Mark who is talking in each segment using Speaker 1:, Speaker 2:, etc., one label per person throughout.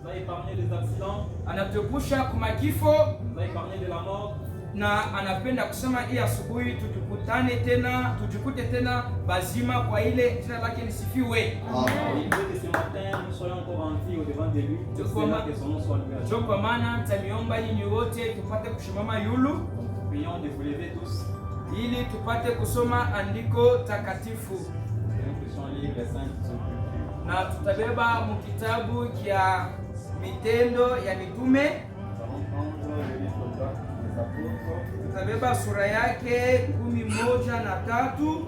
Speaker 1: nous a épargné des accidents,
Speaker 2: anatuepusha kumakifo,
Speaker 1: nous a épargné de la mort.
Speaker 2: na anapenda kusema hii asubuhi tujikute tena bazima kwa ile jina lake lisifiwe.
Speaker 1: Il veut que ce matin nous soyons encore en vie au devant de lui, que son nom soit loué.
Speaker 2: Ndio kwa maana nitamiomba nyinyi wote tupate kushimama yulu,
Speaker 1: Prions de vous lever tous.
Speaker 2: ili tupate kusoma andiko takatifu, na tutabeba mukitabu kya Mitendo ya Mitume. Tutabeba sura yake 13.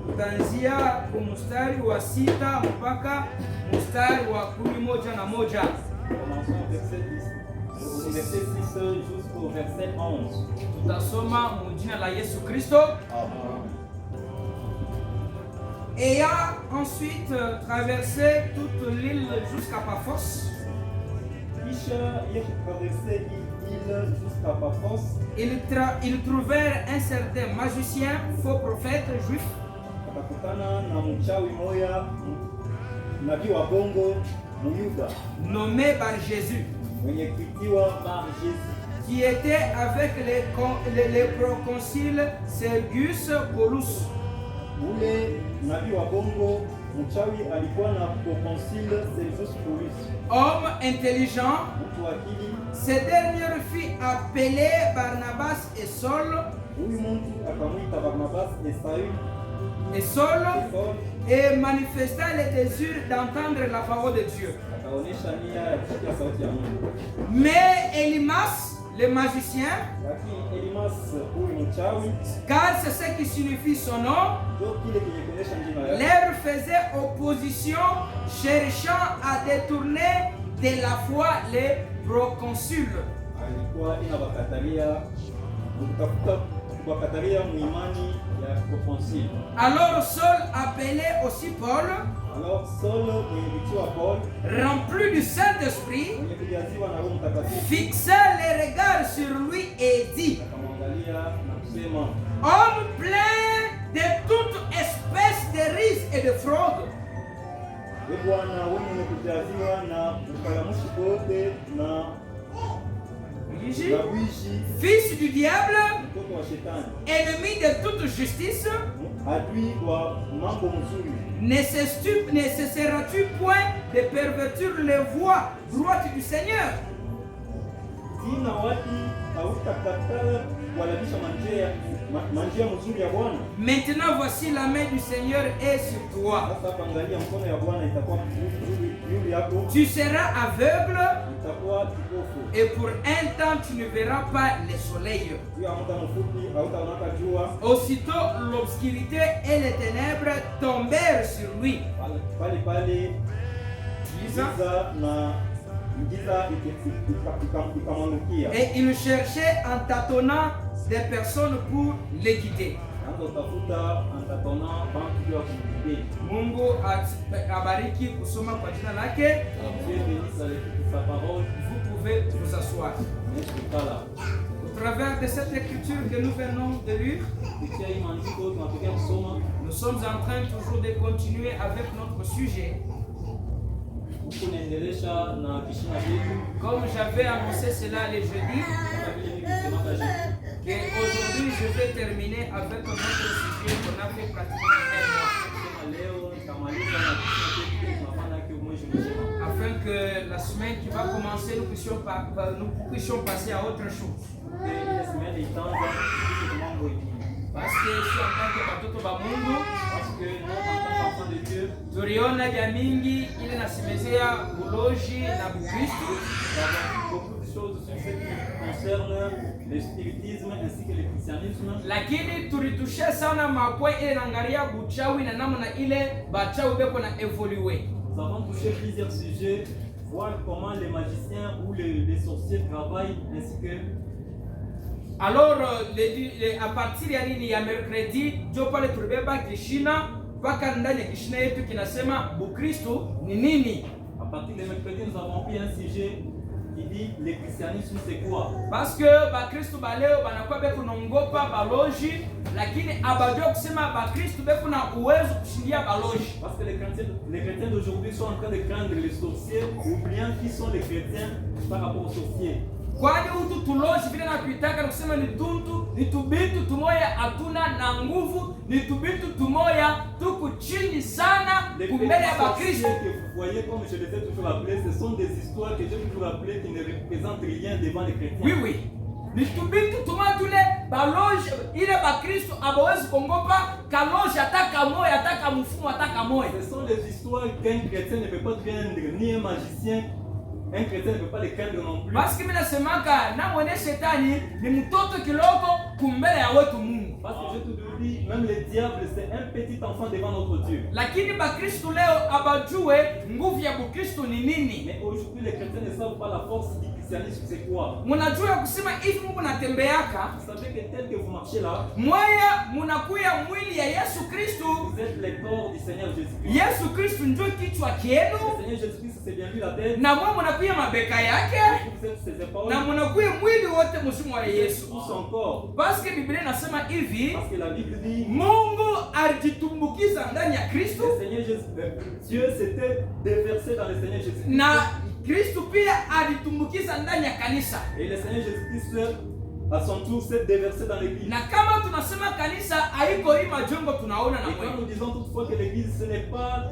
Speaker 2: Tutaanzia kumstari wa 6 mpaka mstari wa 11.
Speaker 1: Verset 6 jusqu'au verset 11.
Speaker 2: Tutasoma mujina la Yesu Kristo. Ayant ensuite traversé toute l'île jusqu'à Paphos, ils trouvèrent un certain magicien, faux prophète juif, nommé par Jésus, qui était avec les proconsuls Sergius Paulus. Homme intelligent, ce dernier fit appeler Barnabas et Saul, et manifesta le désir d'entendre la parole de Dieu. Mais Elimas, le magicien, car c'est ce qui signifie son nom, leur faisait opposition, cherchant à détourner de la foi les proconsuls. Alors Saul appelait aussi Paul, rempli du Saint-Esprit, fixa les regards sur lui et dit: homme plein de toute espèce de rises et de fraude, fils du diable, ennemi de toute justice, ne cesseras-tu point de pervertir les voies droites du Seigneur? Maintenant voici la main du Seigneur est sur toi. Tu seras aveugle et pour un temps tu ne verras pas le soleil. Aussitôt l'obscurité et les ténèbres tombèrent sur lui. Et il cherchait en tâtonnant des personnes pour les guider. Mungu abariki kusoma kwa jina lake. Vous pouvez vous asseoir. Au travers de cette écriture que nous venons de lire, nous sommes en train toujours de continuer avec notre sujet. Comme j'avais annoncé cela le jeudi, qu'aujourd'hui je vais terminer avec notre sujet qu'on a fait pratiquement un mois. Afin que la semaine qui va commencer, nous puissions passer à autre chose. Parce que si en tant que batoto ba Mungu, tuliona vya mingi ile nasemezea uloji na Bukristo,
Speaker 1: beaucoup de choses sur ce qui concerne le spiritisme ainsi que le christianisme.
Speaker 2: Lakini tulitushia sana mapwe ile naangalia buchawi na namna ile bachawi beko na evolue.
Speaker 1: Nous avons touché plusieurs sujets, voir comment les magiciens ou les sorciers travaillent ainsi que.
Speaker 2: Alors, à partir ya nini ya mercredi, ndio pale tulibeba kishina mpaka ndani ya kishina yetu kinasema Bukristo ni nini.
Speaker 1: À partir de mercredi, nous avons pris un sujet Il dit le christianisme c'est quoi?
Speaker 2: Parce que bakristo baleo banakuwa beko naongopa baloji, lakini abajua kusema bakristo beko na uwezo kushindia baloji.
Speaker 1: Parce que les chrétiens d'aujourd'hui sont en train de craindre les sorciers, oubliant qui sont les chrétiens par rapport aux sorciers.
Speaker 2: Kwani utu tuloji vile nakuitaka na kusema ni tuntu, ni tubitu tumoya hatuna na nguvu, ni tubitu tumoya tuku chini sana kumbele ya bakristo.
Speaker 1: Que vous voyez, comme je les ai toujours appelés, ce sont des histoires que j'ai toujours appelées qui ne représentent rien devant les chrétiens.
Speaker 2: Oui, oui. Ni tubitu tumoya tule baloji ile bakristo abawezi kongopa kaloji ataka moya, ataka mfumo, ataka moya.
Speaker 1: Ce sont les histoires qu'un chrétien ne peut pas craindre, ni un magicien. Un chrétien ne peut pas les craindre non plus.
Speaker 2: Parce que mimi nasemaka na mwene shetani ni mtoto kiloko kumbele ya wetu Mungu.
Speaker 1: Parce que je te dis, même le diable c'est un petit enfant devant notre Dieu.
Speaker 2: Lakini bakristo leo abajue nguvu ya Bukristo ni nini.
Speaker 1: Mais aujourd'hui les chrétiens ne savent pas la force du christianisme c'est quoi.
Speaker 2: Munajua kusema hivi Mungu natembeaka.
Speaker 1: Vous savez que tel que vous marchez là,
Speaker 2: Mwaya munakuya mwili ya Yesu Kristo.
Speaker 1: vous êtes les corps du Seigneur Jésus-Christ.
Speaker 2: Yesu Kristo ndio kichwa kienu.
Speaker 1: Le Seigneur Jésus-Christ c'est bien lui la tête.
Speaker 2: Na mwa munakuya mabeka yake.
Speaker 1: Vous êtes ses épaules.
Speaker 2: Na munakuya mwili wote msimu wa Yesu.
Speaker 1: Tout son corps.
Speaker 2: Parce que Biblia inasema hivi,
Speaker 1: Parce que la Bible dit,
Speaker 2: Mungu alijitumbukiza ndani ya Kristo.
Speaker 1: le Seigneur Jésus, Dieu s'était déversé dans le Seigneur Jésus-Christ.
Speaker 2: Na Kristo pia alitumbukiza ndani ya kanisa.
Speaker 1: Et le Seigneur Jésus-Christ à son tour s'est déversé dans l'église.
Speaker 2: Na kama tunasema kanisa haiko hii majengo tunaona na
Speaker 1: Et quand
Speaker 2: mwenye.
Speaker 1: nous disons toutefois que l'église ce n'est pas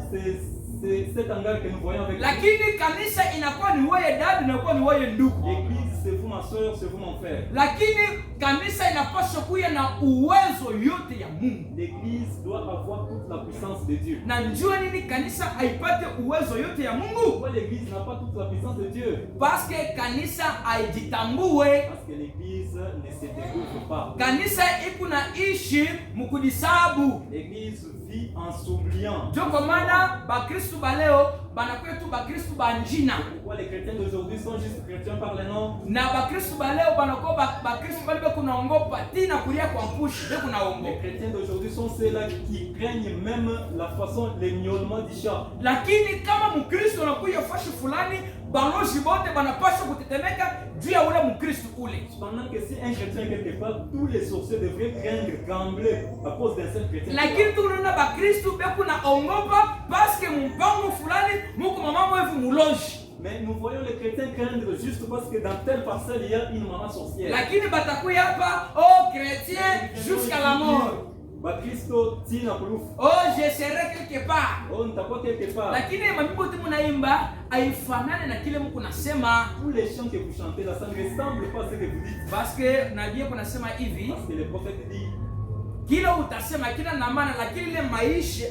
Speaker 1: cet hangar que nous voyons avec nous.
Speaker 2: Lakini kanisa inakuwa ni wewe dada, inakuwa ni wewe ndugu.
Speaker 1: L'église c'est vous ma soeur, c'est vous mon frère.
Speaker 2: Lakini kanisa inapaswa kuwa na uwezo yote ya Mungu.
Speaker 1: L'église doit avoir toute la puissance de Dieu.
Speaker 2: Na njua nini kanisa haipate uwezo yote ya Mungu?
Speaker 1: Pourquoi l'église n'a pas toute la puissance de Dieu?
Speaker 2: Parce que kanisa haijitambue.
Speaker 1: Parce que l'église ne se découvre pas.
Speaker 2: Kanisa iko na ishi mkudisabu.
Speaker 1: L'église vit en s'oubliant.
Speaker 2: Ndio kwa maana bakristo baleo banakuwa tu bakristo banjina.
Speaker 1: Pourquoi les chrétiens d'aujourd'hui sont juste chrétiens par le nom?
Speaker 2: Na bakristo baleo banakuwa bakristo bale beko naongopa tina kulia kwa mpushi beko
Speaker 1: Les
Speaker 2: naongopa.
Speaker 1: chrétiens d'aujourd'hui sont ceux-là qui craignent même la façon, les miaulements du chat.
Speaker 2: Lakini kama mkristo anakuja fashi fulani, balozi bote banapaswa kutetemeka juu ya ule mkristo ule.
Speaker 1: Pendant que si un chrétien est quelque part, tous les sorciers devraient craindre, trembler à cause d'un seul chrétien.
Speaker 2: Lakini tunaona bakristo beko naongopa paske mpango fulani muko mama mwevu muloji.
Speaker 1: Mais nous voyons les chrétiens craindre juste parce que dans telle parcelle il y a une maman sorcière.
Speaker 2: Lakini batakuya hapa, oh chrétien jusqu'à la mort.
Speaker 1: Bakristo tina proof.
Speaker 2: Oh je serai quelque part.
Speaker 1: Oh nitakuwa quelque part.
Speaker 2: Lakini mambo tu mnaimba haifanane na kile mko nasema.
Speaker 1: Tous les chants que vous chantez là, ça ne ressemble pas à ce que vous dites.
Speaker 2: Parce que nabii kuna sema hivi,
Speaker 1: Parce que le prophète dit,
Speaker 2: kila utasema kila na maana, lakini ile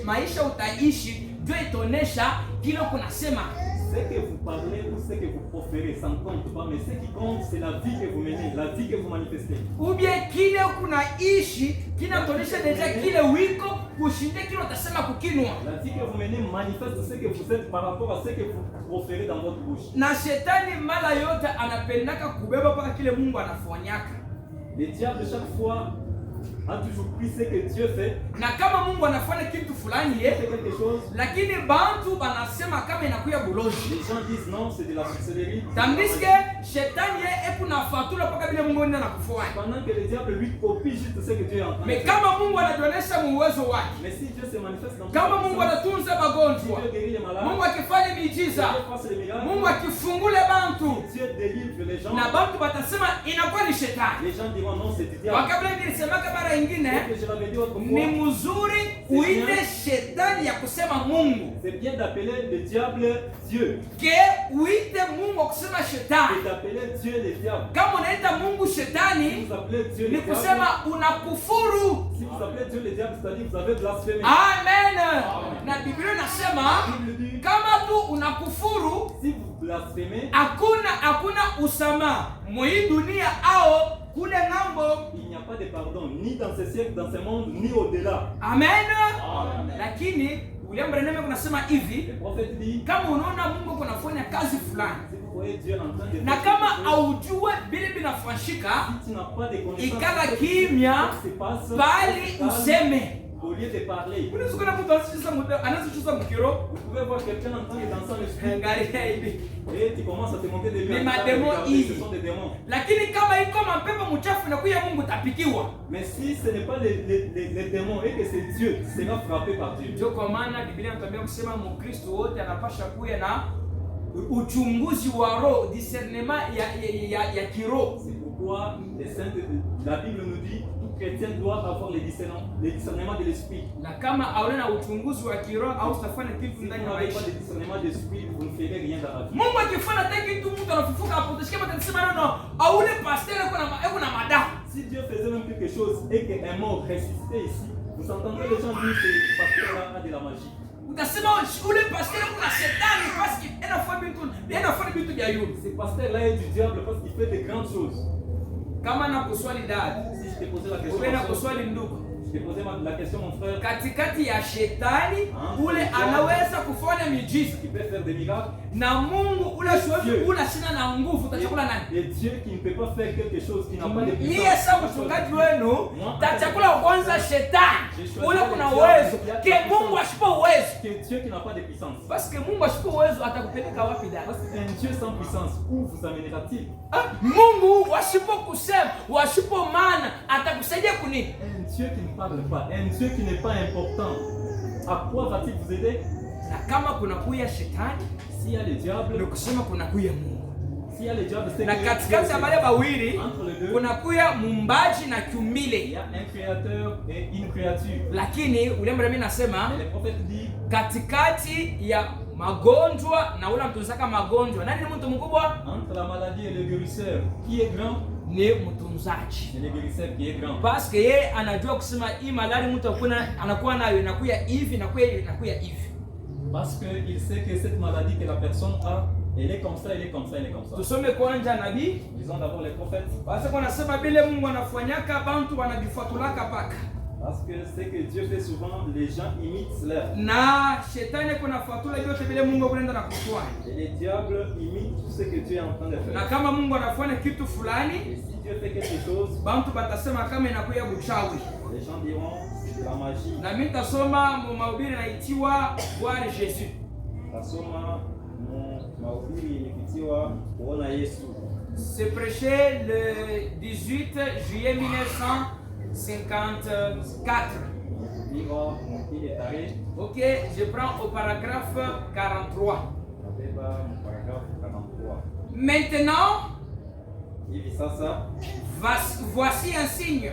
Speaker 2: maisha utaishi ndio itaonesha kile kunasema.
Speaker 1: ce que vous parlez ou ce que vous proférez, ça ne compte pas, mais ce qui compte, c'est la vie que vous menez, la vie que vous manifestez.
Speaker 2: Ou bien kile kunaishi kinatonesha deja kile wiko kushinde kile utasema kukinwa.
Speaker 1: La vie que vous menez manifeste ce que vous êtes par rapport à ce que vous proférez dans votre bouche.
Speaker 2: Na shetani mara yote anapendaka kubeba paka kile Mungu anafanyaka.
Speaker 1: Le diable chaque fois a toujours pris ce que Dieu fait.
Speaker 2: Na kama Mungu anafanya kitu fulani
Speaker 1: Il fait quelque chose.
Speaker 2: lakini bantu banasema kama inakuya buloji.
Speaker 1: Les gens disent non, c'est de la sorcellerie.
Speaker 2: Tambiske shetani epu na fatula paka bila Mungu ndio anakufanya.
Speaker 1: Pendant que le diable lui copie juste ce que Dieu est en train de
Speaker 2: Mais
Speaker 1: faire.
Speaker 2: kama Mungu anajionyesha uwezo wake,
Speaker 1: Mais si Dieu se manifeste dans
Speaker 2: kama Mungu anatunza
Speaker 1: si
Speaker 2: magonjwa,
Speaker 1: Dieu guérit les malades,
Speaker 2: Mungu akifanya
Speaker 1: si
Speaker 2: miujiza,
Speaker 1: Dieu fasse les miracles,
Speaker 2: Mungu akifungule bantu,
Speaker 1: Dieu délivre les gens,
Speaker 2: na bantu batasema inakuwa ni shetani.
Speaker 1: les gens diront non, c'est du diable.
Speaker 2: Wakabla nilisemaka mara nyingine,
Speaker 1: Que je l'avais dit autrefois,
Speaker 2: ni mzuri uite shetani ya kusema Mungu,
Speaker 1: c'est bien d'appeler le diable Dieu
Speaker 2: ke uite Mungu wa kusema shetani.
Speaker 1: et d'appeler Dieu le diable.
Speaker 2: Kama unaita Mungu
Speaker 1: Si
Speaker 2: shetani
Speaker 1: vous appelez Dieu
Speaker 2: ni
Speaker 1: le diable,
Speaker 2: kusema unakufuru.
Speaker 1: si vous appelez Dieu le diable, c'est-à-dire que vous avez blasphémé.
Speaker 2: Amen. Na Biblia inasema
Speaker 1: La Bible dit,
Speaker 2: kama tu unakufuru
Speaker 1: si vous blasphémez,
Speaker 2: hakuna usama mwi dunia ao kule ng'ambo.
Speaker 1: il n'y a pas de pardon, ni dans ce siècle, dans ce monde, ni au-delà.
Speaker 2: Amen.
Speaker 1: Amen.
Speaker 2: Lakini William Branham kunasema hivi,
Speaker 1: Le prophète dit,
Speaker 2: kama unaona Mungu kunafanya kazi fulani
Speaker 1: si vous voyez Dieu en train de
Speaker 2: na
Speaker 1: faire
Speaker 2: kama
Speaker 1: quelque chose,
Speaker 2: aujue vile vinafanyika,
Speaker 1: si tu n'as pas de connaissance
Speaker 2: ikala
Speaker 1: de ce qui
Speaker 2: kimya
Speaker 1: se passe,
Speaker 2: bali
Speaker 1: calme,
Speaker 2: useme.
Speaker 1: au lieu de parler.
Speaker 2: Unaweza kuona mtu anacheza muda, anaanza mkiro.
Speaker 1: Vous pouvez voir quelqu'un en train de danser en esprit.
Speaker 2: Angalia hivi.
Speaker 1: Et tu commences à te moquer de lui.
Speaker 2: Ni mademo hivi.
Speaker 1: Ce sont des démons.
Speaker 2: Lakini kama iko mapepo mchafu na kuya Mungu tapikiwa.
Speaker 1: Mais si ce n'est pas les démons et que c'est Dieu, sera frappé par Dieu.
Speaker 2: Ndio kwa maana Biblia inatuambia kusema Mkristo wote anapasha kuya na uchunguzi wa roho, discernement ya kiroho.
Speaker 1: C'est pourquoi la Bible nous dit tout chrétien doit avoir les discernements de l'esprit.
Speaker 2: Na kama hauna na uchunguzi wa kiroho au utafanya kitu ndani ya maisha.
Speaker 1: Si vous n'avez pas de discernement d'esprit, vous ne ferez rien dans la vie.
Speaker 2: Mungu akifanya hata kitu mtu anafufuka hapo utasikia mtu anasema no, au ule pasteur yuko na madawa.
Speaker 1: Si Dieu faisait même quelque chose et qu'un mort ressuscitait ici, vous entendrez les gens dire que ce pasteur-là a de la magie.
Speaker 2: Utasema ule pasteur kuna shetani parce que anafanya vitu vya yule.
Speaker 1: Ce pasteur-là est du diable parce qu'il fait de grandes choses.
Speaker 2: Kama na kuswali dada,
Speaker 1: si je te posais la question,
Speaker 2: wewe na kuswali ndugu,
Speaker 1: je te posais la question mon frère,
Speaker 2: katikati ya shetani ule anaweza kufanya miujiza,
Speaker 1: qui peut faire des miracles,
Speaker 2: na Mungu ule sina na nguvu, utachakula nani?
Speaker 1: Et Dieu qui ne peut pas faire quelque chose qui n'a pas de puissance.
Speaker 2: Mie sasa mchungaji wenu tachakula kwanza shetani ule kuna uwezo ke Mungu asipo uwezo,
Speaker 1: que Dieu qui n'a pas de puissance.
Speaker 2: Parce que Mungu asipo uwezo atakupeleka wapi dada?
Speaker 1: Parce qu'un Dieu sans puissance, où vous amènera-t-il?
Speaker 2: Mungu wasipo kusema, wasipo maana atakusaidia kunini?
Speaker 1: Un Dieu qui ne parle pas, un Dieu qui n'est pas important, à quoi va-t-il vous aider?
Speaker 2: Na kama kuna kuya shetani,
Speaker 1: s'il y a le diable,
Speaker 2: ni kusema kuna kuya Mungu.
Speaker 1: S'il y a le diable, c'est
Speaker 2: na katikati ya wale wawili kuna kuya mumbaji na kiumbile.
Speaker 1: Il y a un créateur et une créature.
Speaker 2: Lakini ule mimi nasema
Speaker 1: le prophète dit
Speaker 2: katikati ya magonjwa na ule mtunzaka magonjwa, nani ni mtu mkubwa?
Speaker 1: Entre la maladie et le guérisseur, qui est grand?
Speaker 2: Ni mtunzaji.
Speaker 1: C'est le guérisseur qui est grand.
Speaker 2: Parce que yeye anajua kusema hii malali mtu anakuwa nayo inakuya hivi inakuya hivi.
Speaker 1: Parce que il sait que cette maladie que la personne a, elle est comme ça, elle est comme ça, elle est comme ça.
Speaker 2: Tusome kwanza nabii.
Speaker 1: Lisons d'abord les prophètes.
Speaker 2: Parce qu'on nasema bile Mungu anafanyaka bantu wanajifuatulaka paka.
Speaker 1: Parce que c'est que Dieu fait souvent, les gens imitent cela.
Speaker 2: Na shetani kuna fatula yote vile Mungu anaenda na kufanya.
Speaker 1: Et les diables imitent tout ce que Dieu est en train de faire.
Speaker 2: Na kama Mungu anafanya kitu fulani,
Speaker 1: et si Dieu fait quelque chose,
Speaker 2: bantu batasema kama inakuya buchawi.
Speaker 1: Les gens diront c'est la magie.
Speaker 2: Na mimi nitasoma mahubiri naitiwa Bwana Jésus.
Speaker 1: Tasoma mahubiri inaitwa Bwana Yesu.
Speaker 2: C'est prêché le 18 juillet 1954. Ok, je prends au paragraphe 43. Maintenant, voici un signe.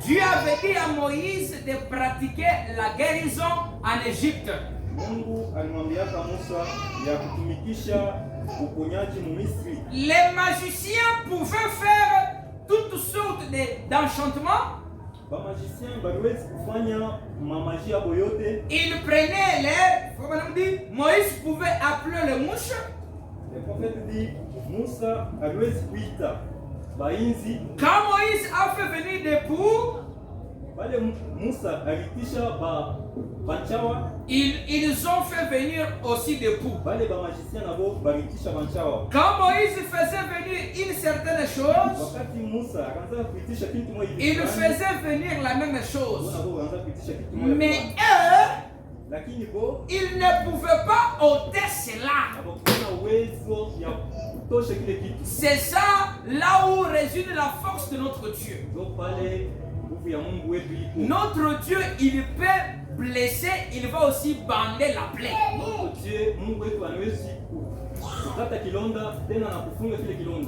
Speaker 2: Dieu avait dit à Moïse de pratiquer la guérison en Égypte. Les magiciens pouvaient faire toutes sortes d'enchantements. Ils prenaient l'air. Moïse pouvait appeler les mouches.
Speaker 1: Le prophète dit Moussa hawezi kuita bainzi.
Speaker 2: Quand Moïse a fait venir des poux, ils ont fait venir aussi des poux. Quand Moïse faisait venir une certaine chose, il faisait venir la même chose. Mais eux, ils ne pouvaient pas ôter cela. C'est ça là où réside la force de notre Dieu. Notre Dieu, il peut blesser, il va aussi bander la plaie.
Speaker 1: Notre Dieu,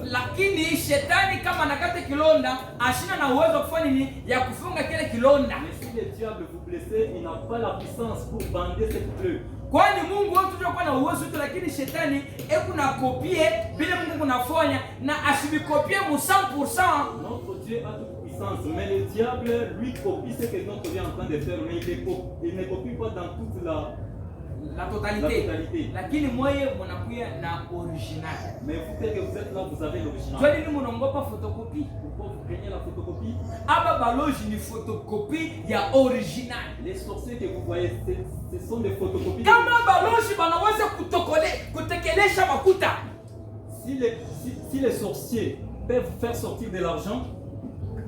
Speaker 2: lakini shetani kama anakata kilonda ashina na uwezo kufanya nini ya kufunga kile kilonda.
Speaker 1: Mais si le diable vous blesse, il n'a pas la puissance pour bander cette plaie.
Speaker 2: Kwani Mungu wetu ndio kwa na uwezo tu, lakini shetani kuna kopie bila Mungu kunafanya na asibikopie mu 100%.
Speaker 1: Notre Dieu a toute puissance, mais le diable lui copie ce que notre Dieu est en train de faire, mais il ne copie pas dans toute la totalité.
Speaker 2: Lakini moye mnakuya na original.
Speaker 1: Mais vous que vous êtes là, vous avez l'original.
Speaker 2: Toi ni mnaongopa photocopie.
Speaker 1: Pourquoi vous craignez la photocopie?
Speaker 2: Aba baloji ni photocopie ya original.
Speaker 1: Les sorciers que vous voyez, ce sont des photocopies.
Speaker 2: Kama baloji banaweza kutekelesha makuta.
Speaker 1: Si les sorciers peuvent faire sortir de l'argent,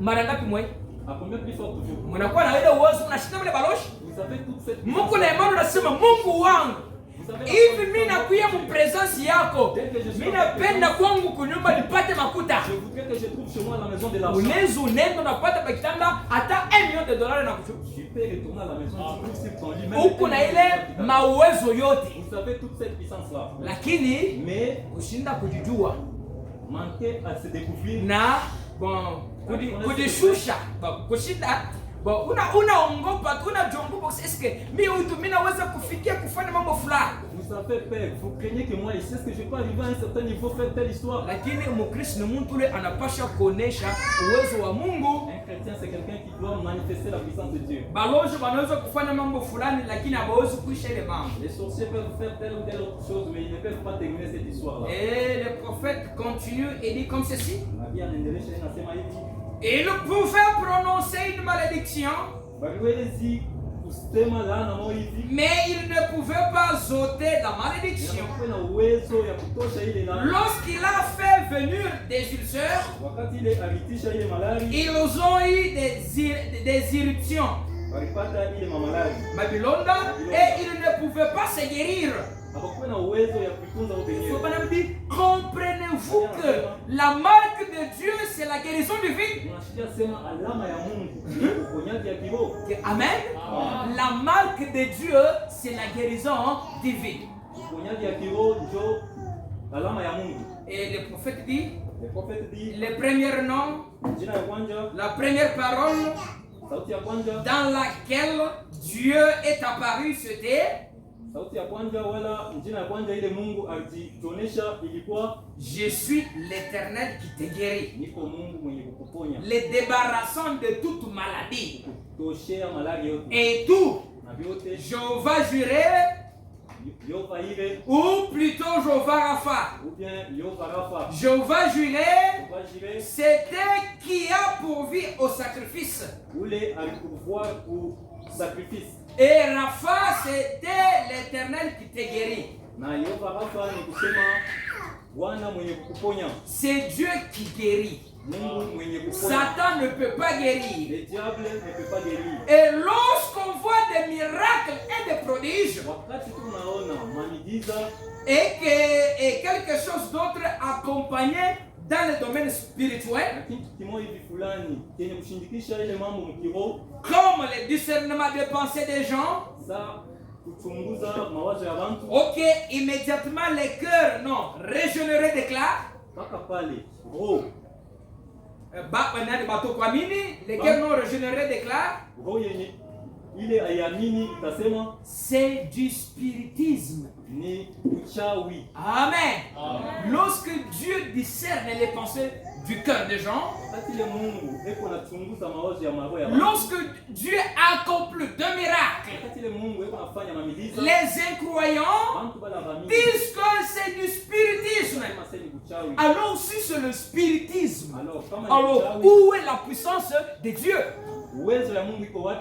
Speaker 2: mara ngapi moye?
Speaker 1: À combien plus forte vous?
Speaker 2: Mnakuwa na ile uwezo mnashinda vile baloshi.
Speaker 1: Vous avez toute cette
Speaker 2: Mungu na imani unasema Mungu wangu. Hivi mimi nakuya mu presence yako. Mimi napenda kwangu kunyumba nipate makuta.
Speaker 1: Je voudrais que je trouve chez moi à la maison de l'argent.
Speaker 2: Unaweza unaenda unapata bakitanda hata $1 million na kuchukua.
Speaker 1: Je peux retourner à la maison si tu ton lit.
Speaker 2: Huko na ile mauwezo yote.
Speaker 1: Vous avez toute cette puissance là.
Speaker 2: Lakini
Speaker 1: mais
Speaker 2: kushinda kujijua.
Speaker 1: Manquer à se découvrir
Speaker 2: Na bon kujishusha. Kushinda bon unaongopa unajongopa eske mimi huyu mimi naweza kufikia kufanya mambo fulani.
Speaker 1: Vous avez peur, vous craignez que moi ici, est-ce que je peux arriver à un certain niveau, faire telle histoire?
Speaker 2: Lakini mkristo ni mtu yule anapasha kuonesha uwezo wa Mungu.
Speaker 1: Un chrétien c'est quelqu'un qui doit manifester la puissance de Dieu.
Speaker 2: Balozi wanaweza kufanya mambo fulani lakini hawawezi kuisha ile mambo.
Speaker 1: Les sorciers peuvent faire telle ou telle autre chose mais ils ne peuvent pas terminer cette histoire là.
Speaker 2: Et le prophète continue et dit comme ceci.
Speaker 1: Et
Speaker 2: il pouvait prononcer une malédiction. Mais il ne pouvait pas ôter la malédiction. Lorsqu'il a fait venir des ulcères, ils ont eu des éruptions. Babylone, et il ne pouvait pas se guérir. Comprenez-vous que la marque de Dieu c'est la guérison divine? Amen. La marque de Dieu c'est la guérison divine. Et le prophète dit, le premier nom, la première parole dans laquelle Dieu est apparu, c'était je suis l'Éternel qui te guérit, le débarrassant de toute maladie et tout. Jéhovah Jireh, ou plutôt Jéhovah Rapha. Jéhovah Jireh, c'était qui a pourvu au sacrifice. Et Rapha, c'était l'Éternel qui te guérit. C'est Dieu qui guérit. Satan ne peut pas guérir.
Speaker 1: Le diable ne peut pas guérir.
Speaker 2: Et lorsqu'on voit des miracles et des prodiges, et quelque chose d'autre accompagné dans le domaine spirituel, comme le discernement des pensées des gens, ok, immédiatement les cœurs non régénérés déclarent. Les cœurs non régénérés déclarent. C'est du spiritisme. Amen. Lorsque Dieu discerne les pensées du cœur des gens, lorsque Dieu accomplit de miracles, les incroyants disent que c'est du spiritisme. Alors si c'est le spiritisme, alors où est la puissance de Dieu?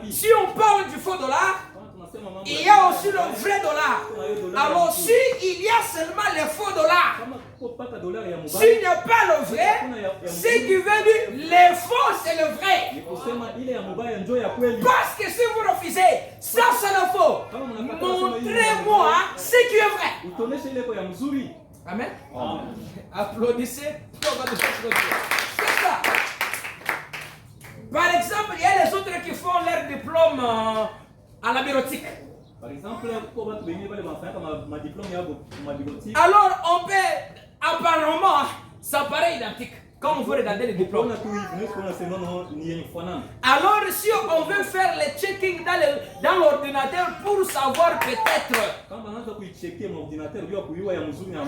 Speaker 2: Si on parle du faux dollar, il y a aussi le vrai dollar. Alors si il y a seulement les faux dollars, s'il n'y a pas le vrai, ce qui veut dire les faux c'est le vrai. Parce que si vous refusez, ça c'est le faux. Montrez-moi ce qui est vrai. Amen. Applaudissez. C'est ça. Par exemple, il y a les autres qui font leur diplôme à la bureautique.
Speaker 1: Par exemple,
Speaker 2: alors on peut apparemment ça paraît identique quand on veut regarder les diplômes. Alors si on veut faire le checking dans l'ordinateur pour savoir peut-être,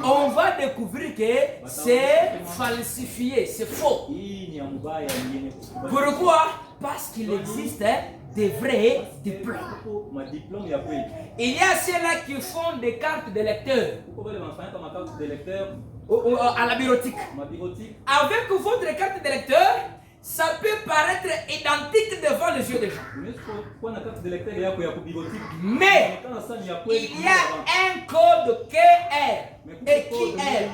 Speaker 2: on va découvrir que c'est falsifié, c'est faux. Pourquoi? Parce qu'il existe des vrais diplômes. Il y a ceux-là qui font des cartes de lecteur à la bureautique. Avec votre carte de lecteur, ça peut paraître identique devant les yeux des gens. Mais il y a un code QR et qui est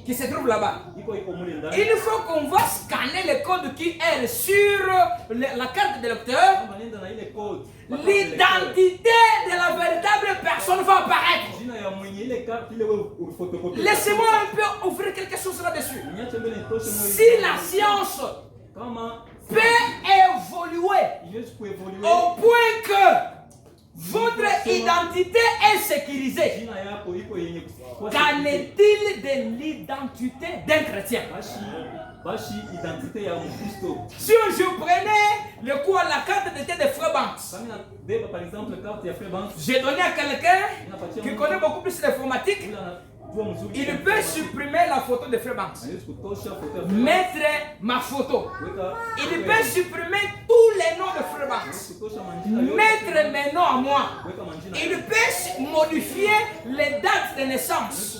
Speaker 2: qui se trouve là-bas. Il faut qu'on va scanner le code QR sur la carte de lecteur. L'identité de la véritable personne va apparaître. Laissez-moi un peu ouvrir quelque chose là-dessus. Si la science peut évoluer au point que votre identité est sécurisée, qu'en est-il de l'identité d'un chrétien? Si je prenais le coup à la carte de Frère Banks, j'ai donné à quelqu'un qui connaît beaucoup plus l'informatique, il peut supprimer la photo de Frère Banks, mettre ma photo. Il peut supprimer tous les noms de Frère Banks, mettre mes noms à moi. Il peut modifier les dates de naissance.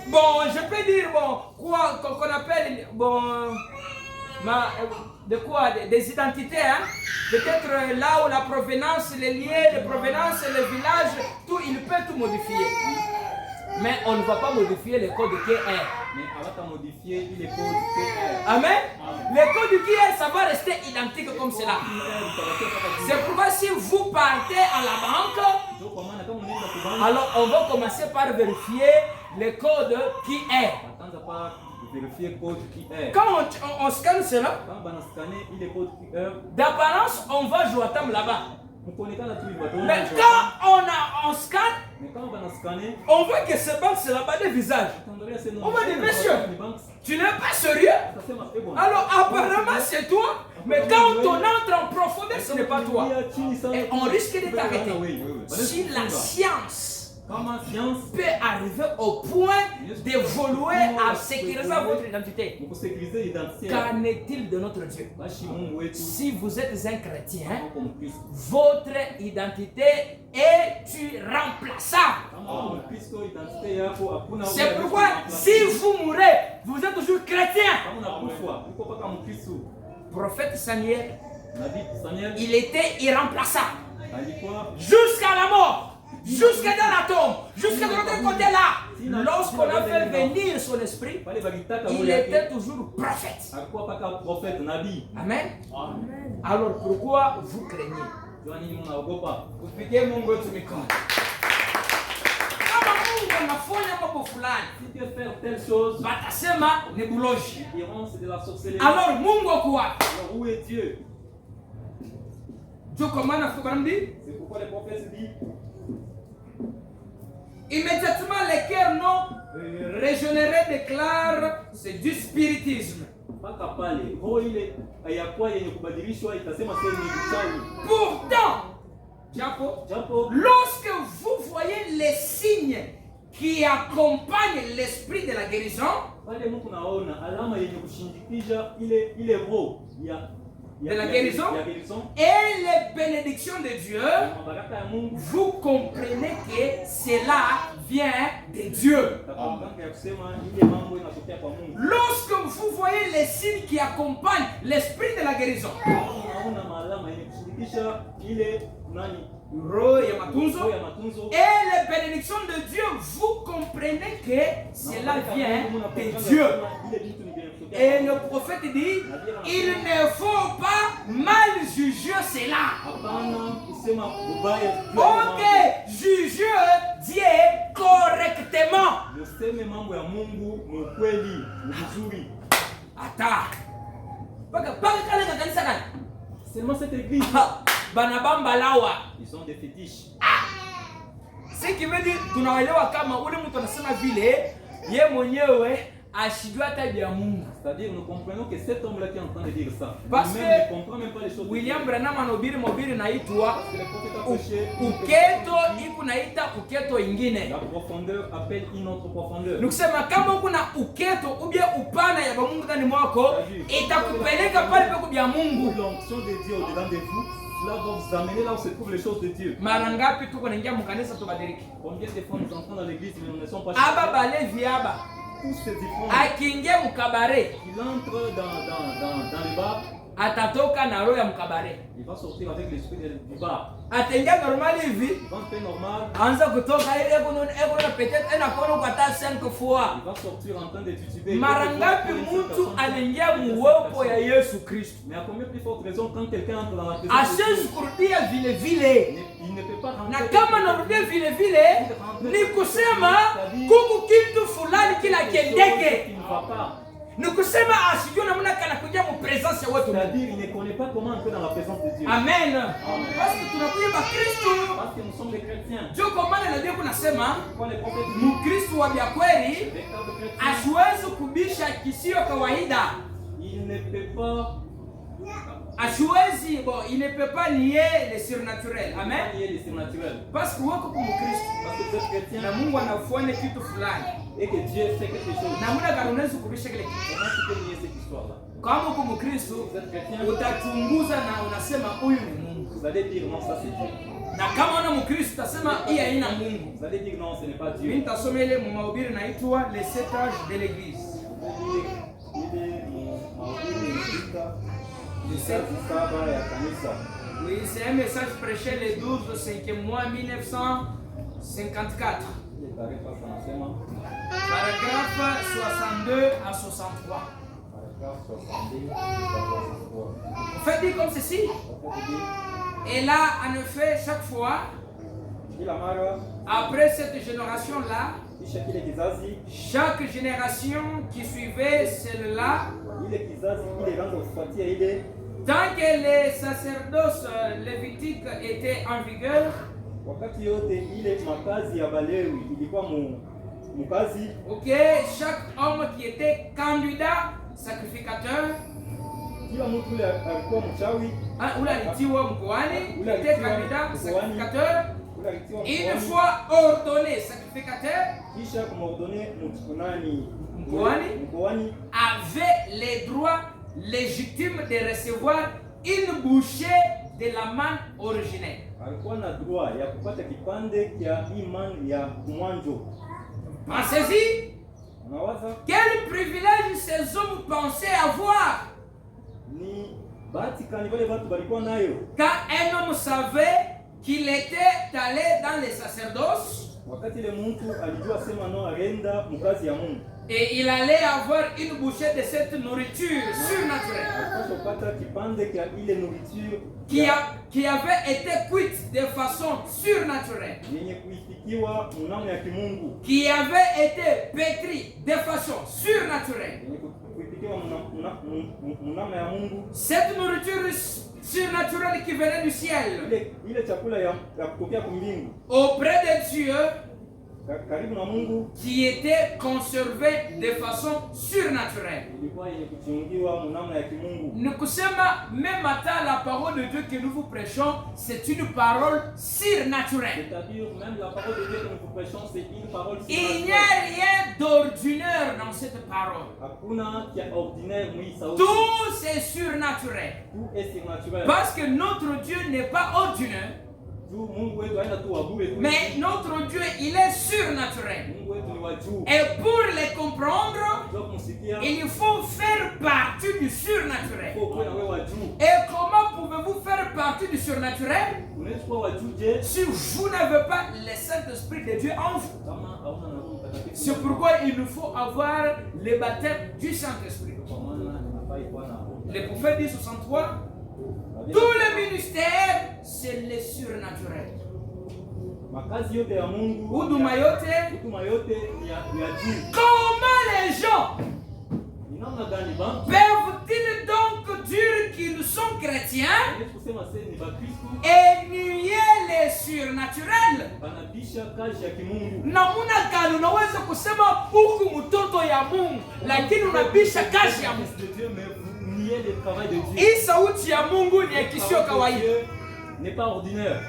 Speaker 2: Bon, je peux dire, quoi qu'on appelle, de quoi? Des identités, hein? Peut-être là où la provenance, les liens de provenance, le village, tout, il peut tout modifier. Mais on ne va pas modifier le code QR. Amen. Le code QR, ça va rester identique comme cela. C'est pourquoi si vous partez à la banque, alors on va commencer par vérifier le code QR. Quand on scanne cela, d'apparence, on va jouer à table là-bas. Mais quand on scanne, on voit que ce banque c'est là-bas des visages. On va dire, monsieur, tu n'es pas sérieux? Alors apparemment c'est toi, mais quand on entre en profondeur, ce n'est pas toi. Et on risque de t'arrêter. Si la science peut arriver au point d'évoluer à sécuriser votre identité, qu'en est-il de notre Dieu? Si vous êtes un chrétien, votre identité est irremplaçable. C'est pourquoi si vous mourrez, vous êtes toujours chrétien. Prophète Samuel, il était irremplaçable jusqu'à la mort. Jusqu'à dans la tombe, jusqu'à de l'autre côté là, lorsqu'on a fait venir son esprit, il était toujours prophète. Amen. Alors pourquoi vous craignez? Vous piquez mon goût sur mes corps. Si tu veux faire telle chose, alors Mungu quoi? Alors où est Dieu? C'est pourquoi les prophètes disent. Immédiatement, les cœurs non régénérés déclarent c'est du spiritisme. Pourtant, lorsque vous voyez les signes qui accompagnent l'esprit de la guérison, de la guérison et les bénédictions de Dieu, vous comprenez que cela vient de Dieu. Lorsque vous voyez les signes qui accompagnent l'esprit de la guérison, et les bénédictions de Dieu, vous comprenez que cela vient de Dieu. Et le prophète dit, il ne faut pas mal juger cela. Ok, juger Dieu correctement. Attends. Seulement cette église. Ils sont des fétiches. Ce qui veut dire, tunaelewa kama ule mtu anasema vile ye mwenyewe ashijua tabia ya Mungu. C'est-à-dire nous comprenons que cet homme là qui est en train de dire ça, parce que ne comprend même pas les choses. William Branham anahubiri mobili naitwa uketo iku naita uketo ingine. La profondeur appelle une autre profondeur. Nikisema kama uko na uketo ubia upana ya Mungu ndani mwako, itakupeleka pale peko bya Mungu. L'onction de Dieu au-dedans de vous. Cela va vous amener là où se trouvent les choses de Dieu. Marangapi tuko naingia mkanisa tubadilike. Combien de fois nous entrons dans l'église mais nous ne sommes pas aba balevi tous ces différents. Akiingia mukabare. Il entre dans le bar. atatoka na roho ya mkabare.
Speaker 1: Il va sortir avec l'esprit du bar.
Speaker 2: Ataingia normal hivi.
Speaker 1: Il va faire normal.
Speaker 2: Anza kutoka ile eko peut-être anakono kwa hata 5 fois.
Speaker 1: Il va sortir en train de tituber.
Speaker 2: Mara ngapi mtu aliingia muwepo ya Yesu Kristo?
Speaker 1: Mais à combien plus forte raison quand quelqu'un entre dans la présence de Dieu?
Speaker 2: Asiwezi kurudia vile vile.
Speaker 1: Il ne peut pas rentrer.
Speaker 2: Na kama narudia vile vile ni kusema kuku kitu fulani kila kiendeke.
Speaker 1: Il ne va pas.
Speaker 2: Ni kusema asijue namna kana kuja mu presence ya watu.
Speaker 1: C'est-à-dire il ne connaît pas comment entrer dans la présence de Dieu.
Speaker 2: Amen. Parce que tunakuja ba Kristo.
Speaker 1: Parce que nous sommes des chrétiens.
Speaker 2: Ndio kwa maana nabii kunasema
Speaker 1: Quand les prophètes
Speaker 2: Mkristo wa kweli
Speaker 1: véritables chrétiens,
Speaker 2: asiwezi kubisha kisio kawaida.
Speaker 1: il ne peut pas
Speaker 2: Asiwezi il ne peut pas nier le surnaturel. Amen.
Speaker 1: nier le surnaturel.
Speaker 2: Parce que wako kwa Mkristo
Speaker 1: Parce que vous êtes chrétien
Speaker 2: na Mungu anafanya kitu fulani.
Speaker 1: et que Dieu fait quelque chose.
Speaker 2: Na muda gani unaweza kubisha kile kitu?
Speaker 1: Comment tu peux nier cette histoire-là?
Speaker 2: Kama uko Mkristo
Speaker 1: Vous êtes chrétien,
Speaker 2: utachunguza na unasema huyu ni Mungu.
Speaker 1: vous allez dire non, ça c'est Dieu.
Speaker 2: Na kama una Mkristo utasema hii haina Mungu.
Speaker 1: Vous allez dire non, ce n'est pas
Speaker 2: Mimi
Speaker 1: Dieu.
Speaker 2: nitasoma ile mahubiri naitwa les 7 âges de l'église.
Speaker 1: Vous allez dire ile mahubiri ilifika vizazi saba ya kanisa.
Speaker 2: Oui, c'est un message prêché le 12 5e mois 1954.
Speaker 1: Ile taarifa tunasema
Speaker 2: Paragraphe 62 à 63.
Speaker 1: paragraphe 62 mpaka 63.
Speaker 2: On fait dire comme ceci. Et là, en effet, chaque fois,
Speaker 1: Kila mara
Speaker 2: après cette génération-là,
Speaker 1: kisha kile kizazi
Speaker 2: chaque génération qui suivait celle-là,
Speaker 1: ile kizazi kile ikaanza kufuatia ile,
Speaker 2: tant que les sacerdoces lévitiques étaient en vigueur,
Speaker 1: wakati yote ile makazi ya Balewi ilikuwa mukazi.
Speaker 2: ok, chaque homme qui était candidat sacrificateur,
Speaker 1: Kila mtu yule alikuwa mchawi,
Speaker 2: ou alitiwa mkoani, qui était candidat sacrificateur,
Speaker 1: yule alitiwa
Speaker 2: une
Speaker 1: mkoani,
Speaker 2: fois ordonné sacrificateur,
Speaker 1: kisha kumordone mtukunani
Speaker 2: mkoani, avait les droits légitimes de recevoir une bouchée de la manne originelle.
Speaker 1: alikuwa na droit ya kupata kipande cha imani ya mwanzo.
Speaker 2: Pensez-y,
Speaker 1: Unawaza
Speaker 2: quel privilège ces hommes pensaient avoir
Speaker 1: ni bahati kani wale watu walikuwa nayo,
Speaker 2: quand un homme savait qu'il était allé dans les sacerdoces
Speaker 1: wakati ile mtu alijua sema no agenda mkazi ya Mungu,
Speaker 2: et il allait avoir une bouchée de cette nourriture surnaturelle
Speaker 1: alipaswa kupata kipande cha ile nourriture
Speaker 2: qui avait été cuite de façon surnaturelle,
Speaker 1: yenye kuifikiwa mnamo ya kimungu,
Speaker 2: qui avait été pétrie de façon surnaturelle.
Speaker 1: yenye kuifikiwa mnamo ya Mungu.
Speaker 2: Cette nourriture surnaturelle qui venait du ciel
Speaker 1: Ile chakula ya kutokea kumbingu
Speaker 2: auprès de Dieu,
Speaker 1: karibu na Mungu,
Speaker 2: qui était conservée de façon surnaturelle.
Speaker 1: ilikuwa yenye kuchungiwa mnamo ya kimungu.
Speaker 2: Nous kusema même matin la parole de Dieu que nous vous prêchons, c'est une parole surnaturelle.
Speaker 1: C'est-à-dire même la parole de Dieu que nous vous prêchons, c'est une parole
Speaker 2: Il n'y a rien d'ordinaire dans cette parole.
Speaker 1: Hakuna kia ordinaire mwi sauti.
Speaker 2: Tout c'est surnaturel.
Speaker 1: Tout est surnaturel.
Speaker 2: Parce que notre Dieu n'est pas ordinaire,
Speaker 1: Mungu wetu haina tu wabure tu.
Speaker 2: mais notre Dieu, il est surnaturel.
Speaker 1: Mungu wetu ni wa juu.
Speaker 2: Et pour les comprendre,
Speaker 1: Ndio kumsikia.
Speaker 2: il faut faire partie du surnaturel.
Speaker 1: Kwa kweli wewe wa juu.
Speaker 2: Et comment pouvez-vous faire partie du surnaturel
Speaker 1: Unaweza kuwa wa juu je?
Speaker 2: si vous n'avez pas le Saint-Esprit de Dieu en vous?
Speaker 1: Kama hauna na Roho Mtakatifu.
Speaker 2: C'est pourquoi il nous faut avoir le baptême du Saint-Esprit.
Speaker 1: Kwa maana inafai kuwa na Roho.
Speaker 2: Le prophète dit 63, tout le ministère, c'est le surnaturel.
Speaker 1: Makazi yote ya Mungu.
Speaker 2: Huduma yote.
Speaker 1: Huduma yote ni ya juu.
Speaker 2: Comment les gens
Speaker 1: Ni namna gani ba?
Speaker 2: peuvent-ils donc dire qu'ils sont chrétiens
Speaker 1: Yesu kusema sasa ni Bakristo.
Speaker 2: et nier le surnaturel?
Speaker 1: Banabisha kazi ya kimungu.
Speaker 2: Namuna gani unaweza kusema huku mtoto ya Mungu lakini unabisha kazi ya Mungu?
Speaker 1: Nier le travail de Dieu.
Speaker 2: Hii sauti ya Mungu ni ya kisio kawaida.
Speaker 1: N'est pas ordinaire.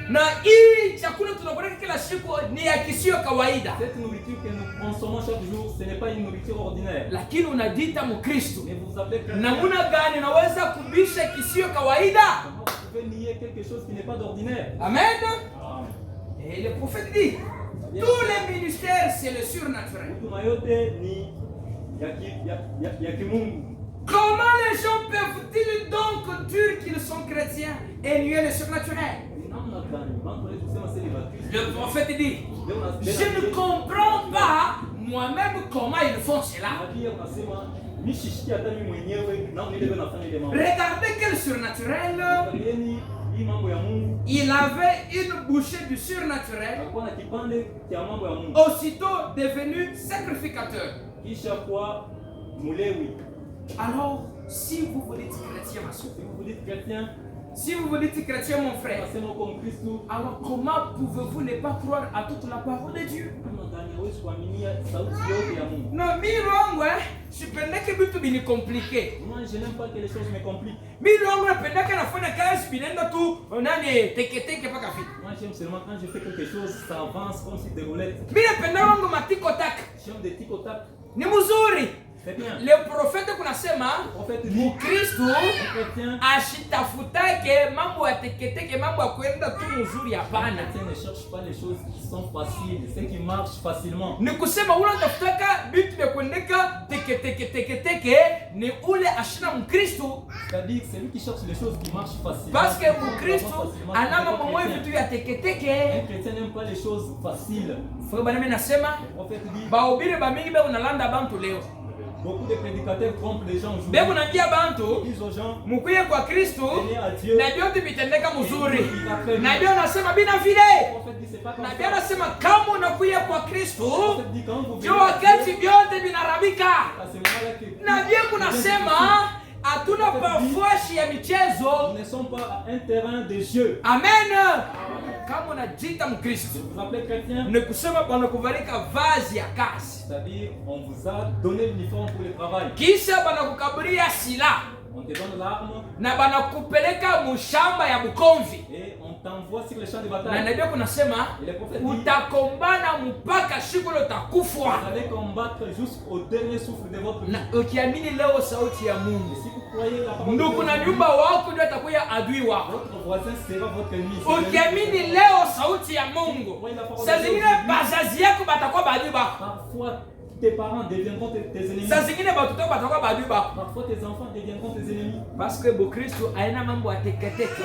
Speaker 2: Na hii chakula tunakula kila siku ni ya kisio kawaida.
Speaker 1: Cette nourriture que nous consommons chaque jour, ce n'est pas une nourriture ordinaire.
Speaker 2: Lakini unajiita Mkristo.
Speaker 1: Mais vous appelez chrétien.
Speaker 2: Namuna gani unaweza kubisha kisio kawaida?
Speaker 1: Comment vous pouvez nier quelque chose qui n'est pas d'ordinaire?
Speaker 2: Amen. Et le prophète dit, tous les ministères c'est le surnaturel.
Speaker 1: Huduma yote ni ya kimungu.
Speaker 2: Comment les gens peuvent-ils donc dire qu'ils sont chrétiens et nier le surnaturel? Le prophète dit, je ne comprends pas moi-même comment ils font cela. Regardez quel surnaturel. Il avait une bouchée du surnaturel, aussitôt devenu sacrificateur. Alors, si vous vous dites chrétien, ma soeur, si vous vous dites chrétien, mon frère, alors comment pouvez-vous ne pas croire à toute la parole de Dieu? Non, je pense que c'est bien compliqué.
Speaker 1: Moi, je n'aime pas que les choses me compliquent.
Speaker 2: Moi,
Speaker 1: j'aime seulement quand je fais quelque chose, ça avance comme si des roulettes. J'aime des tic-au-tac. C'est bien.
Speaker 2: Le prophète kunasema Mkristo ashitafutake mambo ya teketeke, mambo ya kwenda tu mzuri, hapana.
Speaker 1: Ne cherche pas les choses qui sont faciles, ce qui marche facilement.
Speaker 2: Ni kusema ule unatafutaka vitu vya kuendeka teketeke ni ule ashina Mkristo.
Speaker 1: C'est-à-dire c'est lui qui cherche les choses qui marchent facilement.
Speaker 2: Parce que Mkristo ana mambo moyo vitu vya teketeke.
Speaker 1: Un chrétien n'aime pas les choses faciles.
Speaker 2: Faut bana mimi nasema bahubiri ba mingi be unalanda bantu leo.
Speaker 1: Beaucoup de prédicateurs trompent les gens aujourd'hui.
Speaker 2: Bego naambia bantu
Speaker 1: disent aux gens
Speaker 2: mkuye kwa Kristo na vyote vitendeka mzuri. Na ndio nasema bina vile. Na ndio nasema kama unakuya kwa Kristo ndio wakati vyote vinarabika. Na ndio kunasema hatuna pafuashi ya michezo.
Speaker 1: Nous ne sommes pas un terrain de jeu.
Speaker 2: Amen. Kama unajita Mkristo,
Speaker 1: vous appelez chrétien,
Speaker 2: ni kusema banakuvalika vazi ya kazi.
Speaker 1: C'est-à-dire on vous a donné l'uniforme pour le travail.
Speaker 2: Kisha banakukaburia silaha.
Speaker 1: On te donne l'arme.
Speaker 2: Na banakupeleka mushamba ya bukomvi.
Speaker 1: Et on t'envoie sur le champ de bataille.
Speaker 2: Na ndio kunasema utakombana mpaka siku ile utakufwa.
Speaker 1: Vous allez combattre jusqu'au dernier souffle de votre vie.
Speaker 2: Na ukiamini leo sauti ya Mungu,
Speaker 1: si vous croyez la parole,
Speaker 2: ndugu na nyumba wako ndio atakuwa adui wako.
Speaker 1: Votre voisin sera votre ennemi.
Speaker 2: Ukiamini leo sauti ya Mungu, saa zingine bazazi yako batakuwa badui bako.
Speaker 1: Parfois tes parents deviendront tes ennemis.
Speaker 2: Saa zingine batoto batakuwa badui bako.
Speaker 1: Parfois tes enfants deviendront tes ennemis.
Speaker 2: Parce que Kristo haina mambo ya teketeke.
Speaker 1: La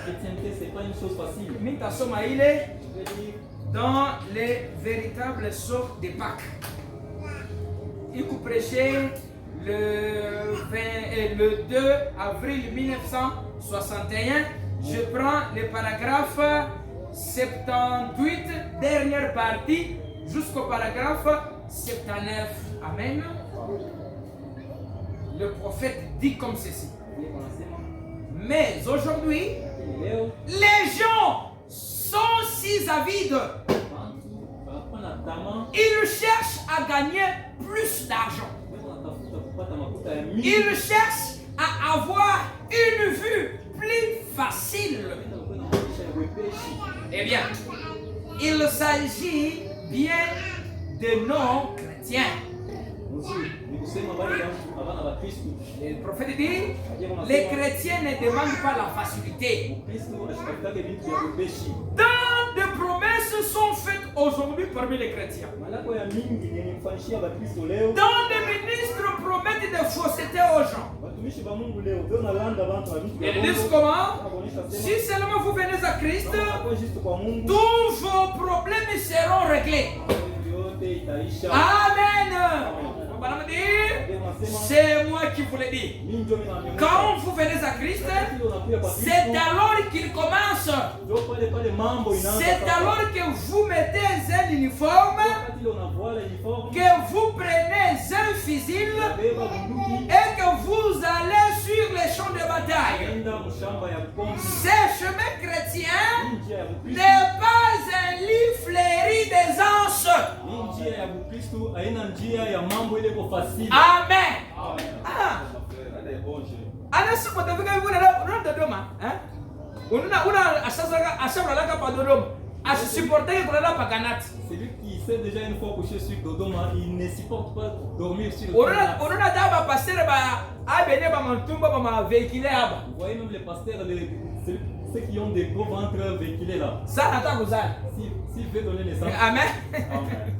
Speaker 1: chrétienté c'est pas une chose facile.
Speaker 2: Mimi tasoma ile dans les véritables sceaux de Pâques. Il vous prêchait le 2 avril 1961. Je prends le paragraphe 78, dernière partie, jusqu'au paragraphe 79. Amen. Le prophète dit comme ceci. Mais aujourd'hui, les gens sont si avides. Ils cherchent à gagner plus d'argent. Ils cherchent à avoir une vue plus facile. Eh bien, il s'agit bien de non-chrétiens. Le prophète dit, les chrétiens ne demandent pas la facilité. Tant de promesses sont faites aujourd'hui parmi les chrétiens. Tant de ministres promettent de fausseté aux gens. Et ils disent comment? Si seulement vous venez à Christ, tous vos problèmes seront réglés. Amen. C'est moi qui vous le dis. Quand vous venez à Christ, c'est alors qu'il commence. C'est alors que vous mettez un uniforme, que vous prenez un fusil et que vous allez sur les champs de bataille. Ce chemin chrétien n'est pas un lit fleuri des anges. Amen. Ah. Anasi kutafika hivi na Dodoma, una ashaza laka pa Dodoma. Asipporte kulala pa Kanati.
Speaker 1: Celui qui s'est déjà une fois couché sur Dodoma, il ne supporte pas dormir sur le Kanati.
Speaker 2: On a d'abord pasteur ba abene ba mantumba ba véhicule aba.
Speaker 1: Vous voyez même les pasteurs, ceux qui ont des gros ventres véhiculés là.
Speaker 2: Ça n'attend que ça.
Speaker 1: S'il veut donner les sangs.
Speaker 2: Amen.
Speaker 1: Amen.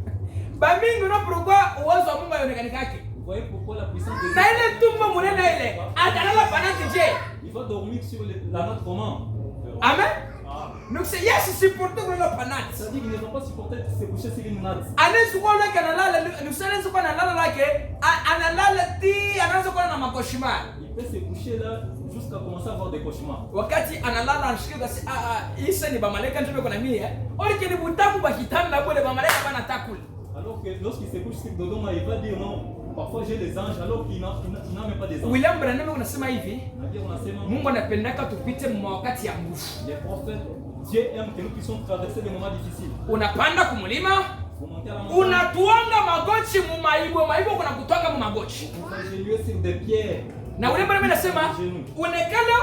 Speaker 2: Bamingi no pourquoi uwezo wa Mungu haionekani kake.
Speaker 1: voyez pourquoi la puissance de Dieu.
Speaker 2: Na ile tumbo munene ile atalala panati je.
Speaker 1: Il va dormir sur la note comment?
Speaker 2: Amen. Donc c'est Yesu supporte kulala panati.
Speaker 1: Ça dit qu'il ne va pas supporter se coucher sur une natte.
Speaker 2: Anaweza kuona kana lala, nusanaweza kuwa na lala lake, analala ti anaanza kuwa na makoshima.
Speaker 1: Il peut se coucher là jusqu'à commencer à avoir des cauchemars.
Speaker 2: Wakati analala anashika basi isa ni bamaleka ndio kuna mie. Olike ni butamu bakitanda bole bamaleka bana takuli.
Speaker 1: Alors que lorsqu'il se couche sur Dodoma, il va dire non. Parfois j'ai des anges alors qu'il n'a même pas des anges.
Speaker 2: William Branham unasema hivi.
Speaker 1: Unasema
Speaker 2: Mungu anapendaka tupite wakati ya nguvu.
Speaker 1: Les prophètes, Dieu aime que nous puissions traverser des moments difficiles.
Speaker 2: Unapanda kumulima, unatuanga magoti mu maibo kuna kutwanga mu magoti.
Speaker 1: Sur des pierres.
Speaker 2: Na ule Branham anasema unekala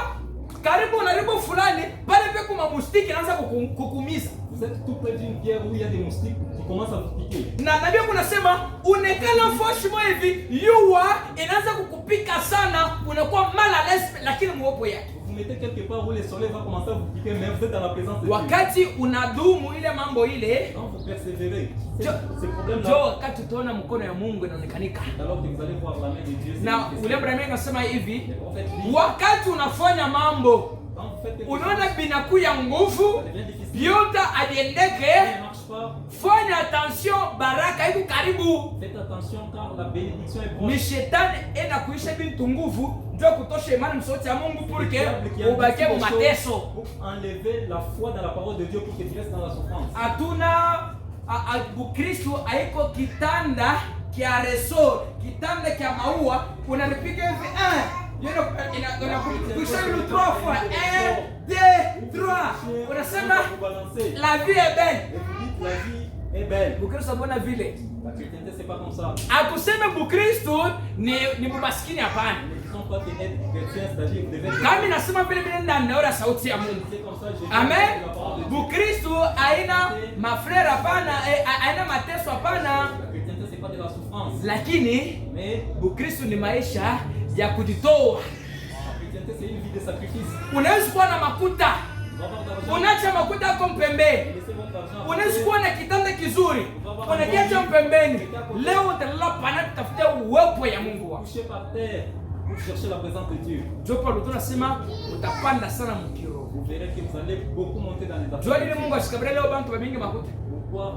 Speaker 2: karibu unaribu fulani pale pia kuma mustiki anaanza kukumiza.
Speaker 1: Vous êtes tout près d'une pierre où il y a des moustiques qui commencent à vous piquer.
Speaker 2: Na nabii kunasema unekala foshi mo hivi yuwa inaanza kukupika sana, unakuwa mal à l'aise lakini muopo yake.
Speaker 1: Vous mettez quelque part où le soleil va commencer à vous piquer mais vous êtes dans la présence de Dieu.
Speaker 2: Wakati unadumu ile mambo ile,
Speaker 1: quand vous persévérez, ce problème là.
Speaker 2: Jo wakati utaona mkono ya Mungu inaonekanika.
Speaker 1: Alors que vous allez voir la main de Dieu.
Speaker 2: Na ule Branham anasema hivi, wakati unafanya mambo unaona binakuya nguvu yote aliendeke, fanya attention, baraka iko karibu.
Speaker 1: Faites attention car la bénédiction est proche.
Speaker 2: Ni shetani ena kuisha bintu nguvu ndio kutosha imani msauti ya Mungu pour que ubaki mu mateso.
Speaker 1: Pour enlever la foi dans la parole de Dieu pour que tu restes dans la souffrance.
Speaker 2: Hatuna Kristo haiko kitanda kia resort, kitanda kia maua unanipiga hivi kuisha ile 3 fois 1 2 3 unasema la vie est belle.
Speaker 1: La vie est belle.
Speaker 2: Bukristo mbona vile?
Speaker 1: La chrétienté c'est pas comme ça.
Speaker 2: Akuseme Bukristo ni maskini hapana. Kama nasema vile vile naona sauti ya Mungu. Amen. Bukristo haina mafrera hapana, haina mateso hapana. Lakini Bukristo ni maisha ya kujitoa. Unaweza kuwa na makuta, unaacha makuta yako pembeni. Unaweza kuwa na kitanda kizuri, unakiacha pembeni. Leo utalala pana kutafuta uwepo ya Mungu wako.
Speaker 1: Cherchez la présence de Dieu.
Speaker 2: Jopo tunasema utapanda sana mkiro.
Speaker 1: Vous verrez que vous allez beaucoup monter dans les affaires.
Speaker 2: Jua ile Mungu ashikabele leo bantu bamingi makuta.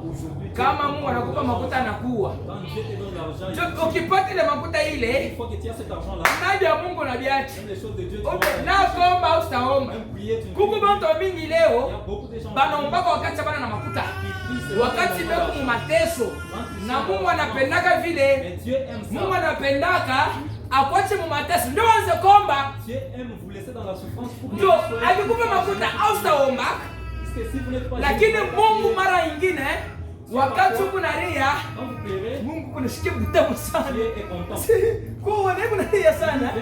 Speaker 1: Aujourd'hui
Speaker 2: kama Mungu anakupa makuta anakuwa.
Speaker 1: Quand Dieu te donne l'argent,
Speaker 2: ukipata ile makuta ile,
Speaker 1: il faut que tu aies cet argent là.
Speaker 2: Nabii ya Mungu na biachi.
Speaker 1: Les choses de Dieu.
Speaker 2: Na kuomba au utaomba. Kuko bantu bamingi leo banaomba wakati bana na makuta. Wakati beko mu mateso. Na Mungu anapendaka vile. Mungu anapendaka akwache mu mateso ndio anze kuomba.
Speaker 1: Dieu aime vous laisser dans la souffrance pour
Speaker 2: ndio akikupa makuta au utaomba. Lakini Mungu mara nyingine wakati unalia Mungu kunashikia mtamu sana. Kwa wana kunalia sana.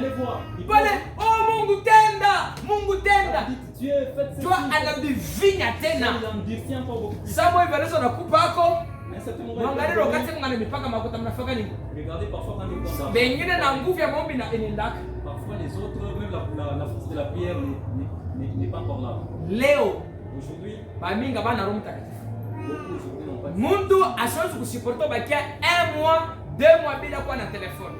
Speaker 2: Pale oh Mungu tenda, Mungu tenda. Toi anabivinya tena. Sababu hivyo anaweza nakupa hako. Mwangalie wakati Mungu anamipaka makuta mnafaka nini? Bengine na nguvu ya maombi na inaendaka.
Speaker 1: Parfois les autres même la force de la prière n'est pas encore là.
Speaker 2: Leo
Speaker 1: aujourd'hui
Speaker 2: baminga bana Roho Mtakatifu. Mundu asiwezi kusuporter bakia 1 mois, 2 mois bila kuwa na telefone.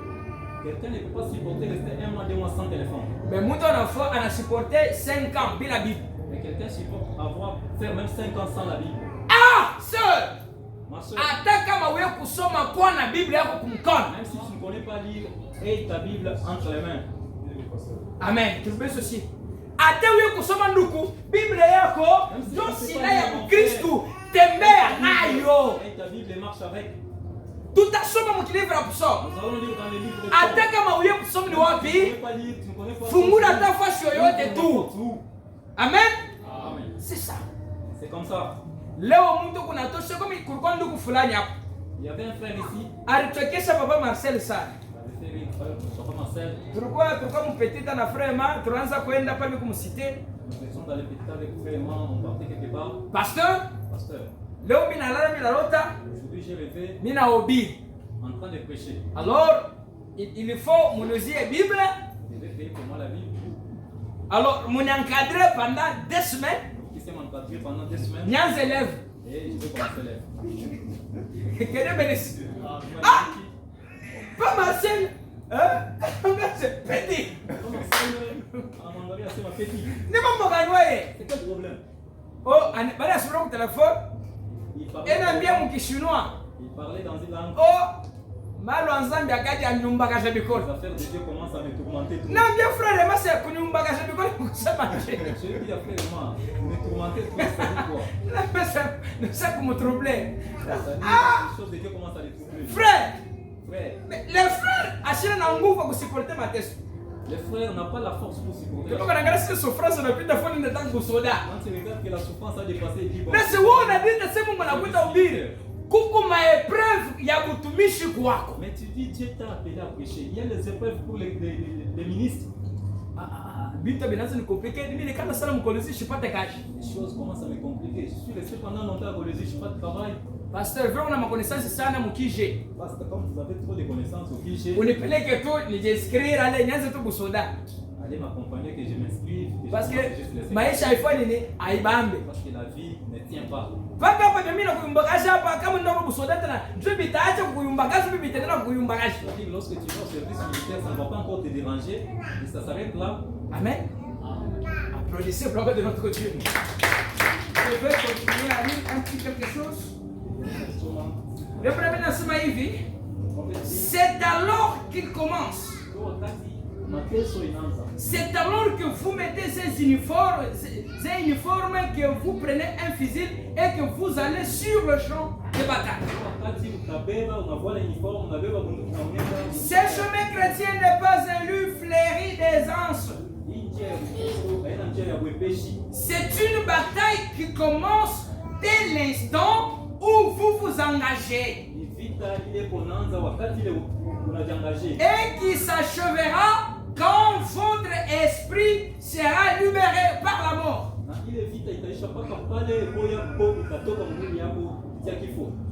Speaker 1: Quelqu'un ne peut pas supporter rester 1 mois, 2 mois sans téléphone.
Speaker 2: Mais mundu ana supporter 5 ans bila Bible.
Speaker 1: Mais quelqu'un supporte faire même 5 ans sans la Bible.
Speaker 2: Ah, sœur.
Speaker 1: Ma sœur.
Speaker 2: Hata kama wewe kusoma kwa na Bible yako kumkono.
Speaker 1: Même si tu ne connais pas lire, aie ta Bible entre les mains.
Speaker 2: Amen. Tu veux ceci. Hata wewe kusoma nduku Biblia yako ndio silaha ya Kristo, tembea nayo.
Speaker 1: Ta Bible marche avec.
Speaker 2: Tutasoma mkilivre ya kusoma.
Speaker 1: Nous allons lire dans les livres de
Speaker 2: hata kama wewe kusoma ni wapi? Fungula hata fasi yoyote tu. Amen.
Speaker 1: Amen.
Speaker 2: C'est ça.
Speaker 1: C'est comme ça.
Speaker 2: Leo mtu kuna tosha kama kulikuwa ndugu fulani hapo.
Speaker 1: Il y avait un frère ici.
Speaker 2: Alitokesha papa Marcel sana. Tulikuwa mpetita na frema, tunaanza kwenda pale kumsite.
Speaker 1: Nous sommes dans le petit avec frema, on partait quelque part.
Speaker 2: Pasteur, leo mimi nalala mimi narota.
Speaker 1: Aujourd'hui j'ai rêvé.
Speaker 2: Mimi naobi
Speaker 1: en train de prêcher.
Speaker 2: Alors, il faut m'unuzie Bible.
Speaker 1: Je vais payer pour moi la Bible.
Speaker 2: Alors, m'encadrer pendant 2 semaines.
Speaker 1: Qui s'est encadré pendant 2 semaines.
Speaker 2: Nianze élève.
Speaker 1: Et je vais commencer l'élève.
Speaker 2: Quel bénéfice. Pas Marcel. Hein? C'est petit. Ne m'en gagner.
Speaker 1: C'est quel problème?
Speaker 2: Oh, on a sur le téléphone. Et on a bien mon chinois.
Speaker 1: Il parlait dans une langue.
Speaker 2: Oh, malo ensemble akati anyumba kasha bikolo.
Speaker 1: Les affaires de Dieu commencent à me tourmenter.
Speaker 2: Na bien frère, moi c'est kunyumba kasha bikolo kusema nje.
Speaker 1: Je lui dis après moi, me tourmenter tout ça dit quoi?
Speaker 2: Na pesa ça pour me troubler.
Speaker 1: Les choses de Dieu commencent à les troubler.
Speaker 2: Frère,
Speaker 1: Frère,
Speaker 2: mais les frères achira na nguvu kwa supporter mateso.
Speaker 1: les frères n'ont pas la force pour supporter.
Speaker 2: Kwa nangala sisi souffrance na pita foni na tangu soda.
Speaker 1: Quand tu regardes que la souffrance a dépassé, il dit bon.
Speaker 2: Na se wona dinda sema Mungu anakuita ubiri. Kuko maepreuve ya utumishi kwako.
Speaker 1: Mais tu dis Dieu t'a appelé à prêcher. Il y a les épreuves pour les ministres.
Speaker 2: Bita binaanza ni compliqué. Mimi kama sana mkolezi shipate kazi.
Speaker 1: Les choses commencent à me compliquer. Je suis resté pendant longtemps à Bolivie, je n'ai pas de travail.
Speaker 2: Pasteur, vraiment na connaissance sana mukije.
Speaker 1: Parce que comme vous avez trop de connaissances au Kije,
Speaker 2: Unipeleke tu nijinscrire ale nianze tu busoda.
Speaker 1: allez m'accompagner que je m'inscrive.
Speaker 2: Parce que maisha haifai nini aibambe.
Speaker 1: Parce que la vie ne tient pas.
Speaker 2: Paka hapa mimi na kuyumbakasha hapa kama ndio busoda tena. Njoo bitaacha kuyumbakasha bibi tena kuyumbakasha.
Speaker 1: C'est-à-dire lorsque tu vas au service militaire, ça ne va pas encore te déranger. Et ça s'arrête là.
Speaker 2: Amen. Applaudissez pour de notre Dieu. Je vais continuer à lire un petit quelque chose. Le premier nasema hivi. C'est alors qu'il commence. C'est alors que vous mettez ces uniformes que vous prenez un fusil et que vous allez sur le champ de bataille. Ce chemin chrétien n'est pas un lieu fleuri d'aisance. C'est une bataille qui commence dès l'instant où vous vous engagez. Et qui s'achèvera quand votre esprit sera libéré par la mort.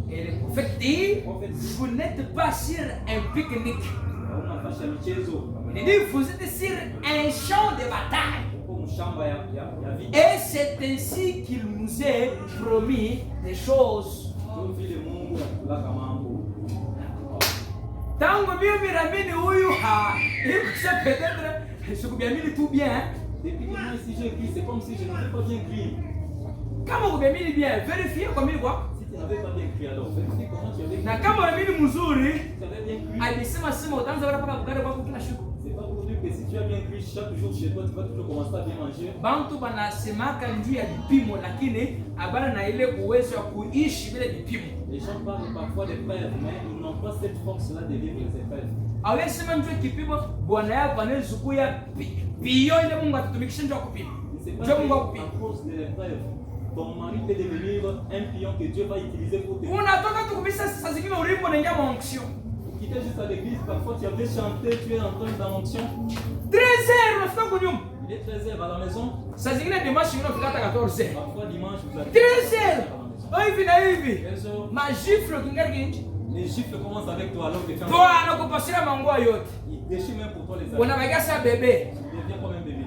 Speaker 2: Et le prophète dit, vous n'êtes pas sur un pique-nique. Il dit, vous êtes sur un champ de bataille. Et c'est ainsi qu'il nous est promis des choses. Tangu mimi naamini huyu ikusa peut-être sikubiamini tout bien.
Speaker 1: Depuis que moi ici j'ai écrit, c'est comme si je n'avais pas bien écrit.
Speaker 2: Kama kubiamini bien, vérifiez kwa mimi kwa.
Speaker 1: Si tu n'avais pas bien écrit alors, vérifie comment tu avais écrit.
Speaker 2: Na kama unaamini mzuri,
Speaker 1: Tu avais bien écrit.
Speaker 2: alisema utaanza wala paka kugare kwako kila siku.
Speaker 1: C'est pas pour dire que si tu as bien écrit chaque jour chez toi, tu vas toujours commencer à bien manger.
Speaker 2: Bantu banasemaka njia ya vipimo lakini abana na ile uwezo wa kuishi bila vipimo.
Speaker 1: Les gens parlent parfois des preuves, mais ils n'ont pas cette force-là de vivre les épreuves.
Speaker 2: Awesema njoo kipimo bwana yako anayezukuya pio ile Mungu atutumikishe njoo kupima. Njoo Mungu akupima.
Speaker 1: À cause de l'épreuve, ton mari peut devenir un pion que Dieu va utiliser pour te.
Speaker 2: Unatoka tu kubisa saa zingine ulimbo naingia maonction.
Speaker 1: Tu quittes juste à l'église, parfois tu avais chanté, tu es en train d'annoncer.
Speaker 2: 13h unafika kunyumba.
Speaker 1: Il est 13h à la maison.
Speaker 2: Saa zingine dimanche unafika hata 14h.
Speaker 1: Parfois dimanche vous avez.
Speaker 2: 13h. Hivi na hivi.
Speaker 1: 13h.
Speaker 2: Majiflo kingali kinchi.
Speaker 1: Les gifles commencent avec toi alors que tu es en
Speaker 2: Toi anakupasira manguo yote.
Speaker 1: Il déchire même pour toi les amis.
Speaker 2: Unabakia sa bebe.
Speaker 1: Tu deviens comme un bébé.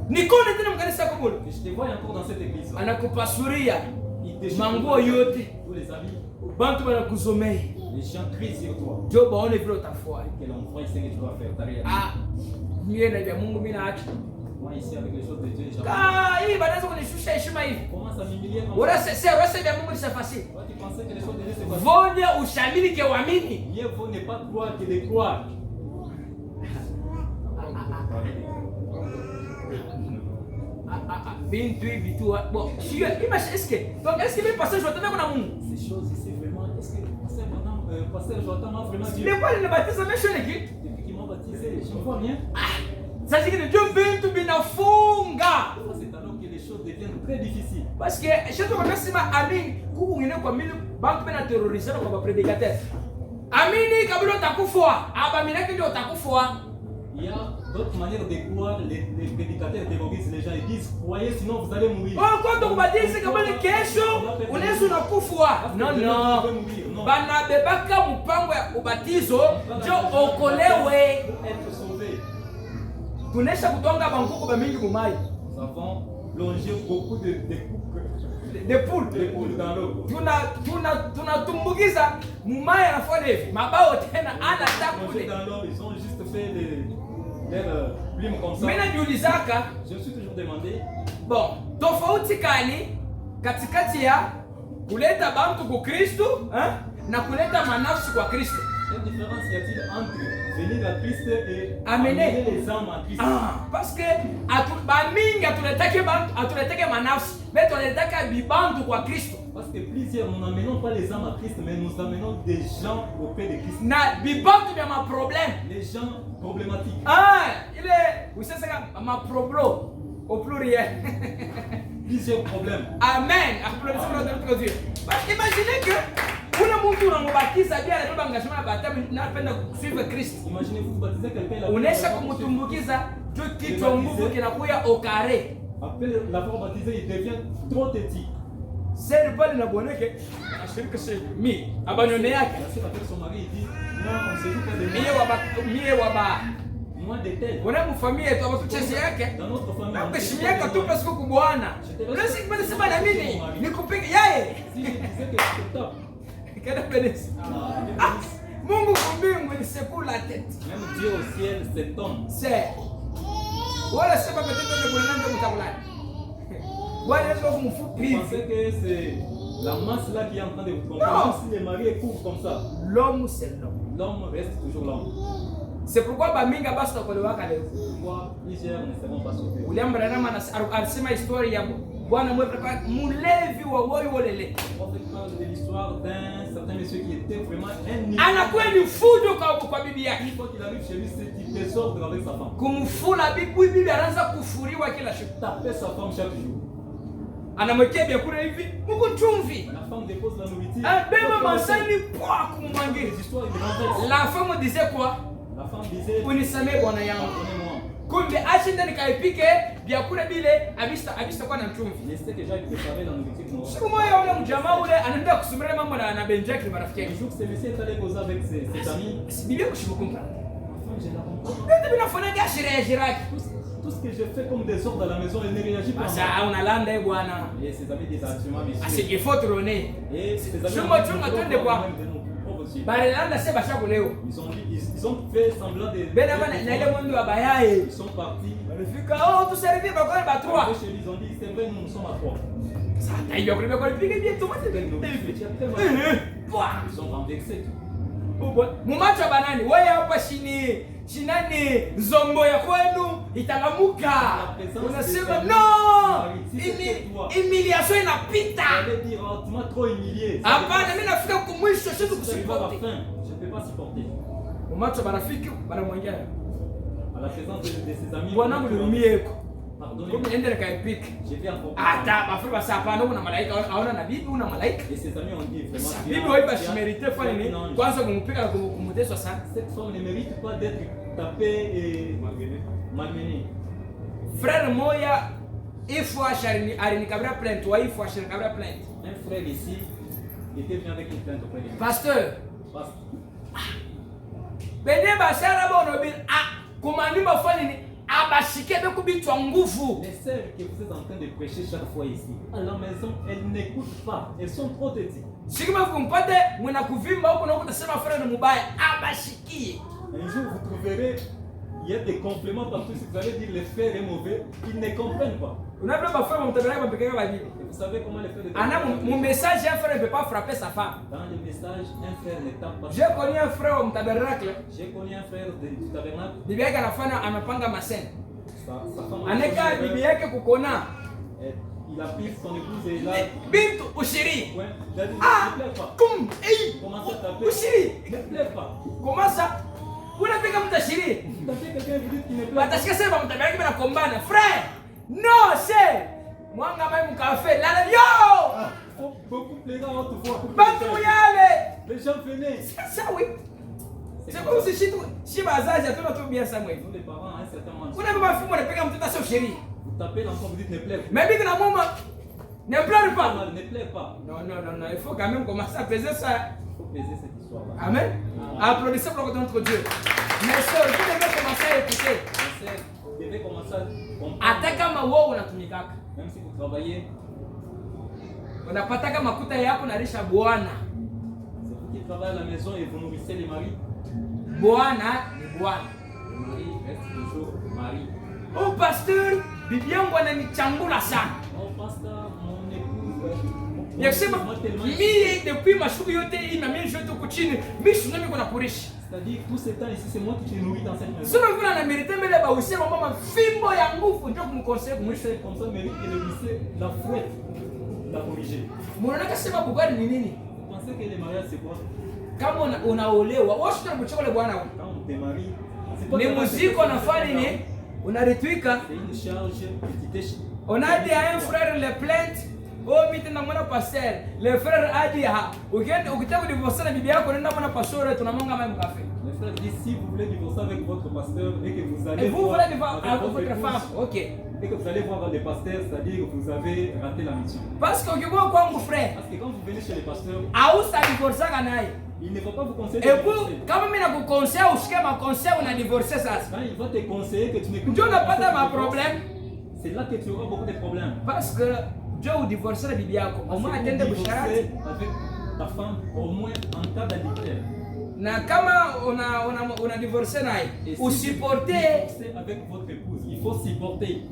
Speaker 2: Nikone tena mkanisa kubulu.
Speaker 1: Et je te vois encore dans cette église.
Speaker 2: Anakupasuria
Speaker 1: Il déchire
Speaker 2: manguo yote.
Speaker 1: tous les amis.
Speaker 2: Bantu banakuzomea.
Speaker 1: Les gens crient sur toi.
Speaker 2: Ndio baone vile utafua.
Speaker 1: Que l'on voit ce que tu dois faire. T'as rien.
Speaker 2: Mie na vya Mungu mimi naacha.
Speaker 1: Moi ici avec les choses de Dieu, j'ai
Speaker 2: Hii banaanza kunishusha heshima hivi.
Speaker 1: commence à m'humilier comme
Speaker 2: Ora
Speaker 1: ça.
Speaker 2: sasa vya Mungu ni facile.
Speaker 1: Toi tu pensais que les choses de Dieu c'est facile.
Speaker 2: Vonya ushamini ke uamini.
Speaker 1: Mieux vaut ne pas croire que de croire.
Speaker 2: Bintu hivi tu. Bon, sio est-ce que mimi passage watana kuna Mungu?
Speaker 1: Ces choses ici vraiment, est-ce que pasteur Jonathan m'a vraiment dit.
Speaker 2: Ile kwa nilibatiza mesho niki.
Speaker 1: Depuis qu'il m'a baptisé, je me vois bien.
Speaker 2: Sasa zingine ndio bintu binafunga.
Speaker 1: C'est alors que les choses deviennent très difficiles.
Speaker 2: Parce que shetu wanasema amini kuungine kwa mili bantu bena terroriser kwa prédicateur. Amini kabla utakufwa, abamilaki ndio utakufwa.
Speaker 1: Il y a d'autres manières de croire, les prédicateurs terrorisent les gens, ils disent croyez sinon vous allez mourir.
Speaker 2: Oh, quand on va dire c'est que le kesho unaweza unakufwa. Non. Banabebaka mpango ya ubatizo ndio okolewe.
Speaker 1: Être sauvé.
Speaker 2: Tunesha kutonga bankuku ba mingi mumai.
Speaker 1: Nous avons plongé beaucoup de poules
Speaker 2: De poules
Speaker 1: dans l'eau.
Speaker 2: tunatumbukiza mumaya anafanya hivi mabao tena ana
Speaker 1: Plongé dans l'eau, ils ont juste fait leurs plumes comme ça.
Speaker 2: Mimi najiulizaka,
Speaker 1: Je me suis toujours demandé,
Speaker 2: bon, tofauti kani katikati ya kuleta bantu kwa Kristo na kuleta manafsi kwa Kristo?
Speaker 1: quelle différence y a-t-il entre venir à Christ et
Speaker 2: amener
Speaker 1: les âmes à Christ?
Speaker 2: Parce que bamingi atuletake manafsi, mais tunaletaka bibantu kwa Kristo.
Speaker 1: Parce que plusieurs, nous n'amenons pas les âmes à Christ, mais nous amenons des gens auprès de Christ.
Speaker 2: Na bibantu bya ma problème.
Speaker 1: Les gens problématiques.
Speaker 2: Il est, vous savez ça, ma problème au pluriel.
Speaker 1: Plusieurs problèmes.
Speaker 2: Amen. Parce que imaginez que kuna mtu unambatiza bila anabeba engagement ya baptême na anapenda kusuivre Kristo.
Speaker 1: Imaginez vous baptisez quelqu'un là.
Speaker 2: Unaisha kumtumbukiza tu kichwa nguvu kinakuya au carré.
Speaker 1: Après l'avoir baptisé, il devient trop petit.
Speaker 2: C'est le pale na boneke. Ashirika c'est mi abanyone yake.
Speaker 1: C'est avec son mari, il dit non, on se dit pas de
Speaker 2: mie waba
Speaker 1: moi de tête.
Speaker 2: Ona mfamilia yetu abatucheze yake.
Speaker 1: Dans notre famille.
Speaker 2: Akishimiaka tu parce que kubwana. Unaweza kipenda sema na mimi nikupige yeye.
Speaker 1: Si je disais que c'est top.
Speaker 2: Kada penesi. Mungu kumbingu ni secoue la tête.
Speaker 1: Même Dieu au ciel, cet homme.
Speaker 2: C'est. Wala sema peut-être que bwana ndio mtakulani. Wala ndio kumfupi.
Speaker 1: Vous pensez que c'est la masse là qui est en train de vous tromper? Même si les maris courent comme ça.
Speaker 2: L'homme c'est l'homme.
Speaker 1: L'homme reste toujours l'homme.
Speaker 2: C'est pourquoi baminga basi takolewaka leo.
Speaker 1: Pourquoi plusieurs ne seront pas sauvés?
Speaker 2: William Branham alisema historia ya Bwana mwetu mulevi wa woyo wolele.
Speaker 1: On parle de l'histoire d'un certain monsieur qui était vraiment un
Speaker 2: anakuwa ni fujo kwa bibi yake.
Speaker 1: Une fois qu'il arrive chez lui, c'est du désordre avec sa femme.
Speaker 2: Kumfula bibi anaanza kufuriwa kila siku.
Speaker 1: Taper sa femme chaque jour.
Speaker 2: Anamwekea vyakula hivi, Mungu chumvi.
Speaker 1: La femme dépose la nourriture.
Speaker 2: Bema masani kwa kumwangia.
Speaker 1: Les histoires ils renversent.
Speaker 2: La femme disait quoi?
Speaker 1: La femme disait
Speaker 2: unisamee bwana yangu.
Speaker 1: Pardonnez-moi.
Speaker 2: Kumbe ashinda nikaipike vyakula bile abista kwa na chumvi.
Speaker 1: Laissez que j'aille préparer la nourriture.
Speaker 2: Siku moja ule mjamaa ule anaenda kusumira mambo na Benjamin marafiki yake.
Speaker 1: Un jour, ce monsieur est allé causer avec ses amis.
Speaker 2: Si Biblia kushikukumpa.
Speaker 1: Je la comprends.
Speaker 2: Ndio binafanya sherehe jiraki.
Speaker 1: Tout ce que je fais comme désordre à la maison, elle ne réagit pas.
Speaker 2: Sasa unalanda bwana.
Speaker 1: Et ses amis disent absolument monsieur.
Speaker 2: Asije fotrone.
Speaker 1: Et ses amis.
Speaker 2: Chunga twende kwa. Barelanda seba shako leo.
Speaker 1: Ils ont fait semblant de.
Speaker 2: Bena bana na ile mundu wa bayaye.
Speaker 1: Ils sont partis.
Speaker 2: Walifika tu servir ba kwa ba 3.
Speaker 1: Ils ont dit c'est vrai nous sommes à 3.
Speaker 2: Sasa hiyo kwa kwa piga bien tomate
Speaker 1: Ils sont renversés.
Speaker 2: Mumacho banani wewe hapa shinani zombo ya kwenu italamuka. Unasema no! Humiliation inapita.
Speaker 1: J'allais dire tu m'as trop humilié.
Speaker 2: Hapana mimi nafika kumwisho sio
Speaker 1: kusuporter. Je ne peux pas supporter.
Speaker 2: Mumacho barafiki banamwangia.
Speaker 1: À la présence de ses amis.
Speaker 2: Bwana mlumie ko.
Speaker 1: Pardonnez-moi.
Speaker 2: Comme ende kaipik.
Speaker 1: Je vais encore.
Speaker 2: Ata bafuri basa hapana una malaika aona na bibi una malaika.
Speaker 1: Et ses amis ont dit vraiment.
Speaker 2: Bibi wewe basi mérite fanya nini? Kwanza kumpika na kumuteswa sana.
Speaker 1: Cette femme ne mérite pas d'être tapée et malmenée.
Speaker 2: Frère moya ifo alinikabra plainte wa ifo alinikabra plainte.
Speaker 1: Un frère ici était venu avec une plainte auprès de lui.
Speaker 2: Pasteur. Bende bashara bono bil kumani mafanya nini? Abashike beku bitwa nguvu.
Speaker 1: Les sœurs que vous êtes en train de prêcher chaque fois ici, à la maison, elles n'écoutent pas. Elles sont trop petites.
Speaker 2: Sikima kumpate mwana kuvimba huko na huko tasema frère ni mubaya abashikie.
Speaker 1: Un jour vous trouverez il y a des compléments partout. Si vous allez dire le frère est mauvais, ils ne comprennent pas.
Speaker 2: Vous
Speaker 1: savez comment le frère
Speaker 2: est mon message, un frère ne peut pas frapper sa femme.
Speaker 1: Dans le message, un frère ne tape pas.
Speaker 2: J'ai connu un frère au tabernacle.
Speaker 1: J'ai connu un frère du tabernacle.
Speaker 2: Bibi yake anafanya amepanga maseni.
Speaker 1: Sa femme
Speaker 2: aneka bibi yake kukona.
Speaker 1: Il a pris son épouse et là.
Speaker 2: Bintu ushiri.
Speaker 1: Ouais. Il a dit ne plaît pas.
Speaker 2: Kum,
Speaker 1: commence à taper.
Speaker 2: Ushiri.
Speaker 1: Ne plaît pas.
Speaker 2: Comment ça? Unapika mtashiri.
Speaker 1: Tapez quelqu'un vous dites qu'il ne plaît pas.
Speaker 2: Atashika sema mtaberaki bana kombana. Frère. Non, c'est mwanga mai mkafe. Lala yo.
Speaker 1: Beaucoup plaider à haute voix.
Speaker 2: Bantu yale.
Speaker 1: Les gens venaient.
Speaker 2: Ça oui. C'est comme si chez Bazaja tout notre bien Samuel.
Speaker 1: Nous les parents à un certain moment.
Speaker 2: Vous n'avez pas fait moi de pegar mtoto sio chéri.
Speaker 1: Vous tapez l'enfant vous dites ne plaît pas.
Speaker 2: Mais bien que la maman ne pleure pas.
Speaker 1: Ne plaît pas.
Speaker 2: Non, il faut quand même commencer à peser ça.
Speaker 1: Il faut peser cette histoire-là.
Speaker 2: Amen. Applaudissez pour notre Dieu. Mes soeurs, vous devez commencer à écouter.
Speaker 1: Mes soeurs, vous devez commencer à comprendre.
Speaker 2: Hata kama wewe unatumikaka.
Speaker 1: Même si vous travaillez.
Speaker 2: Unapataka makuta yako na lisha Bwana.
Speaker 1: C'est vous qui travaillez à la maison et vous nourrissez les maris.
Speaker 2: Bwana ni Bwana.
Speaker 1: Le mari reste toujours mari.
Speaker 2: Oh pasteur, bibi yangu ananichangula sana.
Speaker 1: Oh pasteur, mon épouse.
Speaker 2: Yakisema mimi depuis mashughuli yote hii na mimi jote huko chini, mimi sina mimi kuna kurishi.
Speaker 1: C'est-à-dire tout ce temps ici c'est moi qui te nourris dans cette maison.
Speaker 2: Sio vile anamérite mbele ba usema mama fimbo ya nguvu ndio kumconseiller kumwisha
Speaker 1: Comme ça mérite que le lycée la fouette, la corriger.
Speaker 2: Mbona kasema bugari ni nini?
Speaker 1: Vous pensez que le mariage c'est quoi?
Speaker 2: Kama unaolewa, wewe sio mchokole bwana wako.
Speaker 1: Quand on te marie,
Speaker 2: Ni muziki unafanya nini? Unaritwika.
Speaker 1: c'est une charge petite.
Speaker 2: On a dit à un frère les plaintes. Oh, mimi tena mwana pasteur. Le frère a dit ah, ukitaka divorcer na bibi yako nenda mwana pasteur tunamanga mama mkafe.
Speaker 1: Le frère dit si vous voulez divorcer avec votre pasteur et que vous allez
Speaker 2: Et vous voulez divorcer avec votre femme. OK.
Speaker 1: Et que vous allez voir le pasteur, c'est-à-dire que vous avez raté la mission.
Speaker 2: Parce que ukikuwa kwangu frère,
Speaker 1: Parce que quand vous venez chez le pasteur,
Speaker 2: ausa divorcer naye.
Speaker 1: il ne va pas vous conseiller de
Speaker 2: Et puis
Speaker 1: divorcer.
Speaker 2: kama mimi nakukonseil ushike ma conseil una divorcer sasa.
Speaker 1: Quand il va te conseiller que tu n'écoutes
Speaker 2: Ndio unapata
Speaker 1: pas
Speaker 2: ma problème
Speaker 1: c'est là que tu auras beaucoup de problèmes.
Speaker 2: parce que Dieu divorcer na bibi yako. Au moins atende busharati.
Speaker 1: Avec ta femme, au moins en cas d'adultère.
Speaker 2: Na kama una divorcer naye,
Speaker 1: Et si
Speaker 2: usipporte
Speaker 1: vous divorcez avec votre épouse, il faut supporter.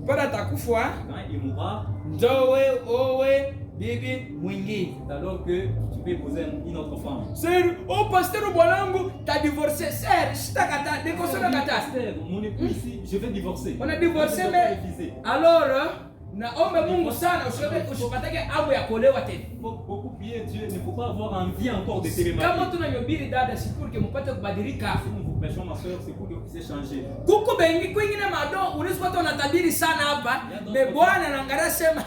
Speaker 2: pada takufa
Speaker 1: Quand il mourra,
Speaker 2: njowe owe bibi mwingine.
Speaker 1: c'est alors que tu peux épouser une autre femme.
Speaker 2: Sir, oh pasteur bwanangu ta divorcer. Sir, sitakata, nikosona kata.
Speaker 1: Pasteur, mon époux ici, je vais divorcer.
Speaker 2: On a divorcé mais alors naomba Mungu sana usipatake amu ya kuolewa tena.
Speaker 1: Il faut beaucoup prier Dieu, il ne faut pas avoir envie encore de se remarier.
Speaker 2: Kama tunayobiri dada si pour que mpate kubadilika.
Speaker 1: Si nous vous prêchons ma soeur, c'est pour que vous puissiez changer.
Speaker 2: Kuku bengi kwingine mado unaweza kuwa unatabiri sana hapa. Me Bwana anaangalia sema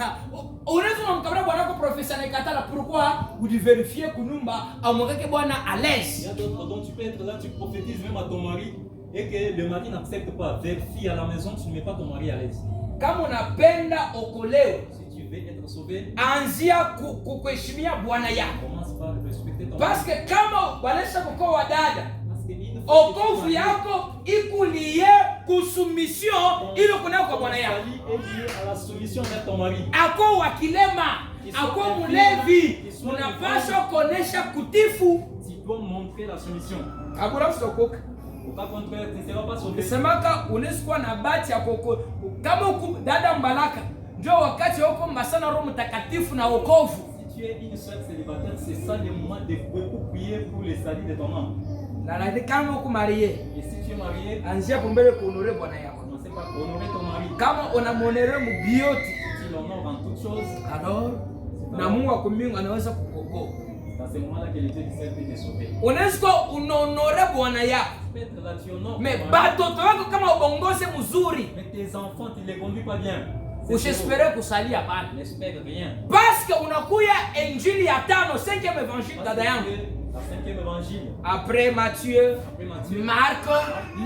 Speaker 2: unaweza kumkabla Bwana kwa profesa na ikatala pourquoi vous vérifier kunumba amweke Bwana à
Speaker 1: Il y
Speaker 2: l'aise.
Speaker 1: a d'autres dont tu peux être là, tu prophétises même à ton mari et que le mari n'accepte pas. Vérifie à la maison, tu ne mets pas ton mari à l'aise.
Speaker 2: Kama unapenda okolewe,
Speaker 1: Si tu veux être sauvé,
Speaker 2: anzia kuheshimia Bwana yako.
Speaker 1: commence par respecter ton
Speaker 2: Parce
Speaker 1: mari.
Speaker 2: que kama wanaisha kukoa dada,
Speaker 1: Parce que une fois que tu
Speaker 2: okovu
Speaker 1: es
Speaker 2: yako ikulie kusumission ili kuna kwa Bwana yako.
Speaker 1: est lié à la soumission vers ton mari.
Speaker 2: Ako wakilema, ako mulevi, unapaswa kuonesha kutifu.
Speaker 1: Tu dois montrer la soumission.
Speaker 2: Hakuna kusokoka.
Speaker 1: Au cas contraire, tu ne seras pas sauvé.
Speaker 2: Nisemaka unaweza kuwa na bahati ya koko kama uku dada mbalaka ndio wakati wako masana Roho Mtakatifu na wokovu.
Speaker 1: Si tu es une soeur célibataire, c'est ça le moment de beaucoup prier pour le salut de ton âme.
Speaker 2: Na kama uko marié,
Speaker 1: Et si tu es marié,
Speaker 2: anzia kumbele kuonore Bwana yako.
Speaker 1: commencez par honorer ton mari.
Speaker 2: Kama unamonere mubioti,
Speaker 1: Tu l'honores en toutes choses.
Speaker 2: alors na Mungu wa mbingu anaweza kukuokoa.
Speaker 1: Dans ce moment-là que le Dieu du ciel peut te sauver.
Speaker 2: Unaweza unaonore Bwana yako.
Speaker 1: Peut-être là tu honores.
Speaker 2: Mais
Speaker 1: ton mari,
Speaker 2: batoto wako kama ubongoze mzuri,
Speaker 1: mais tes enfants, tu ne les conduis pas bien.
Speaker 2: usespere kusalia pale.
Speaker 1: N'espère rien.
Speaker 2: Parce que unakuya injili ya tano, 5e évangile dada yangu.
Speaker 1: La 5e évangile.
Speaker 2: Après Matthieu,
Speaker 1: Après Matthieu,
Speaker 2: Marc,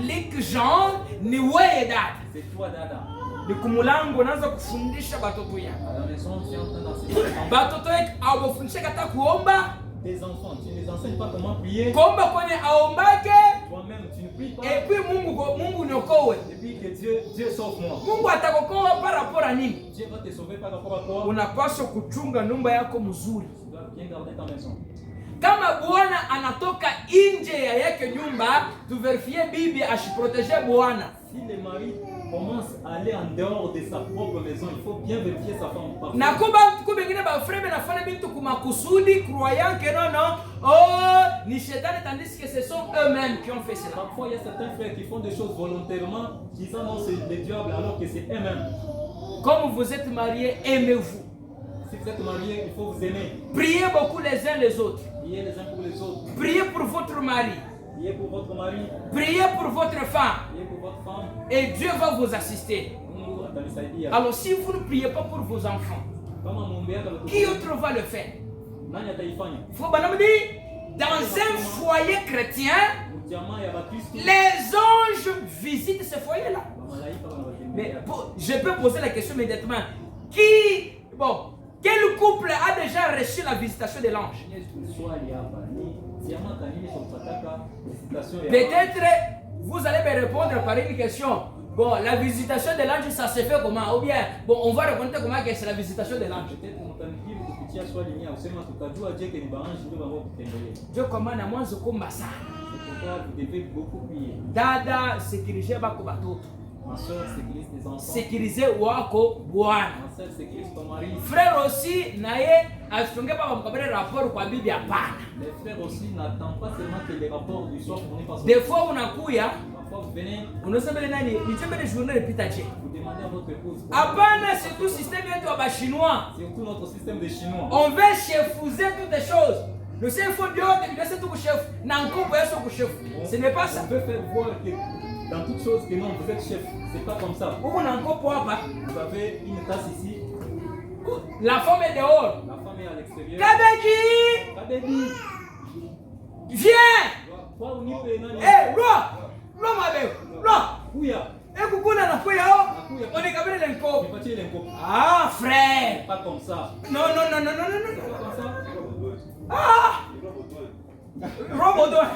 Speaker 2: Luc, Jean, ni wewe dada.
Speaker 1: c'est toi Dada.
Speaker 2: Ni kumulango unaanza kufundisha batoto yako.
Speaker 1: À la maison, tu es en train d'enseigner
Speaker 2: Batoto yako awafundisha kata kuomba,
Speaker 1: tes enfants. Tu ne les enseignes pas comment prier.
Speaker 2: kuomba kwenye aombake,
Speaker 1: Toi-même, tu ne pries pas.
Speaker 2: et puis Mungu niokoe.
Speaker 1: Et puis que Dieu sauve-moi.
Speaker 2: Mungu atakokoa par rapport à nini?
Speaker 1: Dieu va te sauver par rapport à toi.
Speaker 2: Unapaswa kuchunga nyumba yako mzuri.
Speaker 1: Tu dois bien garder ta maison.
Speaker 2: Kama Bwana anatoka nje ya yake nyumba, tuverifie bibi ashiprotege Bwana.
Speaker 1: Si le mari commence à aller en dehors de sa propre maison, il faut bien vérifier sa femme. Parfois,
Speaker 2: Na kuba bengine ba freme nafanya bintu kumakusudi croyant que non, oh ni shetani, tandis que ce sont eux-mêmes qui ont fait cela.
Speaker 1: parfois, il y a certains frères qui font des choses volontairement, disant non, c'est le diable, alors que c'est eux-mêmes.
Speaker 2: Comme vous êtes mariés, aimez-vous.
Speaker 1: Si vous êtes mariés, il faut vous aimer.
Speaker 2: Priez beaucoup les uns les autres.
Speaker 1: Priez les uns pour les autres.
Speaker 2: Priez pour votre mari.
Speaker 1: Priez pour votre mari.
Speaker 2: Priez pour votre femme.
Speaker 1: Priez pour votre femme.
Speaker 2: Et Dieu va vous assister.
Speaker 1: Mungu atanisaidia.
Speaker 2: Alors si vous ne priez pas pour vos enfants,
Speaker 1: Kama mwombea
Speaker 2: qui autre va le faire?
Speaker 1: nani ataifanya?
Speaker 2: Faut banam dit, dans un foyer chrétien,
Speaker 1: Jamaa ya Bakristo,
Speaker 2: les anges visitent ce foyer-là.
Speaker 1: malaika
Speaker 2: Mais
Speaker 1: wanawatembelea.
Speaker 2: je peux poser la question immédiatement. Quel couple a déjà reçu la visitation de l'ange?
Speaker 1: Swali hapa ni jamaa kanini kwa kutaka visitation ya
Speaker 2: Peut-être vous allez me répondre par une question. Bon, la visitation de l'ange, ça se fait comment? Ou bien, bon, on va raconter comment c'est la visitation de l'ange. Dieu commande à moi, je combat ça.
Speaker 1: Vous devez beaucoup prier.
Speaker 2: Dada, sécuriser bako batoto.
Speaker 1: Ma soeur sécurise tes enfants.
Speaker 2: Sécuriser wako bwana.
Speaker 1: Ma soeur sécurise ton mari.
Speaker 2: Frère aussi, naye, asifunge pa mkabele rapport kwa bibi hapana.
Speaker 1: Les frères aussi n'attendent pas seulement que les rapports du soir fournis par son.
Speaker 2: Des fois unakuya,
Speaker 1: parfois vous venez,
Speaker 2: unasema nani, nichembe journée repita je.
Speaker 1: vous demandez à votre épouse.
Speaker 2: Hapana, c'est tout système yetu wa chinois.
Speaker 1: C'est tout notre système de chinois.
Speaker 2: On veut chefuser toutes les choses. Le seul faut bien laisser tout chef. Nanko pour être chef. Ce n'est pas ça.
Speaker 1: On peut faire voir que dans toutes choses que non, vous êtes chef. C'est pas comme ça.
Speaker 2: Où nanko pour pas.
Speaker 1: Vous avez une tasse ici.
Speaker 2: La femme est dehors.
Speaker 1: La femme est à l'extérieur.
Speaker 2: Kabeji!
Speaker 1: Kabeji!
Speaker 2: Viens! Eh, roi! Roi ma belle! Roi!
Speaker 1: Kuya!
Speaker 2: Eh, kukuna na kuya oh! On est kabele l'enco. Ah, frère!
Speaker 1: Pas comme ça.
Speaker 2: Non.
Speaker 1: Pas comme ça.
Speaker 2: Ah! Robodon!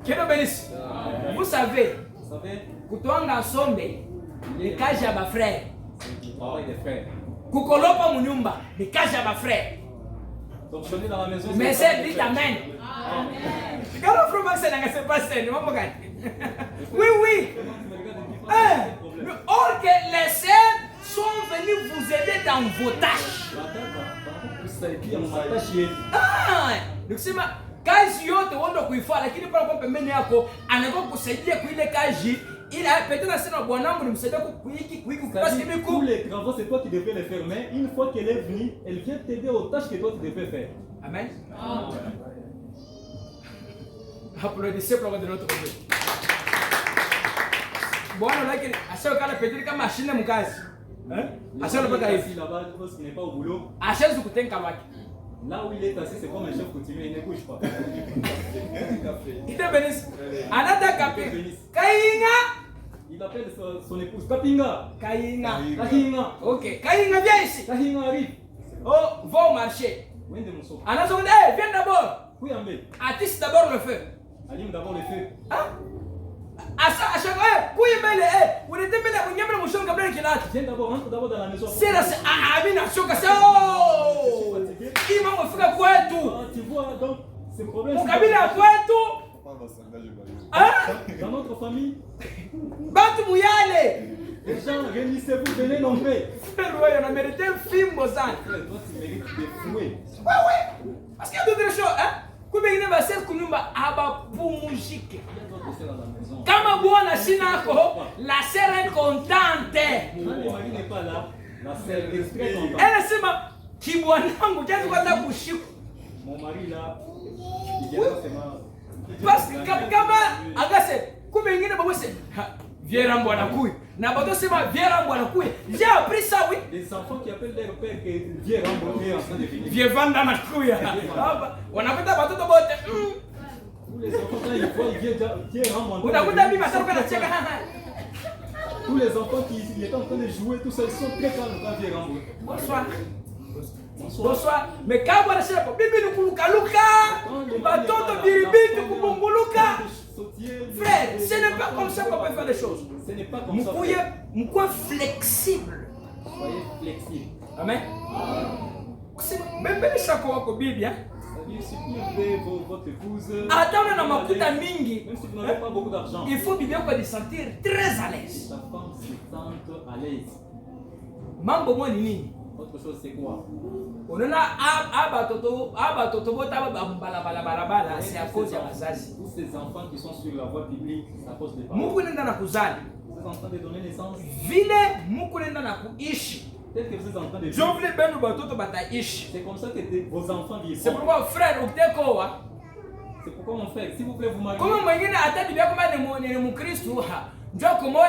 Speaker 2: Quel bénisse! Vous savez, kutoanga sombe, le kaja ba frère.
Speaker 1: Travail des frères.
Speaker 2: Kukolopa munyumba, le kaja ba frère.
Speaker 1: Donc je suis dans la maison.
Speaker 2: Mais c'est dit amen. Amen. Quand on fait ça, c'est pas ça, non? Oui. Or que les sœurs sont venus vous aider dans vos tâches. Donc c'est ma kazi yote wando kuifanya, lakini pale kwa pembeni yako anakuwa kusaidia kwa ile kazi. Il a peut-être assez dans bonhomme nimsaidia kuiki parce que
Speaker 1: tous les travaux c'est toi qui devais les faire, mais une fois qu'elle est venue, elle vient t'aider aux tâches que toi tu devais faire.
Speaker 2: Amen. Applaudissez pour de notre Dieu. Bwana lakini asio kana Petri kama mashine mkazi. Asio mpaka hivi
Speaker 1: là-bas parce qu'il n'est pas au boulot.
Speaker 2: Ashazu kutenga wake.
Speaker 1: Là où il est assis, c'est comme un chef coutumier, il ne bouge pas.
Speaker 2: Il te bénisse. Anata Kapinga. Kainga.
Speaker 1: Il appelle son épouse Kapinga.
Speaker 2: Kainga.
Speaker 1: Ok.
Speaker 2: Kainga, viens ici.
Speaker 1: Kainga arrive.
Speaker 2: Oh, va au marché. Anazo, viens d'abord.
Speaker 1: Oui, Amé.
Speaker 2: Attisse d'abord le feu.
Speaker 1: Allume d'abord le feu.
Speaker 2: Hein?
Speaker 1: Viens d'abord, rentre d'abord dans la maison.
Speaker 2: C'est la oh!
Speaker 1: Tu vois donc ce problème. Dans notre famille, les gens réunissez-vous, venez nombreux.
Speaker 2: On a mérité un film, toi
Speaker 1: tu mérites des fouets.
Speaker 2: Oui. Parce qu'il y a d'autres choses, hein? Kama bwana sinako, la sœur est contente.
Speaker 1: Quand le mari n'est pas là, la sœur est très contente.
Speaker 2: Elle sema kibwanangu jazi kwenda kushiku.
Speaker 1: Mon mari là, il vient seulement.
Speaker 2: Parce que kama agase kumbe ingine babo se viera mbwana kuyi. Na bato sema viera mbwana kuyi. J'ai appris ça oui.
Speaker 1: Les enfants qui appellent leur père que viera mbwana est en train de venir.
Speaker 2: Vievanda na kuya. Wanapita batoto bote.
Speaker 1: Tous les enfants quand ils voient viera mbwana.
Speaker 2: Unakuta bibi atatoka na cheka.
Speaker 1: Tous les enfants qui étaient en train de jouer, tous ils sont très calmes quand viera mbwana.
Speaker 2: Bonsoir. Bonsoir. Mais quand vous allez bibi nukuluka batoto biribiti kubunguluka. Frère, ce n'est pas comme ça qu'on peut faire les choses.
Speaker 1: Ce n'est pas comme ça.
Speaker 2: Vous pouvez flexible.
Speaker 1: Soyez flexible.
Speaker 2: Amen. Même ça qu'on a Bible, hein.
Speaker 1: C'est-à-dire votre épouse.
Speaker 2: Attends, na makuta mingi.
Speaker 1: Même si vous n'avez pas beaucoup d'argent.
Speaker 2: Il faut bien se sentir très à l'aise.
Speaker 1: La femme se sente à l'aise.
Speaker 2: Mambo mo nini?
Speaker 1: Autre chose c'est quoi?
Speaker 2: On a abatoto bota balabala c'est à cause de wazazi.
Speaker 1: Tous ces enfants qui sont sur la voie publique, c'est à cause des parents.
Speaker 2: Mungu nenda na kuzali.
Speaker 1: Vous êtes en train de donner naissance.
Speaker 2: Vile Mungu nenda na kuishi.
Speaker 1: Tel que vous êtes en train de vivre.
Speaker 2: Je voulais benu batoto bataishi.
Speaker 1: C'est comme ça que vos enfants vivent.
Speaker 2: C'est pourquoi frère uteko wa.
Speaker 1: C'est pourquoi mon frère, s'il vous plaît, vous mariez.
Speaker 2: Comment mwingine hata bibia kama ni Mkristo ha. Ndio kama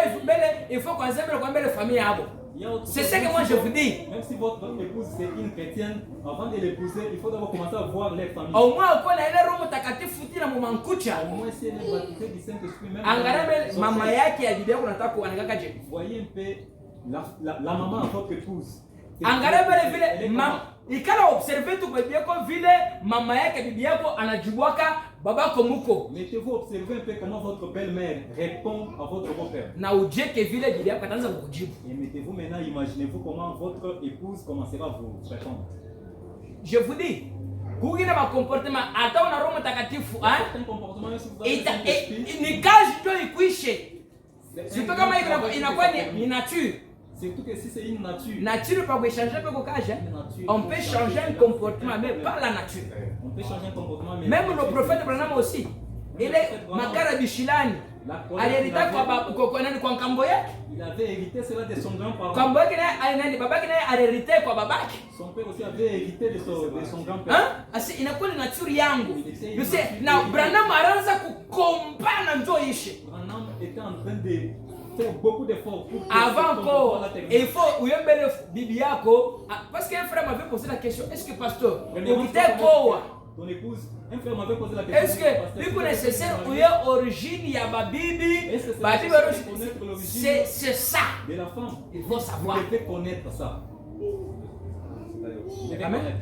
Speaker 2: il faut qu'on s'aime comme la famille yabo. C'est ce que moi je vous dis.
Speaker 1: Même si votre épouse c'est une chrétienne, avant de l'épouser, il faut d'abord commencer à voir les familles.
Speaker 2: Au moins kwa na ile roho takatifu tina mumankucha.
Speaker 1: Au moins si elle est baptisée du Saint-Esprit même.
Speaker 2: Angalia mama yake ya bibia kunataka kuangalia je.
Speaker 1: Voyez un peu la maman de votre épouse.
Speaker 2: Angalia vile mama ikala observe tu kwa bibia kwa vile mama yake bibi yako anajibwaka baba komuko.
Speaker 1: Mettez-vous observer un peu comment votre belle-mère répond à votre beau-père.
Speaker 2: Na ujeke vile bibi yako ataanza kukujibu.
Speaker 1: Et mettez-vous maintenant, imaginez-vous comment votre épouse commencera à vous répondre.
Speaker 2: Je vous dis, kugina ma comportement ata una roho mtakatifu
Speaker 1: Certains comportements, si vous avez un esprit,
Speaker 2: ni kazi ndio ikuishe. Surtout kama inakuwa ni nature.
Speaker 1: Surtout que si c'est une nature.
Speaker 2: Nature pas changer peu kokage. On peut changer un comportement mais pas la nature.
Speaker 1: On peut changer un comportement mais
Speaker 2: même le prophète Branham aussi. Il est makara bishilani. Alirita kwa nkambo yake.
Speaker 1: Il avait hérité cela de son grand-père.
Speaker 2: Kambo yake naye babake naye alirite kwa babake.
Speaker 1: Son père aussi avait hérité de son grand-père.
Speaker 2: Asi inakuwa ni nature yangu. You see, na Branham anaanza kukombana ndio ishe.
Speaker 1: Branham était en train de faire beaucoup d'efforts pour
Speaker 2: avant encore. Il faut uyembele bibi yako parce qu'un frère m'avait posé la question, est-ce que pasteur,
Speaker 1: ton épouse, un frère m'avait posé la question.
Speaker 2: Est-ce que il est nécessaire ou y origine ya babibi? C'est ça.
Speaker 1: De la femme.
Speaker 2: Il faut savoir.
Speaker 1: Vous devez connaître ça.
Speaker 2: Amen.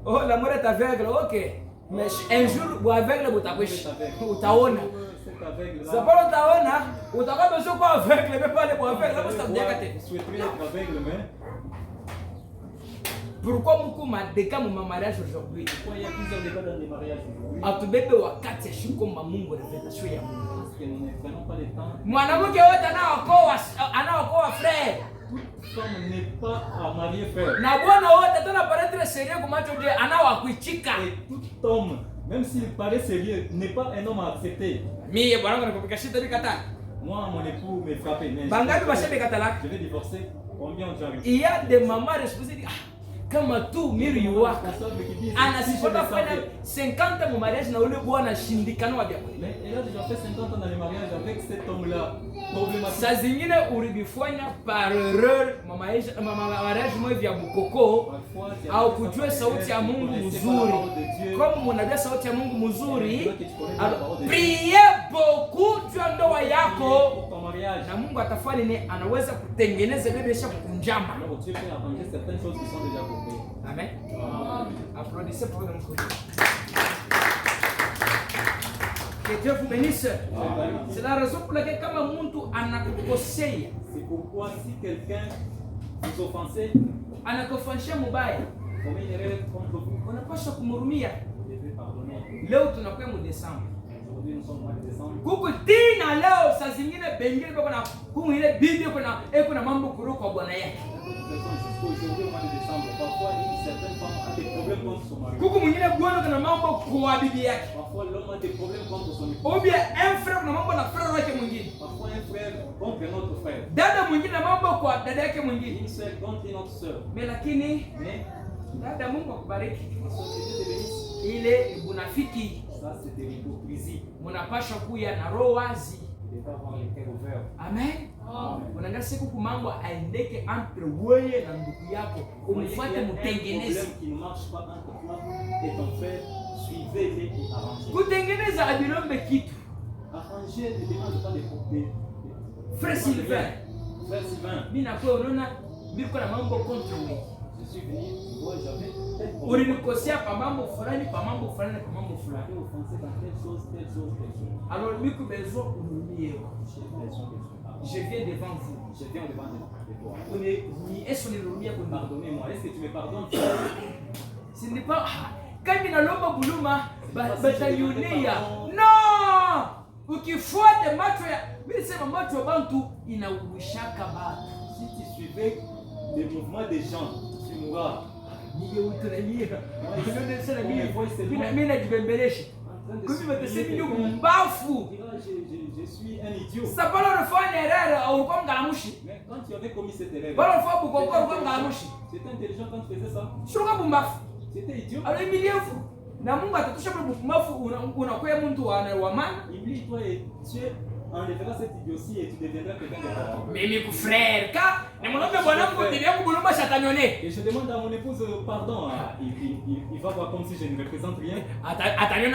Speaker 2: Oh, l'amour est aveugle, ok. Mais un jour, vous aveugle, vous utaona. Sababu utaona, utakuwa besoin kwa aveugle, mais pas les aveugle, là ça bien gâté.
Speaker 1: Vous souhaiterez être aveugle, mais
Speaker 2: pourquoi beaucoup madeka mu mariage aujourd'hui?
Speaker 1: Pourquoi il y a plusieurs débats dans les mariages aujourd'hui?
Speaker 2: Atubebe wakati ashikomba Mungu revelation ya Mungu.
Speaker 1: Parce que nous ne prenons pas le temps.
Speaker 2: Mwanamke wote anaokoa frère.
Speaker 1: Toute femme n'est pas à marier frère.
Speaker 2: Na bwana wote tena paraître sérieux comme tu dis anawakuichika.
Speaker 1: Et tout homme, même s'il paraît sérieux, n'est pas un homme à accepter.
Speaker 2: Mimi bwana nakupika shida nikata.
Speaker 1: Moi mon époux me frappait.
Speaker 2: Bangapi bashabe katala?
Speaker 1: Je vais divorcer. Combien on arrive?
Speaker 2: Il y a des mamans responsables. Kama tu miri yuwaka anasipota fanya 50 mu mariage na ule bwana shindikana wa bia.
Speaker 1: Mais elle a déjà fait 50 ans dans le mariage avec cet homme-là. Problématique.
Speaker 2: Saa zingine ulibifanya par erreur mariage mwe vya bukoko au kujua sauti ya Mungu mzuri. Kama unajua sauti ya Mungu mzuri, priez beaucoup juu ndoa yako na Mungu atafanya nini? Anaweza kutengeneza bebe isha kunjama. Amen. Applaudissez pour notre Dieu. Que Dieu vous bénisse. C'est la raison pour laquelle kama mtu anakukosea,
Speaker 1: c'est pourquoi si quelqu'un vous offensait,
Speaker 2: anakufanyia mubaya,
Speaker 1: comme une erreur contre vous,
Speaker 2: unapaswa kumhurumia.
Speaker 1: vous devez pardonner.
Speaker 2: Leo tunakuwa mu Desemba.
Speaker 1: Aujourd'hui nous sommes au mois de décembre.
Speaker 2: Kuku tina leo saa zingine bengine bako na kumu ile bibi eko na mambo kuru kwa bwana yake.
Speaker 1: Aujourd'hui au mois de décembre, parfois une certaine femme a des problèmes contre son mari.
Speaker 2: Kuku mwingine bwana kuna mambo kwa bibi yake.
Speaker 1: Parfois l'homme a des problèmes contre son épouse.
Speaker 2: Ou bien un frère kuna mambo na frère wake mwingine.
Speaker 1: Parfois un frère contre un autre frère.
Speaker 2: Dada mwingine na mambo kwa dada yake mwingine.
Speaker 1: Une sœur contre une autre sœur.
Speaker 2: Mais lakini dada Mungu akubariki. Ile bunafiki.
Speaker 1: Ça c'est de l'hypocrisie.
Speaker 2: Munapasha kuya na roho wazi.
Speaker 1: Il faut avoir les cœurs ouverts.
Speaker 2: Amen. Unaangalia siku kumambo aendeke entre wewe na ndugu yako. Umfuate mtengeneze.
Speaker 1: Qui ne marche pas entre toi et ton frère, suivez-les et arrangez.
Speaker 2: Kutengeneza abilombe kitu.
Speaker 1: Arranger ne demande pas de
Speaker 2: Frère Sylvain.
Speaker 1: Frère Sylvain.
Speaker 2: Mimi nakuwa unaona biko na mambo contre wewe.
Speaker 1: Je suis venu, moi j'avais tel problème.
Speaker 2: Ulinikosea pa mambo fulani, pa mambo fulani, pa mambo fulani.
Speaker 1: J'avais offensé dans telle chose, telle chose, telle chose.
Speaker 2: Alors biko besoin unumie.
Speaker 1: Je viens devant vous. Je viens devant toi.
Speaker 2: Est-ce que unirumia kwa
Speaker 1: Pardonnez-moi. Est-ce que tu me pardonnes?
Speaker 2: Ce n'est pas kama nalomba buluma batayunia. Non! Ukifuate macho ya mimi sema macho ya bantu inauishaka batu.
Speaker 1: Si tu suivais les mouvements des gens, tu mourras.
Speaker 2: Niye utunalia. Mimi najibembelesha. Kumbe utasema ni mbafu.
Speaker 1: Je suis un idiot.
Speaker 2: Ça pas le faire une erreur au comme galamushi.
Speaker 1: Mais quand tu avais commis cette erreur,
Speaker 2: pas le faire pour comprendre comme galamushi.
Speaker 1: C'était intelligent quand tu faisais ça.
Speaker 2: Shuka bumbafu.
Speaker 1: C'était idiot.
Speaker 2: Alors imiliefu. Na Mungu atatusha bumbafu unakuwa mtu wa maana.
Speaker 1: Humilie-toi et tu enlèveras cette idiotie et tu deviendras quelqu'un de fort.
Speaker 2: Mimi ku frère ka
Speaker 1: Et je demande à mon épouse pardon. Il va voir comme si je ne représente rien.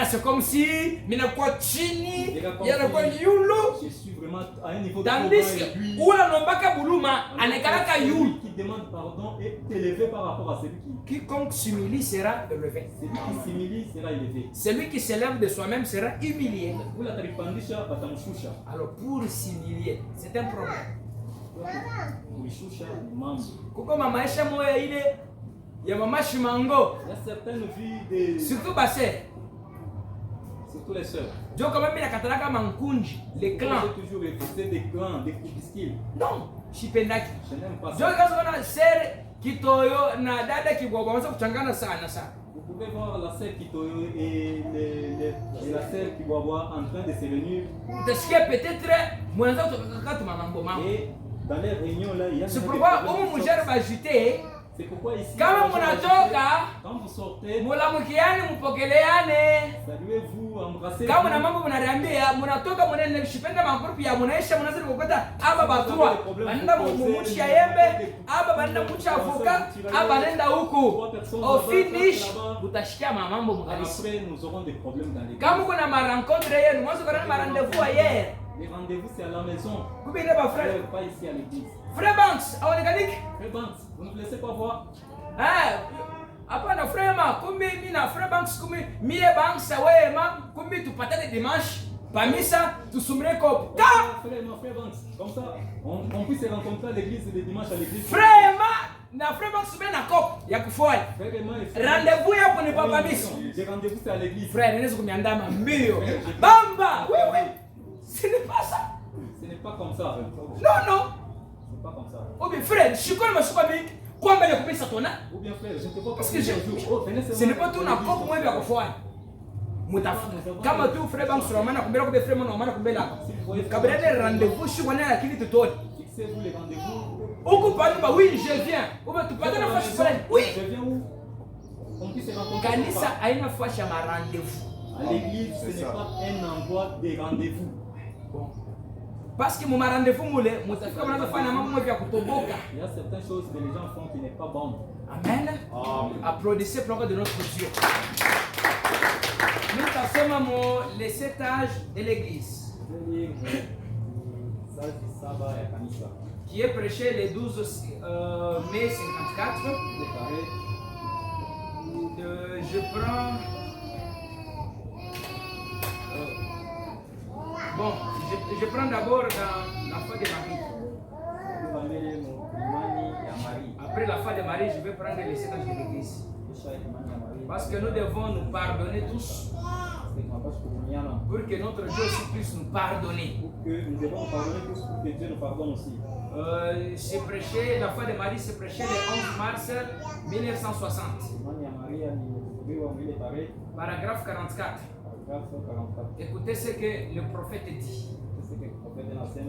Speaker 2: C'est comme si je
Speaker 1: suis vraiment à un niveau de
Speaker 2: tandis que
Speaker 1: celui qui demande pardon est élevé par rapport à celui qui...
Speaker 2: Quiconque s'humilie sera élevé.
Speaker 1: Celui qui s'humilie sera élevé.
Speaker 2: Celui qui s'élève de soi-même sera humilié. Alors pour s'humilier, c'est un problème. Kuko mama esha moya ile ya mama Shimango.
Speaker 1: Il y a certaines vies de...
Speaker 2: Surtout Bassé.
Speaker 1: Surtout les sœurs.
Speaker 2: Jo kama mimi nakatalaka mankunji, les clans.
Speaker 1: J'ai toujours refusé des clans, des coupisquilles.
Speaker 2: Non, shipendaki.
Speaker 1: Je n'aime pas ça.
Speaker 2: Jo kazo na ser Kitoyo na dada Kibwabwa wanza kuchangana sana sana.
Speaker 1: Vous pouvez voir la sœur Kitoyo et la sœur Kibwabwa en train de se réunir.
Speaker 2: Utasikia peut-être mwanza kutoka mambo mambo.
Speaker 1: Et dans les réunions là, il y a...
Speaker 2: C'est pourquoi umu mujari bajite.
Speaker 1: C'est pourquoi ici,
Speaker 2: kama munatoka,
Speaker 1: quand vous sortez,
Speaker 2: mulamukiane mupokeleane.
Speaker 1: Saluez-vous, embrassez.
Speaker 2: Kama na mambo munariambia, munatoka munene shipenda magrupu ya munaisha munazidi kupata aba batua. Banenda mumuchi ya yembe, aba banenda muchi avoka, aba nenda huku. Au finish, utashikia mambo mkalisi.
Speaker 1: Après, nous aurons des problèmes dans les...
Speaker 2: Kama kuna ma rencontre yenu, mwanzo kana ma rendez-vous ailleurs.
Speaker 1: Les rendez-vous c'est à la maison.
Speaker 2: Kubine ba frère.
Speaker 1: Pas ici à l'église.
Speaker 2: Frère Banks, aonekanik?
Speaker 1: Frère Banks, vous ne me laissez pas voir.
Speaker 2: Hapana frère ma, kumbi mimi na frère Banks kumbi mie Banks wewe ma, kumbi tupatane dimanche. Pamisa tusumire kopi.
Speaker 1: Frère Banks, comme ça on puisse se rencontrer à l'église le dimanche à l'église.
Speaker 2: Frère ma na frère Banks na kopi ya kufuai. Rendez-vous yapo ni papa Pamisa.
Speaker 1: J'ai rendez-vous c'est à l'église.
Speaker 2: Frère, nene kumiandama mbio. Bamba, oui oui. Ce n'est pas ça.
Speaker 1: Ce n'est pas comme ça.
Speaker 2: Non.
Speaker 1: Pas comme ça.
Speaker 2: Ou bien frère, je suis quoi mingi kwa mbele kupesa tona?
Speaker 1: Ou bien frère, je ne te vois pas.
Speaker 2: Parce que ce n'est pas tout na kopo mwe vya kufua. Kama tu frère Banks romana kumbela kube frère mwana kumbela. Kabela de rendez-vous shi wana lakini tutoni.
Speaker 1: Fixez-vous les rendez-vous.
Speaker 2: Uko pale ba oui, je viens. Ou bien tu pata na fashi fulani. Oui.
Speaker 1: Je viens où? On puisse se rencontrer.
Speaker 2: Kanisa haina fashi ya rendez-vous.
Speaker 1: À l'église, ce n'est pas un endroit de rendez-vous.
Speaker 2: Bon. Parce que mon rendez-vous moule, mutafika mnaanza kufanya mambo mwe vya kutoboka.
Speaker 1: Il y a certaines choses que les gens font qui n'est pas bon.
Speaker 2: Amen. Applaudissez pour de notre Dieu. Nous passons les 7 âges de l'église. Qui est prêché le 12 mai 54. Je prends... Bon, je prends d'abord dans la foi de Marie. Après la foi de Marie, je vais prendre les 7 âges de l'église. Parce que nous devons nous pardonner tous. Pour que notre Dieu aussi puisse nous pardonner.
Speaker 1: Nous devons pardonner tous pour que Dieu nous pardonne aussi.
Speaker 2: J'ai prêché, la foi de Marie s'est prêchée le 11 mars 1960. Paragraphe 44. Écoutez ce que le prophète dit.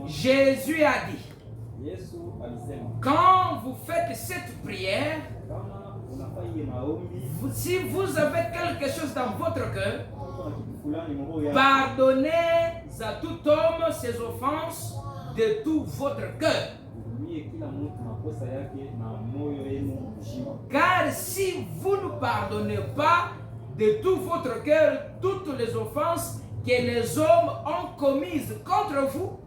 Speaker 2: Jésus a dit, quand vous faites cette prière, si vous avez quelque chose dans votre cœur, pardonnez à tout homme ses offenses de tout votre cœur. Car si vous ne pardonnez pas de tout votre cœur toutes les offenses que les hommes ont commises contre vous,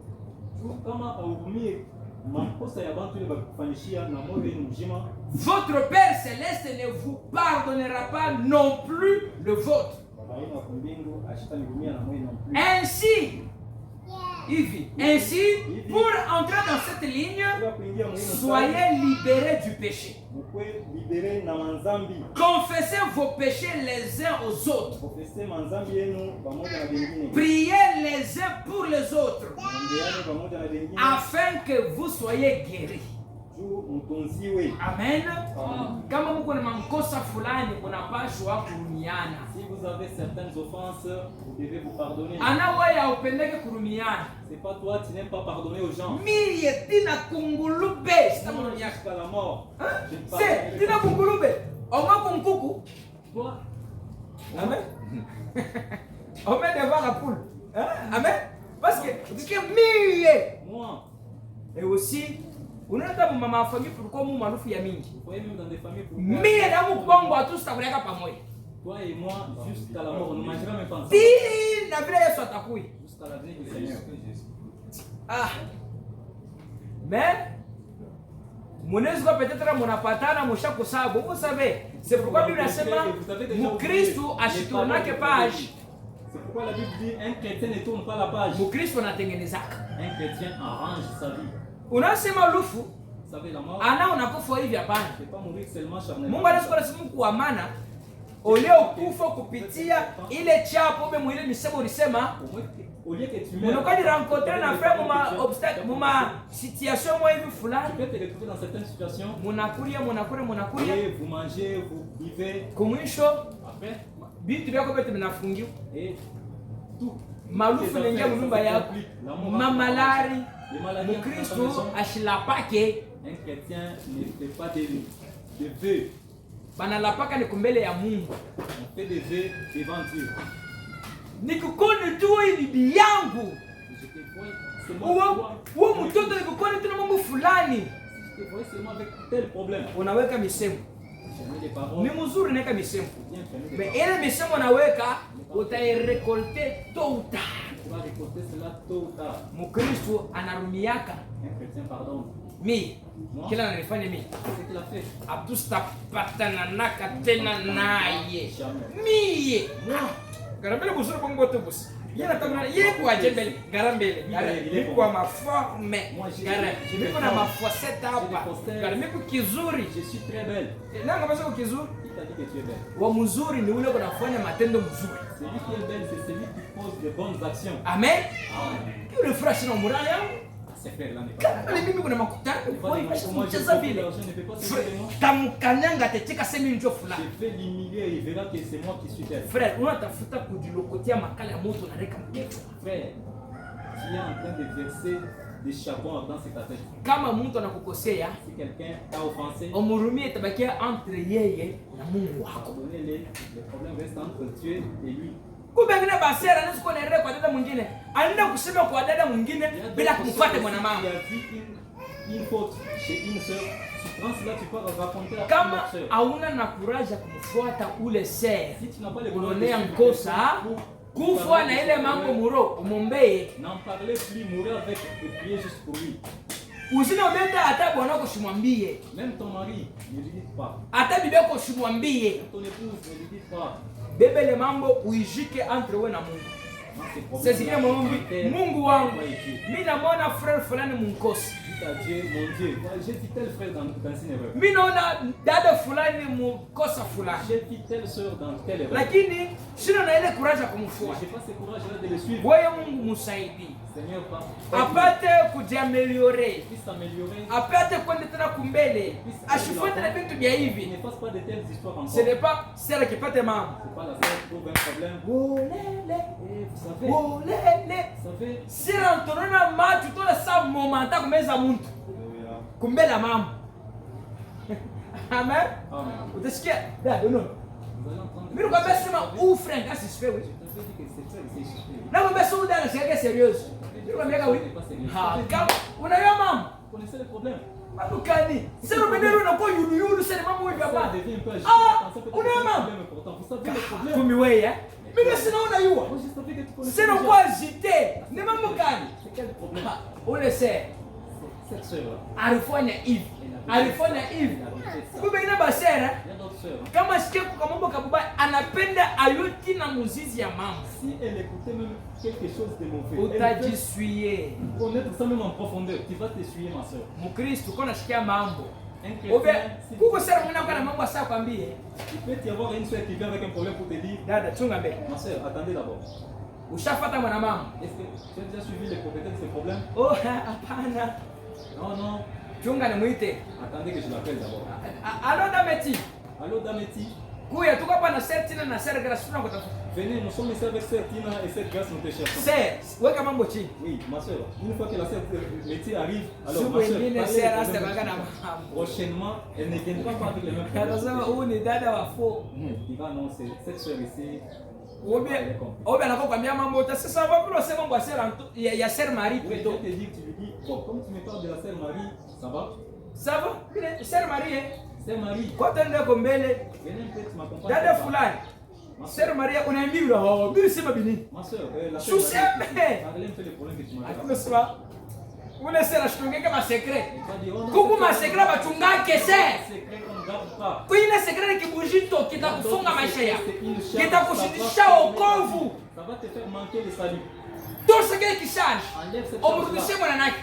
Speaker 2: votre Père Céleste ne vous pardonnera pas non plus le vôtre. Ainsi, pour entrer dans cette ligne, soyez libérés du péché. Confessez vos péchés les uns aux autres. Priez les uns pour les autres, afin que vous soyez guéris. Amen. Kama mko na makosa fulani unapaswa kurumiana.
Speaker 1: Si vous avez certaines offenses, vous devez vous pardonner.
Speaker 2: Anawaya upendeke kurumiana.
Speaker 1: C'est pas toi, tu n'aimes pas pardonner aux gens.
Speaker 2: Mie tina kungulube.
Speaker 1: Jusqu'à la mort.
Speaker 2: C'est tina kungulube. Oma kunkuku.
Speaker 1: Toi.
Speaker 2: Amen. On met devant la poule. Amen. Parce que mie.
Speaker 1: Moi.
Speaker 2: Et aussi Unaenda mama famille pourquoi mu marufu ya mingi.
Speaker 1: Vous voyez même dans des familles pour
Speaker 2: Mimi na mkongo atu tutakuleka pamoja.
Speaker 1: Toi et moi jusqu'à la mort on ne mangera même pas ensemble.
Speaker 2: Si na vile Yesu atakui.
Speaker 1: Jusqu'à la venue du Seigneur.
Speaker 2: Ah. Mais Munezwa peut-être munapatana mushakusabu. Vous savez, c'est pourquoi Bible nasema Mukristo ashiturnake page.
Speaker 1: C'est pourquoi la Bible dit un chrétien ne tourne pas la page.
Speaker 2: Mukristo anatengenezaka.
Speaker 1: Un chrétien arrange sa vie.
Speaker 2: Unasema lufu.
Speaker 1: Vous savez la mort.
Speaker 2: Ana unakufa hivi hapana.
Speaker 1: C'est pas mourir seulement charnellement.
Speaker 2: Mungu anasema simu kwa maana oleo kufa kupitia ile chapo be mwile misemo ulisema
Speaker 1: au lieu que tu meurs.
Speaker 2: Unakuwa ni rencontrer na frère muma obstacle muma situation moi hivi fulani.
Speaker 1: Tu peux te retrouver dans certaines situations.
Speaker 2: Munakulia.
Speaker 1: Et vous mangez, vous vivez.
Speaker 2: Kumwisho
Speaker 1: Après
Speaker 2: vitu vyako vyote vinafungiwa.
Speaker 1: Et tout
Speaker 2: Malufu naingia nyumba yako. Mamalari. Mukristo ashilapake.
Speaker 1: Un chrétien ne fait pas de vœux.
Speaker 2: Banalapaka ni kumbele ya Mungu.
Speaker 1: On fait des vœux devant Dieu.
Speaker 2: Nikukone tu hii bibi yangu. Uwe mtoto nikukone tu na mambo fulani.
Speaker 1: Je te vois seulement avec tel problème.
Speaker 2: Unaweka misemo. Ni mzuri naweka misemo. Mais ile misemo unaweka utairekolte tôt ou tard.
Speaker 1: Tu vas récolter cela tôt ou tard.
Speaker 2: Mukristo anarumiaka.
Speaker 1: Un chrétien pardonne.
Speaker 2: Mi kila ananifanya mimi.
Speaker 1: C'est qu'il a fait.
Speaker 2: Atustapatana naka tena naye. Mie. Garambele buzuri kwa ngoto bosi. Yeye anatamana yeye kwa jembele garambele. Garambele kwa maforme. Garambele kuna mafoseta hapa. Garambele kwa kizuri.
Speaker 1: Je suis très belle.
Speaker 2: Nanga basi kwa kizuri.
Speaker 1: Qui t'a dit que tu es belle?
Speaker 2: Wa mzuri ni ule unafanya matendo mzuri.
Speaker 1: Celui qui est belle, c'est celui qui pose de bonnes actions.
Speaker 2: Amen. Yule fresh na murali yangu.
Speaker 1: C'est frère là n'est pas.
Speaker 2: Kama mimi kuna makutano.
Speaker 1: Moi je sais vile. Je ne peux pas suivre moi.
Speaker 2: Tamkanyanga teteka semi njo fulani.
Speaker 1: Je vais l'humilier, il verra que c'est moi qui suis elle.
Speaker 2: Frère, unatafuta kujilokotia makala ya moto na reka mkefu.
Speaker 1: Frère, tu es en train de verser des charbons dans ta tête.
Speaker 2: Kama mtu anakukosea,
Speaker 1: Si quelqu'un t'a offensé,
Speaker 2: umhurumie, tabakia entre yeye na Mungu wako.
Speaker 1: pardonnez-les. Le problème reste entre Dieu et lui.
Speaker 2: Kumbe ngine basera anaweza kuwa naenda kwa dada mwingine. Anaenda kusema kwa dada mwingine bila kumfuata mwanamama.
Speaker 1: Il y a vu une faute chez une sœur. Tu prends cela, tu peux raconter à
Speaker 2: Kama
Speaker 1: une autre sœur.
Speaker 2: hauna na courage ya kumfuata ule ser,
Speaker 1: Si tu n'as pas le
Speaker 2: unaonea nkosa kufa na ile mambo muro umombee.
Speaker 1: N'en parlez plus, mourir avec et prier juste pour lui.
Speaker 2: Usina ubeta hata bwana wako usimwambie.
Speaker 1: Même ton mari, ne lui dites pas.
Speaker 2: Hata bibi yako usimwambie.
Speaker 1: Même ton épouse, ne lui dites pas.
Speaker 2: Bebe le mambo uijike entre wewe na Mungu. Sasa hivi maombi, Mungu wangu, mimi naona frère fulani munkosi.
Speaker 1: Dites à Dieu, mon Dieu, j'ai dit tel frère dans une erreur.
Speaker 2: Mimi naona dada fulani munkosa fulani.
Speaker 1: J'ai dit telle sœur dans telle erreur.
Speaker 2: Lakini sina na ile courage ya kumfuata.
Speaker 1: J'ai pas ce courage là de le suivre.
Speaker 2: Wewe Mungu msaidie.
Speaker 1: Seigneur, pas.
Speaker 2: Apate kujiameliore.
Speaker 1: Puisse s'améliorer.
Speaker 2: Apate kwenda tena kumbele. Ashifuate na vitu vya
Speaker 1: Il
Speaker 2: hivi.
Speaker 1: ne fasse pas de telles histoires encore.
Speaker 2: Ce n'est pas celle qui pate mama.
Speaker 1: C'est pas la sœur qui trouve un problème.
Speaker 2: Olele.
Speaker 1: Et vous savez,
Speaker 2: Olele.
Speaker 1: vous savez,
Speaker 2: Sina ntonona macho tola sa momenta kumeza muntu. Kumbela mama. Amen.
Speaker 1: Amen.
Speaker 2: Utasikia? Dada, no.
Speaker 1: Vous allez entendre.
Speaker 2: Mimi kwa basi sema ufriend kasi sife wewe.
Speaker 1: Je t'avais dit que c'est ça, c'est chiffré.
Speaker 2: Na mbona sio dada sikia serious. Mimi kwa miaka wewe. Ha, kama unayo mama.
Speaker 1: Vous connaissez le problème?
Speaker 2: Madukani. Sasa umendero na kwa yulu sasa mama wewe
Speaker 1: Ça
Speaker 2: hapa.
Speaker 1: devient un peu agité.
Speaker 2: Ah,
Speaker 1: Pensez peut-être
Speaker 2: on
Speaker 1: que
Speaker 2: est
Speaker 1: c'est un
Speaker 2: maman.
Speaker 1: problème important. Vous savez le problème?
Speaker 2: Kumi wewe eh. Mimi sinaona yua.
Speaker 1: Moi, je savais que tu connaissais
Speaker 2: Sina
Speaker 1: déjà.
Speaker 2: kwa agité. Ni mambo gani?
Speaker 1: C'est quel problème?
Speaker 2: Ule sasa
Speaker 1: Cette sœur-là.
Speaker 2: alifanya hivi. Alifanya hivi. Kumbe ina basera
Speaker 1: Il y a d'autres sœurs.
Speaker 2: kama sikia kwa mambo kababa anapenda ayoti na muzizi ya mama.
Speaker 1: Si elle écoutait même quelque chose de mauvais, elle peut
Speaker 2: Utajisuie.
Speaker 1: connaître ça même en profondeur. Tu vas t'essuyer, ma sœur.
Speaker 2: Mkristo kona sikia mambo.
Speaker 1: Un
Speaker 2: Obe
Speaker 1: chrétien, si
Speaker 2: kuko sera mwana kana mambo asa kwambie.
Speaker 1: il peut y avoir une sœur qui vient avec un problème pour te dire,
Speaker 2: Dada chunga mbele.
Speaker 1: ma sœur, attendez d'abord.
Speaker 2: Ushafata mwana mama.
Speaker 1: Est-ce que tu as déjà suivi les propriétaires de ces problèmes?
Speaker 2: Oh hapana.
Speaker 1: Non, non.
Speaker 2: Chunga nimuite.
Speaker 1: Attendez que je l'appelle d'abord.
Speaker 2: Alo Dameti.
Speaker 1: Allô, Dameti?
Speaker 2: Kuya tuko hapa na Sertina na Sera Grace tunakutafuta.
Speaker 1: Venez, nous sommes ici avec sœur Tina et cette grâce nous te cherchons.
Speaker 2: Ser, weka mambo chini.
Speaker 1: Oui, ma sœur, une fois que la sœur Letty arrive, alors
Speaker 2: Siku
Speaker 1: ma sœur,
Speaker 2: ingine
Speaker 1: parlez
Speaker 2: Sera
Speaker 1: des
Speaker 2: hasta
Speaker 1: problèmes.
Speaker 2: na mambo.
Speaker 1: Prochainement, elle ne viendra pas avec les mêmes problèmes.
Speaker 2: Anasema huyu ni dada wa fo.
Speaker 1: Il va non, cette sœur ici,
Speaker 2: Obe anakwambia mambo sasa ça va plus c'est mambo ya sœur Marie plutôt.
Speaker 1: Je te dis, tu lui dis, oh, comme tu me parles de la sœur Marie, ça va?
Speaker 2: Ça va? Sœur Marie hein?
Speaker 1: Sœur Marie.
Speaker 2: Kwa tende ko mbele.
Speaker 1: Venez un peu, tu m'accompagnes.
Speaker 2: Dada fulani. Sœur Marie unaambiwa la oh, mimi sema bini.
Speaker 1: Ma sœur, la
Speaker 2: sœur Marie.
Speaker 1: Parlez un peu des problèmes que tu m'as.
Speaker 2: Hakuna sawa. Ule sera shitongeka ma secret. Kuku ma secret bachungake se. Kuina secret kibujito kitakufunga maisha yako. Kitakushindisha wokovu.
Speaker 1: Ça va te faire manquer le salut.
Speaker 2: Tout ce qui change. Omrudishie mwananake.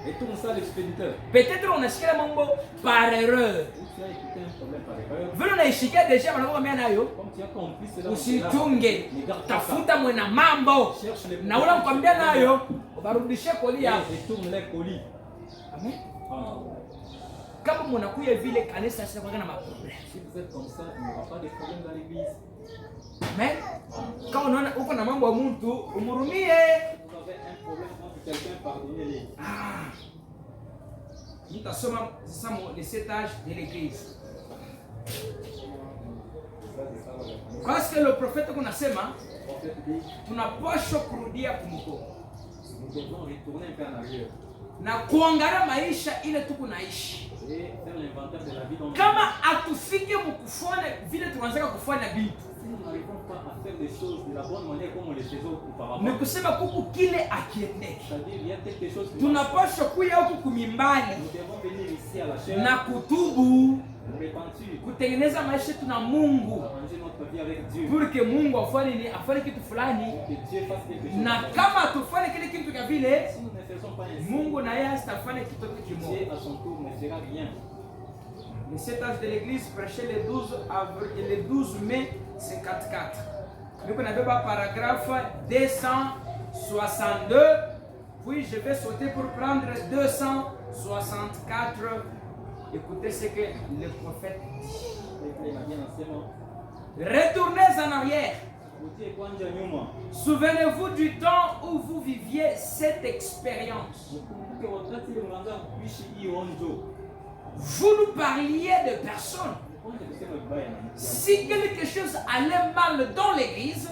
Speaker 1: Et tourne ça l'expéditeur.
Speaker 2: Peut-être on a shikia mambo par erreur.
Speaker 1: Tu as écouté un problème par erreur.
Speaker 2: Vile unaishikia deja wanakuambia nayo.
Speaker 1: Comme tu as compris cela.
Speaker 2: Usitunge. Tafuta mwana mambo. Na ule mkwambia nayo, ubarudishie koli yako.
Speaker 1: Et tourne les colis.
Speaker 2: Amen. Kama mnakuya vile kanisa sasa kwa na maproblème.
Speaker 1: Si vous êtes comme ça, il n'y aura pas de problème dans l'église.
Speaker 2: Amen. Kama unaona uko na mambo ya mtu, umhurumie.
Speaker 1: Vous avez un problème contre quelqu'un, pardonnez-le.
Speaker 2: Nitasoma sasa les 7 âges de l'église. Parce que le prophète kunasema tunapaswa kurudia kumko.
Speaker 1: Nous devons retourner un peu en arrière.
Speaker 2: Na kuangalia maisha ile tuko naishi.
Speaker 1: Et faire l'inventaire de la vie dont
Speaker 2: kama atufike mkufanya vile tuanzaka kufanya vitu.
Speaker 1: Si nous n'arrivons pas à faire des choses de la bonne manière comme on les faisait auparavant.
Speaker 2: Ni kusema kuku kile akiendeke.
Speaker 1: C'est-à-dire il y a quelque chose qui
Speaker 2: tunapaswa kuja huku kumimbani.
Speaker 1: Nous devons venir ici à la chair.
Speaker 2: Na kutubu.
Speaker 1: Repentir.
Speaker 2: Kutengeneza maisha yetu na Mungu.
Speaker 1: Arranger notre vie avec Dieu.
Speaker 2: Pour que Mungu afanye kitu fulani.
Speaker 1: Que Dieu fasse quelque chose.
Speaker 2: Na kama tufanye kile kitu kama vile,
Speaker 1: si nous ne faisons pas ainsi,
Speaker 2: Mungu na yeye atafanya kitu kimoja.
Speaker 1: Dieu à son tour ne fera rien.
Speaker 2: Le 7 âges de l'église prêchait le 12 avril et le 12 mai 54. Nous on avait pas paragraphe 262. Puis je vais sauter pour prendre 264. Écoutez ce que le prophète dit. Retournez en arrière. Souvenez-vous du temps où vous viviez cette expérience. Vous nous parliez de personnes. Si quelque chose allait mal dans l'église,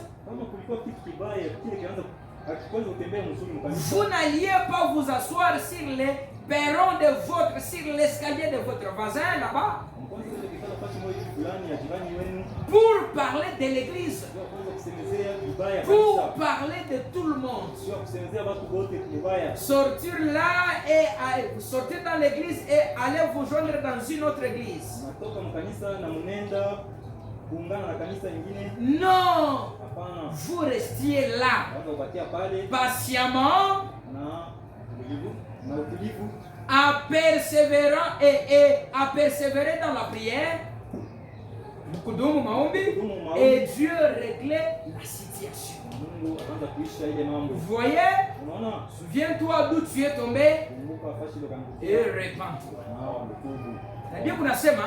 Speaker 2: vous n'alliez pas vous asseoir sur les perrons sur l'escalier de votre voisin là-bas pour parler de l'église, pour parler de tout le monde. Sortir là et sortir dans l'église et aller vous joindre dans une autre église. Non, vous restiez là patiemment, à persévérer dans la prière, et Dieu réglait la situation. Vous voyez, souviens-toi d'où tu es tombé et répands-toi. Ndio kunasema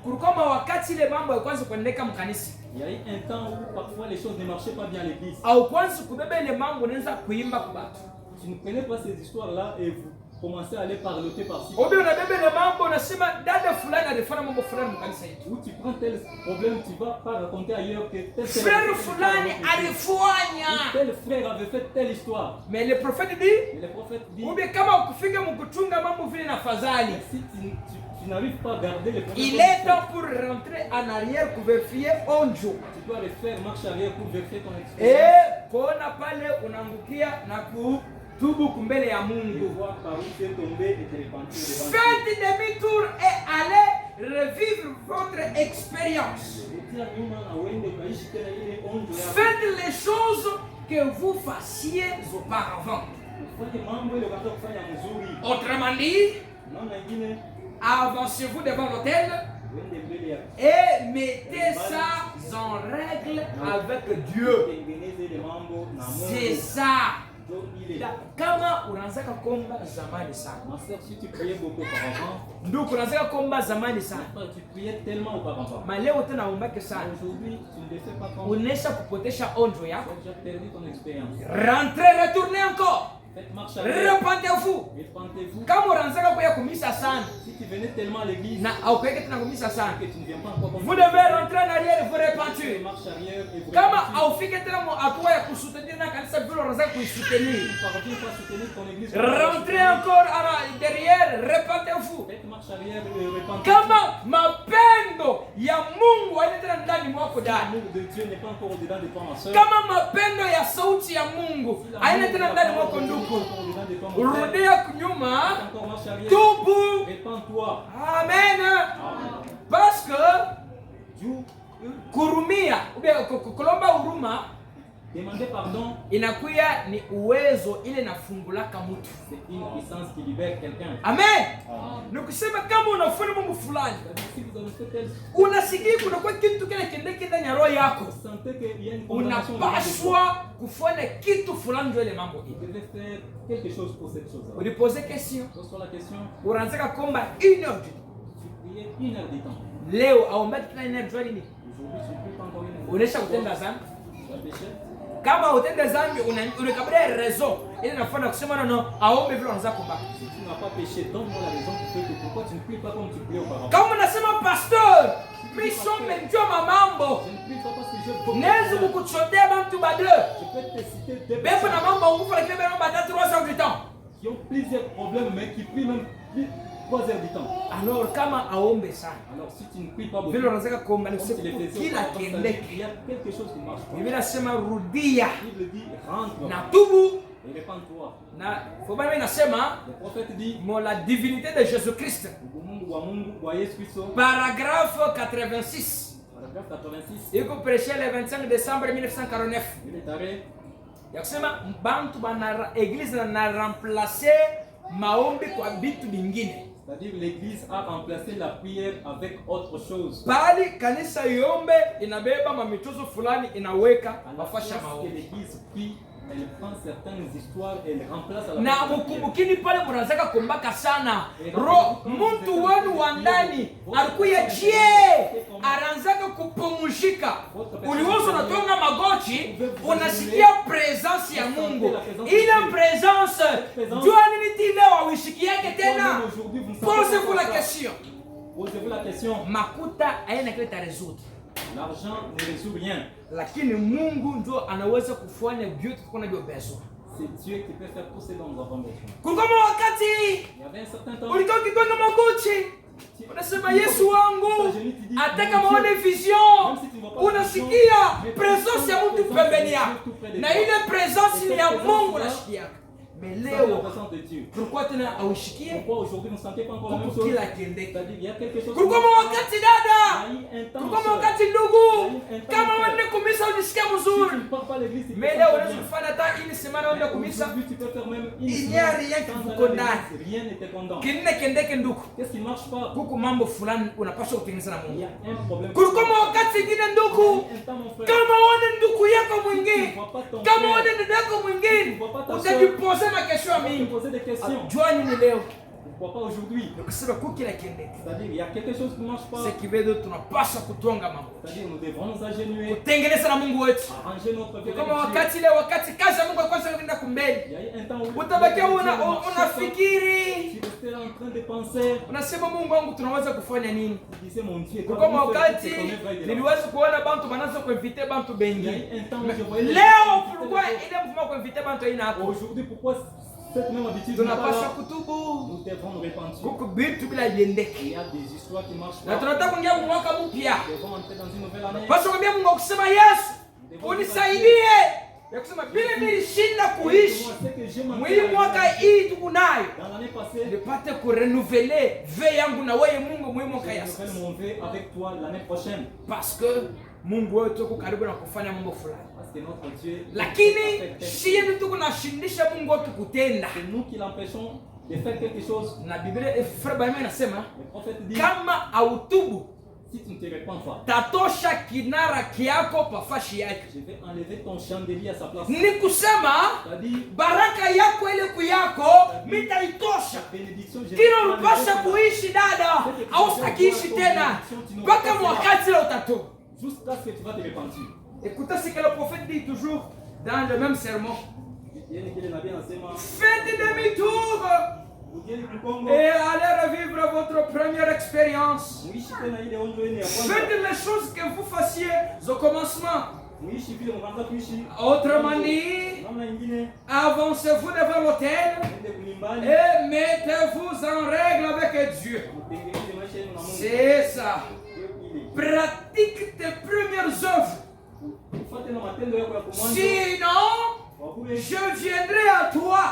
Speaker 2: kulikuwa wakati ile mambo ya kwanza kuendeka mkanisa.
Speaker 1: Il y a eu un temps où parfois les choses ne marchaient pas bien à l'église.
Speaker 2: Au kwanza kubeba ile mambo unaanza kuimba kwa watu.
Speaker 1: Tu ne connais pas ces histoires là et vous commencez à les parloter par-ci.
Speaker 2: Obi unabeba ile mambo unasema dada fulani alifanya mambo fulani mkanisa yetu.
Speaker 1: Où tu prends tel problème, tu vas pas raconter ailleurs que tel
Speaker 2: frère fulani alifanya.
Speaker 1: Tel frère avait fait telle histoire.
Speaker 2: Mais le prophète dit,
Speaker 1: Obi
Speaker 2: kama ukifika mkuchunga mambo vile na fadhali.
Speaker 1: Si tu n'arrives pas à garder les problèmes.
Speaker 2: Il est temps pour rentrer en arrière pour vérifier onjo.
Speaker 1: Tu dois le faire marche arrière pour vérifier ton expérience.
Speaker 2: Et kuona pale unaangukia na kutubu kumbele ya Mungu. Faites demi-tour et allez revivre votre expérience. Faites les choses que vous fassiez auparavant. Autrement dit, avancez-vous devant l'autel et mettez ça en règle avec Dieu. C'est ça. Kama unaanzaka komba zamani sana.
Speaker 1: Ma sœur, si tu priais beaucoup auparavant,
Speaker 2: ndugu unaanzaka komba zamani sana.
Speaker 1: Tu priais tellement auparavant.
Speaker 2: Mais leo tena umbake sana.
Speaker 1: Aujourd'hui, tu ne le fais pas comme.
Speaker 2: Unesha kupotesha onjo yako.
Speaker 1: Tu as perdu ton expérience.
Speaker 2: Rentrez, retournez encore.
Speaker 1: Faites marche arrière.
Speaker 2: Repentez-vous.
Speaker 1: Repentez-vous.
Speaker 2: Kama unaanzaka kuya kumisa sana.
Speaker 1: Si tu venais tellement à l'église,
Speaker 2: na aukweke tena kumisa sana.
Speaker 1: Que tu ne viens pas encore.
Speaker 2: Vous devez rentrer en arrière et vous repentir. revenir.
Speaker 1: marche arrière et vous
Speaker 2: Kama
Speaker 1: repartez.
Speaker 2: haufike tena hatua ya kusutenir na kanisa vile unaweza kuisutenir.
Speaker 1: Vous ne parvenez pas à soutenir ton église.
Speaker 2: Rentrez encore derrière, repentez-vous.
Speaker 1: Faites marche arrière et repentez.
Speaker 2: Kama mapendo ya Mungu haina tena ndani mwako ndani.
Speaker 1: L'amour de Dieu n'est pas encore au-dedans de toi, ma soeur.
Speaker 2: Kama mapendo ya sauti ya Mungu haina tena ndani mwako ndugu, rudia kunyuma, tubu.
Speaker 1: Répands-toi.
Speaker 2: Amen. Parce que kurumia kulomba huruma
Speaker 1: Demander pardon,
Speaker 2: inakuya ni uwezo ile nafungulaka mtu.
Speaker 1: c'est une puissance qui libère quelqu'un.
Speaker 2: Amen. Nikusema kama unafanya mambo fulani,
Speaker 1: Si vous avez fait tel,
Speaker 2: unasikia kuna kwa kitu kile kiendeke ndani ya roho yako,
Speaker 1: vous sentez qu'il y a une condamnation dedans de toi.
Speaker 2: unapaswa kufanya kitu fulani ndio ile mambo
Speaker 1: Vous
Speaker 2: hii.
Speaker 1: devez faire quelque chose pour cette chose-là.
Speaker 2: Ulipose question,
Speaker 1: Pose-toi la question,
Speaker 2: unaanza kuomba 1 heure du temps.
Speaker 1: tu priais 1 heure de temps.
Speaker 2: Leo aombe tena 1 heure nini?
Speaker 1: Aujourd'hui, tu ne pries pas encore 1 heure.
Speaker 2: Unaisha kutenda dhambi.
Speaker 1: Tu as péché.
Speaker 2: Kama utende dhambi unakabilia raison ile nafanya kusema no aombe vile unaanza kuomba.
Speaker 1: Si tu n'as pas péché, donne-moi la raison qui fait que pourquoi tu ne pries pas comme tu priais auparavant.
Speaker 2: Kama unasema pastor, mimi some njoo mambo.
Speaker 1: Je ne prie pas parce que je veux
Speaker 2: Nezi kukuchotea bantu bade.
Speaker 1: Je peux te citer des
Speaker 2: Beko na
Speaker 1: personnes
Speaker 2: mambo nguvu lakini bado bada 3 heures du temps.
Speaker 1: qui ont plusieurs problèmes mais qui prient même plus 3 heures du temps.
Speaker 2: Alors kama aombe sana.
Speaker 1: Alors si tu ne pries pas beaucoup,
Speaker 2: Vile unaanza kuomba ni
Speaker 1: comme tu les faisais
Speaker 2: kila
Speaker 1: auparavant,
Speaker 2: kiendeke.
Speaker 1: il y a quelque chose qui marche pas.
Speaker 2: Biblia inasema rudia
Speaker 1: Il dit rentre
Speaker 2: na tubu
Speaker 1: et répands-toi.
Speaker 2: na Biblia inasema
Speaker 1: Le prophète dit
Speaker 2: mo la divinité de Jésus-Christ.
Speaker 1: Mungu wa Mungu wa Yesu Kristo.
Speaker 2: Paragraphe 86.
Speaker 1: Paragraphe 86.
Speaker 2: Iko prêché le 25 décembre 1949.
Speaker 1: Il est arrêté.
Speaker 2: Ya kusema bantu bana eglise na remplacer maombi kwa vitu vingine.
Speaker 1: C'est-à-dire l'église a remplacé la prière avec autre chose.
Speaker 2: Bali kanisa iombe inabeba mamichuzo fulani inaweka
Speaker 1: À la
Speaker 2: mafasha
Speaker 1: place que
Speaker 2: maombi.
Speaker 1: l'église prie, elle prend certaines histoires et elle remplace à la
Speaker 2: Na
Speaker 1: place de la prière.
Speaker 2: mukumbukini pale mnazaka kumbaka sana. Mtu wenu wa ndani alikuya je aranzaka kupumzika. Uliwazo unatonga magoti unasikia presence ya Mungu. Ile presence jua nini tile wawishikiake tena. Posez-vous la question.
Speaker 1: Posez-vous la question.
Speaker 2: Makuta haina kile ta résoudre.
Speaker 1: L'argent ne résout rien.
Speaker 2: Lakini Mungu ndio anaweza kufanya vyote tuko navyo besoin.
Speaker 1: C'est Dieu qui peut faire tout ce dont nous avons besoin.
Speaker 2: Kulikuwa wakati
Speaker 1: Il y avait un certain temps.
Speaker 2: ulikuwa ukigonga magoti unasema Yesu wangu, hata kama una vision unasikia presence ya mtu pembeni yako, na ile presence ni ya Mungu unasikia. Mais
Speaker 1: C'est la
Speaker 2: leo
Speaker 1: présence de Dieu.
Speaker 2: pourquoi tena auishikie?
Speaker 1: Pourquoi aujourd'hui vous ne sentez pas encore la même
Speaker 2: Kuko
Speaker 1: chose?
Speaker 2: kila kiendeke.
Speaker 1: C'est-à-dire il y a quelque chose.
Speaker 2: Kulikuwa wakati dada,
Speaker 1: Il y a eu un temps.
Speaker 2: kulikuwa wakati ndugu, kama wende kumisa unisikia
Speaker 1: Si tu
Speaker 2: mzuri.
Speaker 1: ne pars pas à l'église, tu
Speaker 2: Mais
Speaker 1: peux
Speaker 2: leo
Speaker 1: pas
Speaker 2: unaweza
Speaker 1: bien.
Speaker 2: kufanya hata ini semana wende kumisa
Speaker 1: Aujourd'hui, tu peux faire même une
Speaker 2: Il n'y a
Speaker 1: semaine
Speaker 2: rien qui
Speaker 1: sans
Speaker 2: vous
Speaker 1: aller à
Speaker 2: condamne.
Speaker 1: l'église. Rien ne te condamne.
Speaker 2: kinne kiendeke ndugu.
Speaker 1: Qu'est-ce qui ne marche pas?
Speaker 2: Kuko mambo fulani unapaswa kutengeneza na
Speaker 1: Il y
Speaker 2: Mungu.
Speaker 1: a un problème.
Speaker 2: Kulikuwa wakati ingine ndugu,
Speaker 1: Un temps, mon frère.
Speaker 2: kama uone ndugu yako mwingine,
Speaker 1: Tu ne vois pas ton
Speaker 2: kama
Speaker 1: frère.
Speaker 2: uone dada yako mwingine, utajipoze makesho
Speaker 1: Tu
Speaker 2: mingi.
Speaker 1: peux poser des questions.
Speaker 2: Jua nini leo?
Speaker 1: Pourquoi pas aujourd'hui?
Speaker 2: Ukisema kukila kiendeke.
Speaker 1: C'est-à-dire il y a quelque chose qui ne marche pas.
Speaker 2: C'est kivedo tunapaswa kutonga mambo.
Speaker 1: C'est-à-dire nous devons nous agenouiller,
Speaker 2: Kutengeneza na Mungu wetu.
Speaker 1: arranger notre vie.
Speaker 2: Kama
Speaker 1: avec Dieu.
Speaker 2: wakati ile wakati kazi ya Mungu kwanza kwenda kumbele.
Speaker 1: Il y a eu un temps où
Speaker 2: Utabakia
Speaker 1: tu
Speaker 2: unafikiri.
Speaker 1: restais en train de penser.
Speaker 2: Unasema Mungu wangu tunaweza kufanya nini?
Speaker 1: Tu disais mon Dieu,
Speaker 2: Kama wakati niliweza kuona bantu banaanza kuinvite bantu
Speaker 1: Il y a
Speaker 2: bengi.
Speaker 1: eu un temps où je voyais les
Speaker 2: Leo
Speaker 1: gens
Speaker 2: pourquoi
Speaker 1: inviter
Speaker 2: ile mvuma kuinvite bantu haina
Speaker 1: les
Speaker 2: hapo?
Speaker 1: autres. Aujourd'hui, pourquoi cette même habitude n'est pas
Speaker 2: Tunapaswa
Speaker 1: là?
Speaker 2: kutubu.
Speaker 1: Nous devons nous repentir.
Speaker 2: Kuko bitu bila biendeke.
Speaker 1: Il y a des histoires qui ne marchent
Speaker 2: Na
Speaker 1: pas.
Speaker 2: tunataka kuingia mwaka mpya.
Speaker 1: Nous devons entrer dans une nouvelle année.
Speaker 2: Basi mwambie Mungu kusema Yesu, unisaidie. Ya kusema bila nilishinda kuishi.
Speaker 1: Moi, ce que j'ai manqué
Speaker 2: Mwili mwaka hii tuko nayo.
Speaker 1: dans l'année passée,
Speaker 2: Nipate kurenouveler ve yangu na wewe Mungu mwili mwaka
Speaker 1: je
Speaker 2: ya
Speaker 1: renouvelle
Speaker 2: sasa.
Speaker 1: mon vœu avec toi l'année prochaine.
Speaker 2: Parce que Mungu wetu yuko karibu na kufanya mambo fulani.
Speaker 1: Parce que notre Dieu,
Speaker 2: Lakini si yetu tuko nashindisha Mungu wetu kutenda.
Speaker 1: c'est nous qui l'empêchons de faire quelque chose.
Speaker 2: Na Biblia Frère Bayama inasema
Speaker 1: Le prophète dit,
Speaker 2: kama autubu
Speaker 1: si tu ne te répands pas,
Speaker 2: tatosha kinara kiako pafashi yake.
Speaker 1: je vais enlever ton chandelier à sa place.
Speaker 2: Ni kusema
Speaker 1: C'est-à-dire,
Speaker 2: baraka yako ile kuyako mitaitosha.
Speaker 1: bénédiction, je vais
Speaker 2: Kila
Speaker 1: enlever
Speaker 2: ulipasha
Speaker 1: ta-
Speaker 2: kuishi dada au sitakiishi tena mpaka wakati ile utatoka.
Speaker 1: jusqu'à ce que tu vas te repentir.
Speaker 2: Écoutez ce que le prophète dit toujours dans le même sermon.
Speaker 1: Yeye kile nabii anasema,
Speaker 2: Faites demi-tour et allez revivre votre première expérience. Faites les choses que vous fassiez au commencement. Autrement dit, avancez-vous devant l'autel et mettez-vous en règle avec Dieu. C'est ça. Pratique tes premières œuvres. Sinon, je viendrai à toi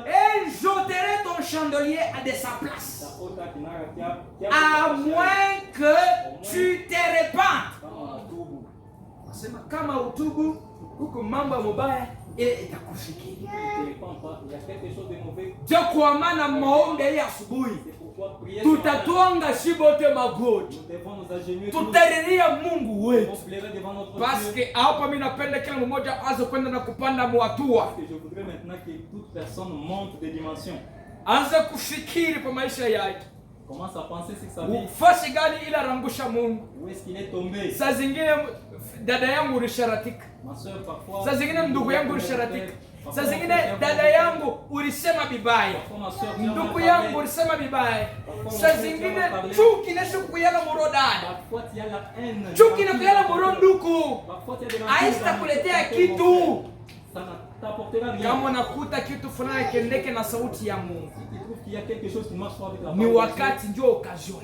Speaker 2: et j'ôterai ton chandelier de sa place. À moins que tu te répandes. Kama utubu huko mambo mabaya itakufikia. Ndio kwa maana maombi ya asubuhi tutatwanga shibote magoti, tutariria Mungu wetu, paske hapa mimi napenda kila mmoja aanze kwenda na kupanda mwatua, aanze kufikiri kwa maisha yake.
Speaker 1: Commence à penser si ça vient.
Speaker 2: Fasi gani ila rangusha Mungu?
Speaker 1: Où est-ce qu'il est tombé?
Speaker 2: Saa zingine dada yangu ulisharatika.
Speaker 1: Ma soeur parfois.
Speaker 2: Saa zingine ndugu yangu ulisharatika. Saa zingine dada yangu ulisema vibaya. Ndugu yangu ulisema vibaya. Saa zingine chuki inashuka kuyala murodani. Chuki na kuyala muronduku. Haista kuletea kitu. Kama unakuta kitu fulani kiendeke na sauti ya Mungu, ni wakati ndio occasion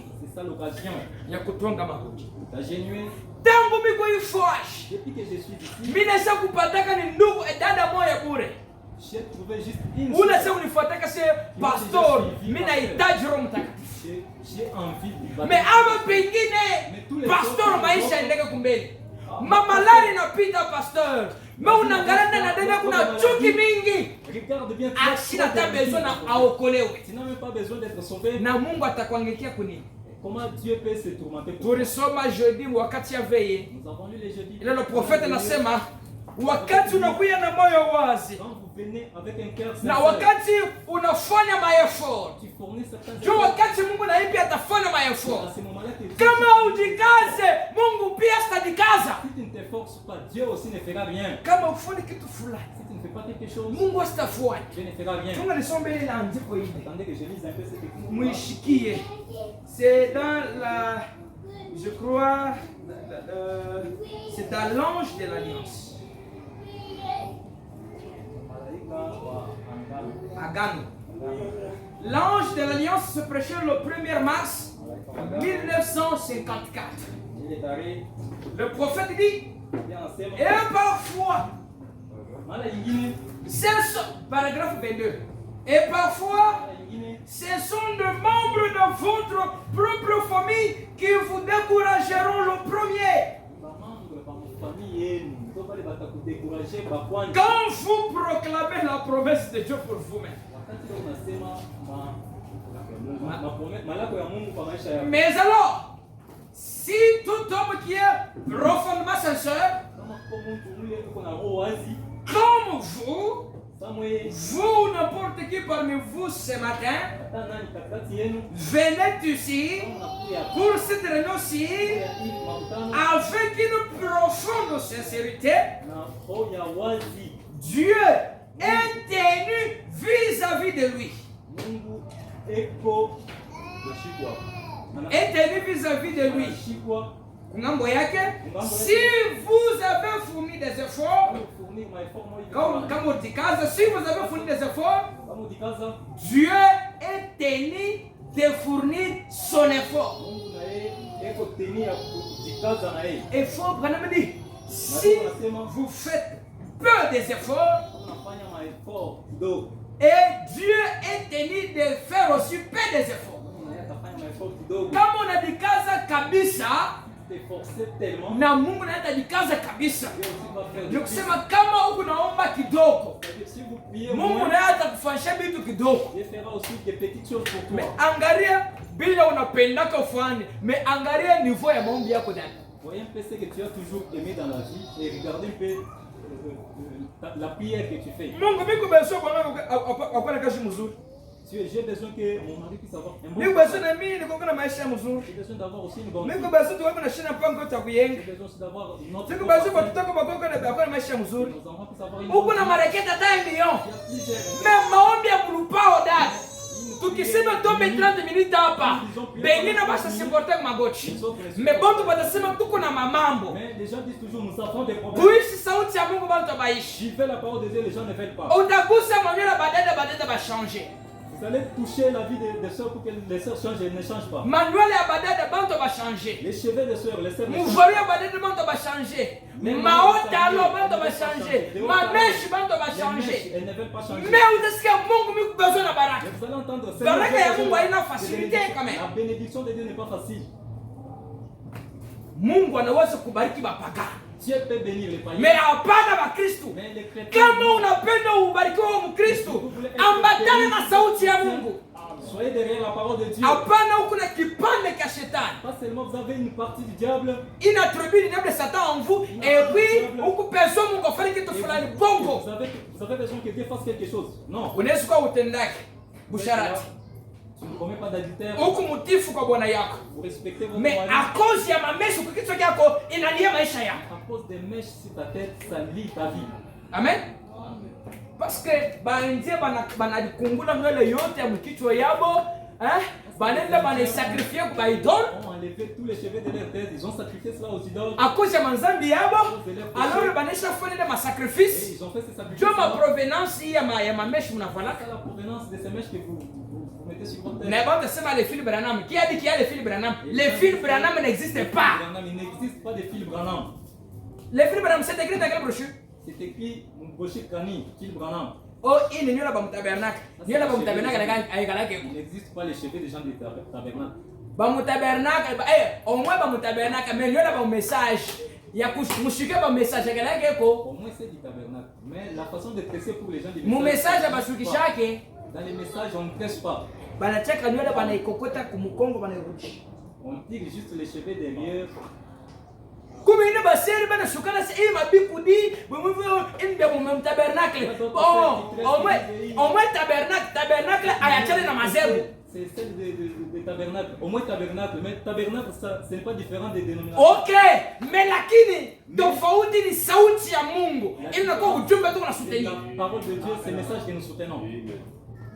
Speaker 2: ya kutonga magoti. Tangu miko ifuashi mimi nasha kupataka ni ndugu dada moja bure. Ule sasa unifuataka sasa pastor, mimi nahitaji Roho Mtakatifu. Mais ama pengine pastor maisha endeke kumbele. Mama lari napita pastor. Mais unaangalia na dada kuna chuki mingi. Asina ta besoin na aokolewe.
Speaker 1: Tu n'as même pas besoin d'être sauvé.
Speaker 2: Na Mungu atakuangekia kunini?
Speaker 1: Comment Dieu peut se tourmenter pour toi?
Speaker 2: Tulisoma jeudi wakati ya veye.
Speaker 1: Nous avons lu les jeudis.
Speaker 2: Ile le prophète anasema wakati unakuja na moyo wazi.
Speaker 1: Quand vous venez avec un cœur sincère.
Speaker 2: Na wakati unafanya maeffort.
Speaker 1: Tu fournis certains efforts.
Speaker 2: Jo wakati Mungu na pia atafanya maeffort.
Speaker 1: À ce moment-là tu
Speaker 2: kama ujikaze, Mungu pia atadikaza.
Speaker 1: Si tu ne t'efforces pas, Dieu aussi ne fera rien.
Speaker 2: Kama ufanye kitu fulani,
Speaker 1: si tu ne fais pas quelque chose,
Speaker 2: Mungu asitafanya.
Speaker 1: Dieu ne fera rien.
Speaker 2: Tunga nisombe ile andiko hili.
Speaker 1: Attendez que je lise un peu cette écriture.
Speaker 2: Muishikie. C'est dans la, je crois, c'est dans l'ange de l'alliance. Agano. L'ange de l'alliance se prêchait le 1er mars 1954. Le prophète dit, et parfois, paragraphe 22, et parfois, ce sont des membres de votre propre famille qui vous décourageront le premier. Quand vous proclamez la promesse de Dieu pour vous-même. Mais alors, si tout homme qui est profondément sincère, comme vous n'importe qui parmi vous ce matin, venez ici pour cette réunion-ci avec une profonde sincérité. Dieu est tenu vis-à-vis de lui. Est tenu vis-à-vis de lui. Si vous avez fourni des efforts, comme si vous avez fourni des efforts, Dieu est tenu de fournir son effort. Effort, si vous faites peu des efforts, et Dieu est tenu de faire aussi peu des efforts. Comme on a dit kabisa, na Mungu na atajikaza kabisa. Nikusema kama uko naomba kidogo, Mungu na atakufanyisha vitu kidogo. Mais angalia bila unapendaka ufanye, mais angalia niveau ya maombi yako ndani.
Speaker 1: Voyez un peu ce que tu as toujours aimé dans la vie et regardez un peu la prière que tu fais.
Speaker 2: Mungu miko beso kwa apana kazi mzuri.
Speaker 1: J'ai besoin que mon mari puisse avoir un bon.
Speaker 2: J'ai besoin d'avoir aussi une bonne. J'ai besoin d'avoir une tukisema tombe 30 minutes hapa, bengine basa supporter magoti. Mais bantu batasema tuko na mamambo.
Speaker 1: Mais les gens disent toujours nous avons des problèmes.
Speaker 2: Kuishi sauti ya Mungu bantu baishi.
Speaker 1: Vivez la parole de Dieu, les gens ne veulent pas.
Speaker 2: Utagusa maneno badada ba changer.
Speaker 1: Vous allez toucher la vie des sœurs pour que les sœurs changent et ne changent pas.
Speaker 2: Manuel ya badada bantu ba changer.
Speaker 1: Les cheveux des sœurs, les sœurs ne changent
Speaker 2: Muvori ya badada bantu ba changer. Maota alo bantu ba changer. Mameshi bantu ba changer.
Speaker 1: Elles ne veulent pas changer.
Speaker 2: Mais utasikia Mungu miku besoin na baraka.
Speaker 1: Vous allez entendre
Speaker 2: Baraka ya Mungu haina facilité quand même.
Speaker 1: La bénédiction de Dieu n'est pas facile.
Speaker 2: Mungu anaweza kubariki bapagani.
Speaker 1: Dieu peut bénir les païens.
Speaker 2: Mais hapana Bakristo. Kama unapenda ubarikiwe wa Mkristo, ambatana na sauti ya Mungu.
Speaker 1: Soyez derrière la parole de Dieu.
Speaker 2: Hapana huko na kipande cha shetani.
Speaker 1: Pas seulement vous avez une partie du diable.
Speaker 2: Il attribue le diable de Satan en vous et puis huko personne Mungu afanye kitu fulani bongo.
Speaker 1: Vous avez besoin que Dieu fasse quelque chose. Non.
Speaker 2: Unaweza kuwa utendaki busharati.
Speaker 1: Tu ne commets pas d'adultère.
Speaker 2: Huko mutifu kwa bwana yako.
Speaker 1: Vous respectez votre
Speaker 2: Mais
Speaker 1: mari.
Speaker 2: à cause ya mamesho kwa kichwa chako inalia maisha yako.
Speaker 1: À cause des mèches sur ta tête, ça lie ta vie.
Speaker 2: Amen. Parce que banzie banakungula nywele yote ya mkichwa yabo, banenda banasacrifier kwa idole.
Speaker 1: Ils ont enlevé tous les cheveux de leur tête, ils ont sacrifié cela aux idoles.
Speaker 2: À cause ya manzambi yabo, alors banesha fanya ma sacrifice.
Speaker 1: Ils ont fait ces sacrifices.
Speaker 2: Jo ma provenance ya ma mèche mnavala.
Speaker 1: C'est la provenance de ces mèches que vous mettez sur votre tête.
Speaker 2: Mais bon, c'est les fils Branham. Qui a dit qu'il y a les fils Branham? Les fils Branham n'existent pas.
Speaker 1: Il n'existe pas de fils Branham.
Speaker 2: Les fils Branham, c'est écrit dans quelle brochure?
Speaker 1: C'est écrit brochure Kani, fils Branham.
Speaker 2: Oh, il n'y a pas de tabernacle. Il n'y a pas de tabernacle avec la gueule.
Speaker 1: Il n'existe pas les cheveux des gens du tabernacle.
Speaker 2: Ba tabernacle, au moins ba tabernacle, mais il y a un message. Il y a un message avec la gueule.
Speaker 1: Au moins c'est du tabernacle. Mais la façon de presser pour les gens du
Speaker 2: mon message est basukishake.
Speaker 1: Dans les messages, on ne presse pas.
Speaker 2: Banacheka nywele banaikokota kumukongo banairudisha.
Speaker 1: On tire juste les cheveux derrière.
Speaker 2: Comme il baseri bana sukana se mabikudi, inde mu tabernacle. Oh, au moins tabernacle ayachana na mazebu.
Speaker 1: C'est celle de tabernacle. Au moins tabernacle, mais tabernacle ça ce n'est pas différent des dénominations.
Speaker 2: OK, mais lakini tofauti ni sauti ya Mungu. Inakuwa ujumbe tu unasutenia.
Speaker 1: La parole de Dieu, c'est le message que nous soutenons.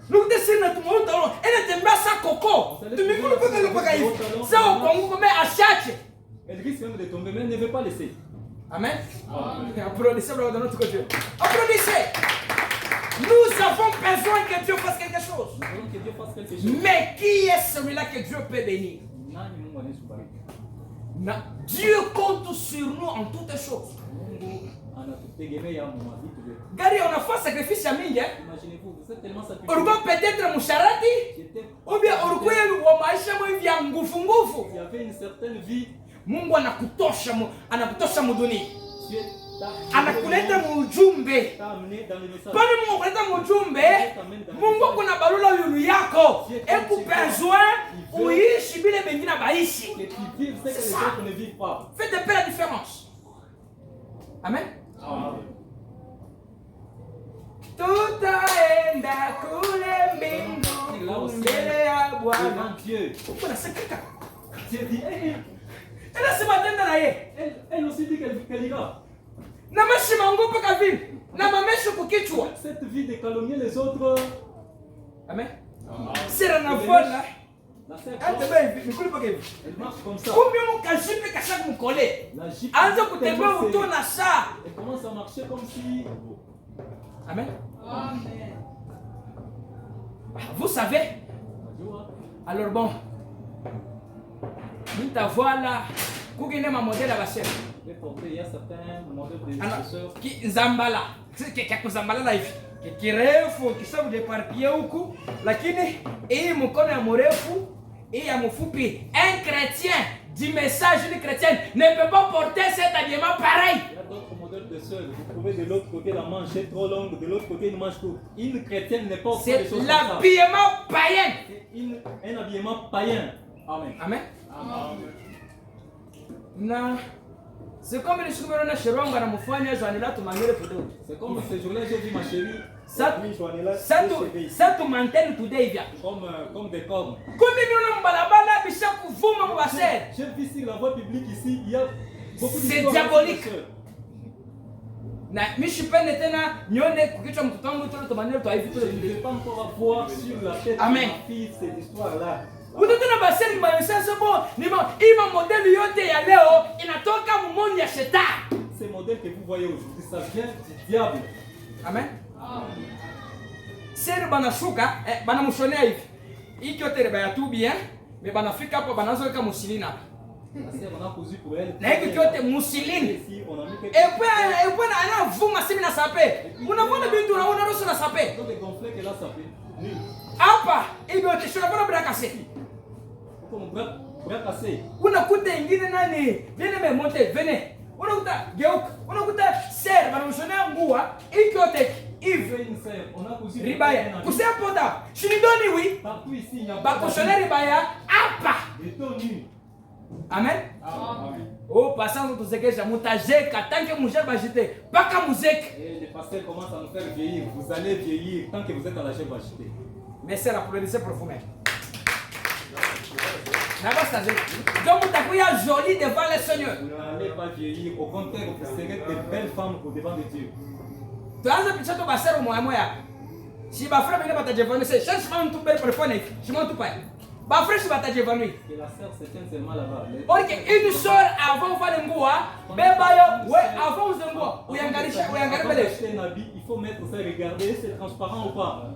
Speaker 2: Nous dessinons tout le monde. Elle est mbasa koko. Tu me connais pas le bagaille. Ça au Congo comme à chaque.
Speaker 1: Elle risque même de tomber, mais elle ne veut pas laisser.
Speaker 2: Amen. Applaudissez de notre côté. Applaudissez. Nous avons besoin que Dieu fasse quelque chose.
Speaker 1: Nous voulons que Dieu fasse quelque chose.
Speaker 2: Mais qui est celui-là que Dieu peut bénir? Dieu compte sur nous en toutes choses. Gari, on a fait un sacrifice à mingi.
Speaker 1: Imaginez-vous, vous êtes tellement sacrifié.
Speaker 2: On va peut-être musharati. Ou bien on va maisha mwa nguvu nguvu.
Speaker 1: Il y avait une certaine vie.
Speaker 2: Mungu anakutosha muduni. Anakuleta mujumbe. Pani Mungu kuleta mujumbe. Mungu kuna balula yulu yako. Eku besoin uishi bile bengine baishi.
Speaker 1: C'est ça. Ne vivent pas.
Speaker 2: Faites un peu la différence. Amen. Tutaenda kule mbingu mbele ya Bwana.
Speaker 1: Dieu.
Speaker 2: Uko na sekeka.
Speaker 1: Dieu dit
Speaker 2: Elle a se matenda na ye.
Speaker 1: Elle aussi dit qu'elle ira.
Speaker 2: Na mashi mangope ka vile. Na mamesho kukichwa.
Speaker 1: Cette vie de calomnier les autres.
Speaker 2: Amen. Sera na fola.
Speaker 1: Elle marche comme ça.
Speaker 2: Combien mon kajipe kashaka mukole. Anza kutembea utona saa.
Speaker 1: Elle commence à marcher comme si.
Speaker 2: Amen. Vous savez. Alors bon. Nous voilà. Kugine ma modèle à basel.
Speaker 1: Il y a certains modèles de sœurs.
Speaker 2: Qui zambala. Kiko zambala la hivi. Kirefu kisabu de parpia huku. Lakini hii mkono ya mrefu, hii ya mfupi. Un chrétien du message du chrétien ne peut pas porter cet habillement pareil.
Speaker 1: Il y a d'autres modèles de sœurs. Vous trouvez de l'autre côté la manche est trop longue, de l'autre côté une manche courte. Une chrétienne n'est pas au
Speaker 2: c'est l'habillement païen.
Speaker 1: C'est un habillement païen. Amen.
Speaker 2: Amen. Na c'est comme les choumes na cheronga na mufanya zanila tumangere fudu.
Speaker 1: C'est comme ce jour-là j'ai vu ma chérie.
Speaker 2: Ça tu maintiens today via.
Speaker 1: Comme des cornes.
Speaker 2: Comme nous balabala bisha kuvuma mwaser.
Speaker 1: J'ai vu sur la voie publique ici, il y a beaucoup de
Speaker 2: c'est diabolique. Na mishipende tena nione kukichwa mtoto wangu tu tumaneno tu hivi tu.
Speaker 1: Je ne vais pas encore voir sur la tête de ma fille cette histoire-là.
Speaker 2: Utotuna baseni maisha bon ni ima modeli yote ya leo inatoka mumondi ya shetani.
Speaker 1: Ces modèles que vous voyez aujourd'hui, ça vient du diable.
Speaker 2: Amen. Seri banashuka banamshonea hivi. Hiki yote ile bayatu bien, mais banafika hapo banazoweka musilini hapa. Na hiki yote musilini. Et puis anavuma simi na sape. Unaona bintu unaona roso na sape. Hapa hivi yote shona bora bra kase. Unakuta ingine nani? Viene me monte, vene. Unakuta geuka. Unakuta ser banamshonea ngua. Hiki yote hivi ribaya kusema poda shinidoni wi bakoshonea ribaya hapa. Amen. Oh, passant tuzekesha mutajeka tant que mujere bajite paka muzeke.
Speaker 1: Le pasteur commence à nous faire vieillir. Vous allez vieillir tant que vous êtes à la chair bajite.
Speaker 2: Mais c'est la production profonde. Donc vous êtes joli devant le Seigneur.
Speaker 1: Vous n'allez pas vieillir. Au contraire, vous serez de belles femmes au devant de Dieu.
Speaker 2: Tu as un petit peu passer au moyen. Si ma frère vient pas te jevanner, c'est cherche pas un tout bel pour le je m'en tout pas. Ma frère si va te jevanner.
Speaker 1: Que la sœur se tienne seulement là-bas.
Speaker 2: Ok, une sœur avant faire le ngoa, beba yo, ouais, avant le ngoa. Ou yangalisha, ou yangalibele.
Speaker 1: Il faut mettre ça, regarder, c'est transparent ou pas.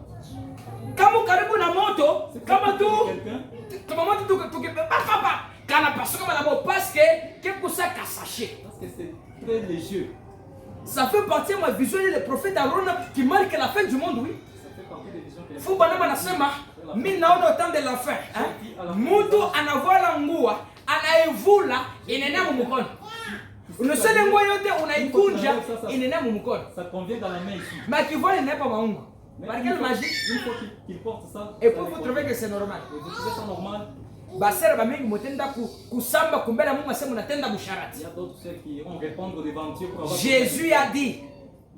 Speaker 2: Kama karibu na moto, kama tu kama moto tu papa kana passe comme la mort parce que ça ka sachet.
Speaker 1: Parce que c'est très léger.
Speaker 2: Ça fait partie de ma vision le prophète Aaron qui marque la fin du monde, oui.
Speaker 1: Ça fait partie des visions que
Speaker 2: Faut banama nasema mimi naona temps de la fin. Mtu anavala nguo, anaivula inenea mkono. Unasema nguo yote unaikunja inenea mkono.
Speaker 1: Ça convient dans la main ici.
Speaker 2: Mais qui voit n'est pas maungu. Par quelle magie?
Speaker 1: Une fois qu'il porte ça.
Speaker 2: Et pour vous trouver que c'est normal.
Speaker 1: Vous trouvez ça normal?
Speaker 2: Basera ba mingi motenda kusamba kumbele Mungu asema unatenda busharati.
Speaker 1: Il y a d'autres qui vont répondre devant Dieu pour avoir.
Speaker 2: Jésus a dit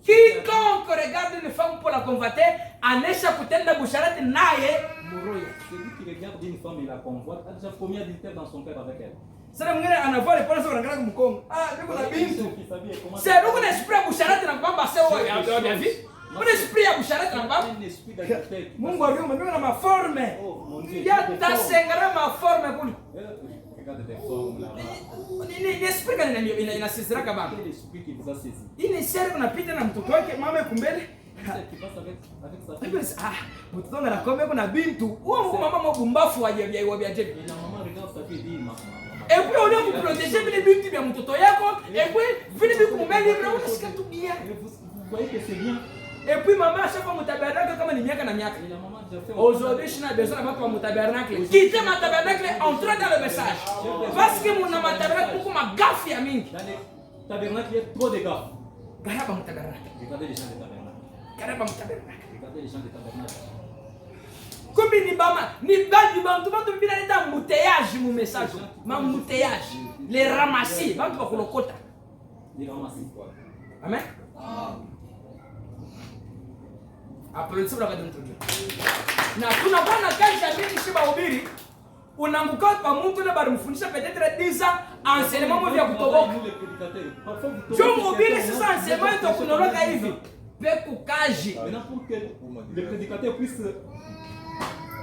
Speaker 2: quiconque regarde une femme pour la convoiter anesha kutenda busharati naye muroya.
Speaker 1: Celui qui regarde une femme et la convoite a déjà commis adultère dans son cœur avec elle.
Speaker 2: Sasa mwingine anavaa ile pale sasa anaangalia mkongo. Niko na bintu. Sasa niko na esprit busharati na kwamba sasa ya vie. Mon esprit ya busharati na kwamba Mungu aliumba mimi na maforme. Ya tasengara maforme kuli.
Speaker 1: Regarde des formes là.
Speaker 2: Ni esprit gani inasisira kama?
Speaker 1: Quel esprit qui vous a saisi?
Speaker 2: Ini seri unapita na mtoto wake mama kumbele.
Speaker 1: Qui passe avec sa fille.
Speaker 2: Mtoto wangu anakomea kuna bintu. Huo mama mbumbafu wa jebi.
Speaker 1: Et la maman regarde sa fille et dit maman.
Speaker 2: Et puis on doit vous protéger les bintu vya mtoto yako. Et puis vile biku mbele hivi unasikia tu bien.
Speaker 1: Vous voyez que c'est bien.
Speaker 2: Et puis maman chaque mutabernacle kama ni miaka na miaka. Aujourd'hui je n'ai besoin de ma tabernacle. Quittez ma tabernacle, entrez dans le message. Parce que mon tabernacle beaucoup ma gaffe ya mingi.
Speaker 1: Dans le tabernacle il y a trop de gars.
Speaker 2: Garaba mon tabernacle.
Speaker 1: Regardez les gens de tabernacle.
Speaker 2: Garaba mon tabernacle.
Speaker 1: Regardez les gens de tabernacle.
Speaker 2: Comme ni bama, ni bandi bantu bantu bina leta embouteillage mon message. Ma embouteillage. Les ramasser, bantu ba kolokota.
Speaker 1: Les ramasser quoi.
Speaker 2: Amen. Applaudissez pour la donne Dieu. Na tunakuwa na kazi ya mingi shiba ubiri. Unanguka pa mtu na bado mfundisha peut-être 10 ans enseignement vya kutoboka. Jo ubiri sasa enseignement to kunoroka hivi. Peku kaji.
Speaker 1: Maintenant pour que le prédicateur puisse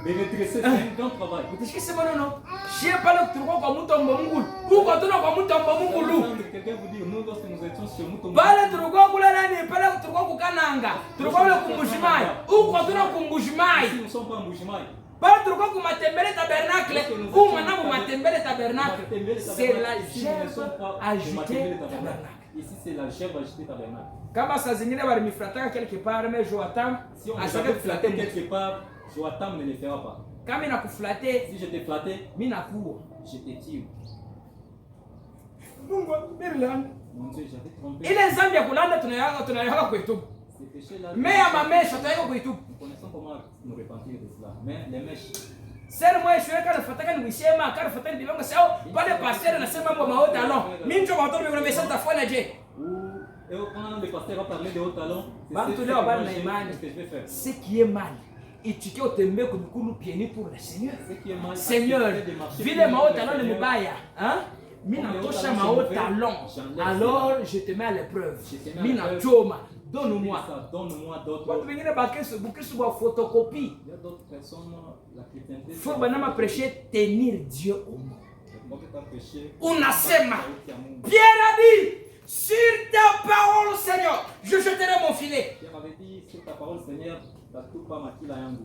Speaker 1: les redresser, c'est un grand travail.
Speaker 2: Utashiki sema non. Shie pale kutoka kwa mtu wa Mungu. Huko tuna kwa mtu wa Mungu.
Speaker 1: Quelqu'un vous dit nous lorsque nous étions chez Mouton.
Speaker 2: Pale tulikuwa kula nani? Pale tulikuwa kukananga. Tulikuwa kule kumbujimai. Huko tuna kumbujimai.
Speaker 1: Nous ne sommes pas en Mbujimai.
Speaker 2: Pale tulikuwa kumatembele tabernacle. Huko mwanangu matembele tabernacle. C'est la gerbe agitée tabernacle.
Speaker 1: Ici c'est la gerbe agitée tabernacle.
Speaker 2: Kama saa zingine walimiflataka quelque part mais Joatam
Speaker 1: si on avait flatté quelque part, Joatam ne le fera pas.
Speaker 2: Kama nakuflaté,
Speaker 1: si je t'ai flatté,
Speaker 2: mimi nakuwa,
Speaker 1: je te tire.
Speaker 2: Mungu Maryland.
Speaker 1: Mon Dieu, j'avais trompé.
Speaker 2: Ile zambi ya kulanda tunayaka kwetu.
Speaker 1: Ces péchés là.
Speaker 2: Mais ya mamesha tunayaka kwetu.
Speaker 1: Nous connaissons comment nous repentir de cela. Mais les mèches.
Speaker 2: Sasa moi je kana fataka ni wisema kana fataka ni bilongo sao pale pasteur anasema mambo ma haut talent. Mimi ndio watu wao wamesema tafanya je.
Speaker 1: Et quand le pasteur va parler de haut talent,
Speaker 2: c'est ce qui est mal. Et tu qui otembe kumikulu pieni pour le Seigneur.
Speaker 1: Ce qui est mal.
Speaker 2: Seigneur, vile ma haut talent ni mubaya, hein? Mina tosha mao talon. Alors je te mets à l'épreuve. Mina choma. Donne-moi.
Speaker 1: d'autres.
Speaker 2: Quand tu viens bouquet sur la photocopie.
Speaker 1: Il y a d'autres personnes, la chrétienté.
Speaker 2: Faut vraiment prêcher tenir Dieu au mot. Unasema. Pierre a dit, sur ta parole, Seigneur, je jeterai mon filet.
Speaker 1: Pierre avait dit, sur ta parole, Seigneur,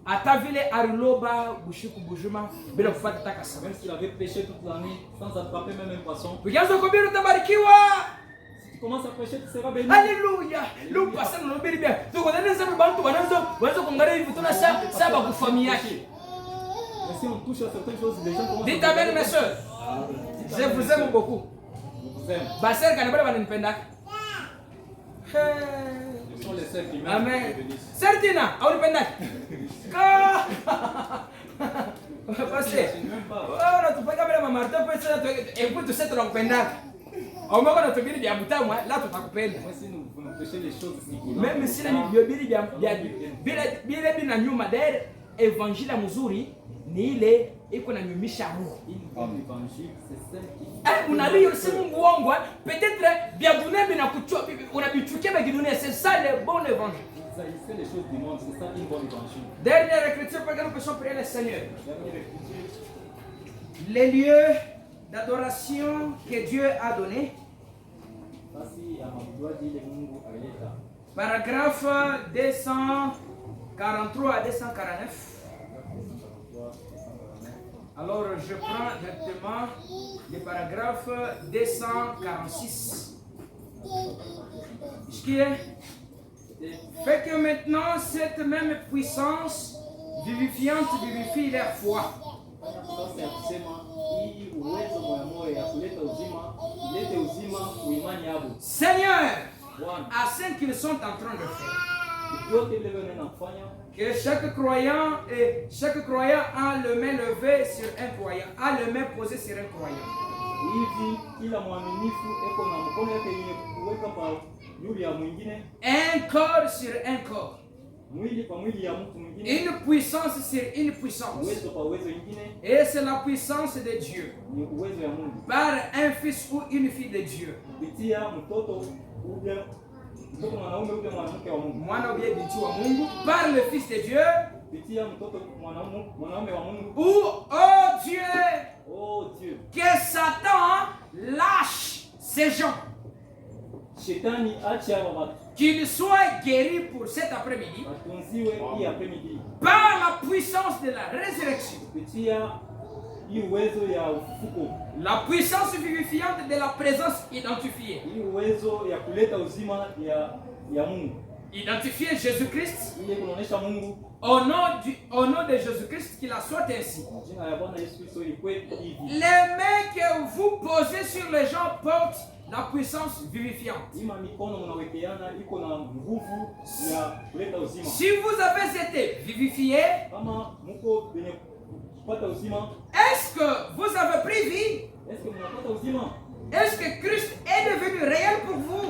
Speaker 2: Atavile ariloba bushiku bujuma bila kufuata takasa.
Speaker 1: Même s'il avait péché toute l'année sans attraper même un poisson.
Speaker 2: Ukianza kuhubiri utabarikiwa.
Speaker 1: Si tu commences à prêcher, tu seras béni.
Speaker 2: Alléluia. Lu pasana no biri bia. Tuko ndani za bantu wanaanza kuangalia hivi tuna saba kwa familia yake.
Speaker 1: Mais si on touche à certaines choses, les gens commencent.
Speaker 2: Dites amen mes sœurs. Je vous aime beaucoup.
Speaker 1: Je vous aime.
Speaker 2: Basel kanabala bananipenda.
Speaker 1: Ce sont les sœurs qui m'aiment.
Speaker 2: Amen. Certina, aunipenda. Ka. Pastor. Oh, natupanga bila mama Martha pesa tu sasa tunakupenda. Au mako natubiri bya mutamu la tutakupenda.
Speaker 1: Moi si nous prêcher les choses ici.
Speaker 2: Même si ni bibiri bya bila nyuma d'ailleurs évangile mzuri ni ile iko na nyumisha roho.
Speaker 1: Évangile c'est celle qui
Speaker 2: unalio si Mungu wangu peut-être bya dunia binakuchua unabichukia bya dunia c'est ça le bon évangile.
Speaker 1: Ça il fait les choses du monde, c'est ça une bonne évangile.
Speaker 2: Dernière écriture pour que nous puissions prier le Seigneur. Les lieux d'adoration que Dieu a donné. Paragraphe 243 à 249. Alors je prends directement le paragraphe 246. Ce qui est fait que maintenant cette même puissance vivifiante vivifie leur foi. Seigneur, à ce qu'ils sont en train de faire, que chaque croyant a le main levée sur un croyant, a le main posée sur un croyant. Un corps sur un corps. Une puissance sur une puissance. Et c'est la puissance de Dieu. Par un fils ou une fille de Dieu. Par le fils de Dieu. Ou, oh Dieu, que Satan lâche ces gens. Qu'il soit guéri pour cet après-midi par la puissance de la résurrection. La puissance vivifiante de la présence identifiée. Identifier Jésus-Christ au nom de Jésus-Christ, qu'il en soit ainsi. Les mains que vous posez sur les gens portent la puissance vivifiante. Si vous avez été vivifié, est-ce que vous avez pris vie? Est-ce que Christ est devenu réel pour vous?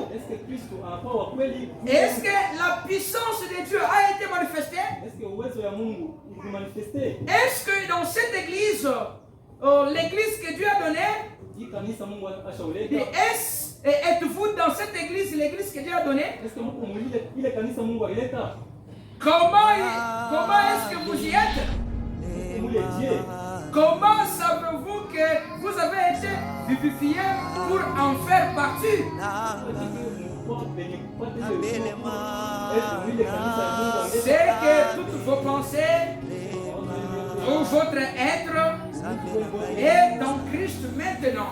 Speaker 2: Est-ce que la puissance de Dieu a été manifestée? Est-ce que dans cette église, l'église que Dieu a donnée, êtes-vous dans cette église, l'église que Dieu a donnée? Comment est-ce que vous y êtes? Comment savez-vous que vous avez été vivifié pour en faire partie? C'est que toutes vos pensées, tout votre être est dans Christ maintenant.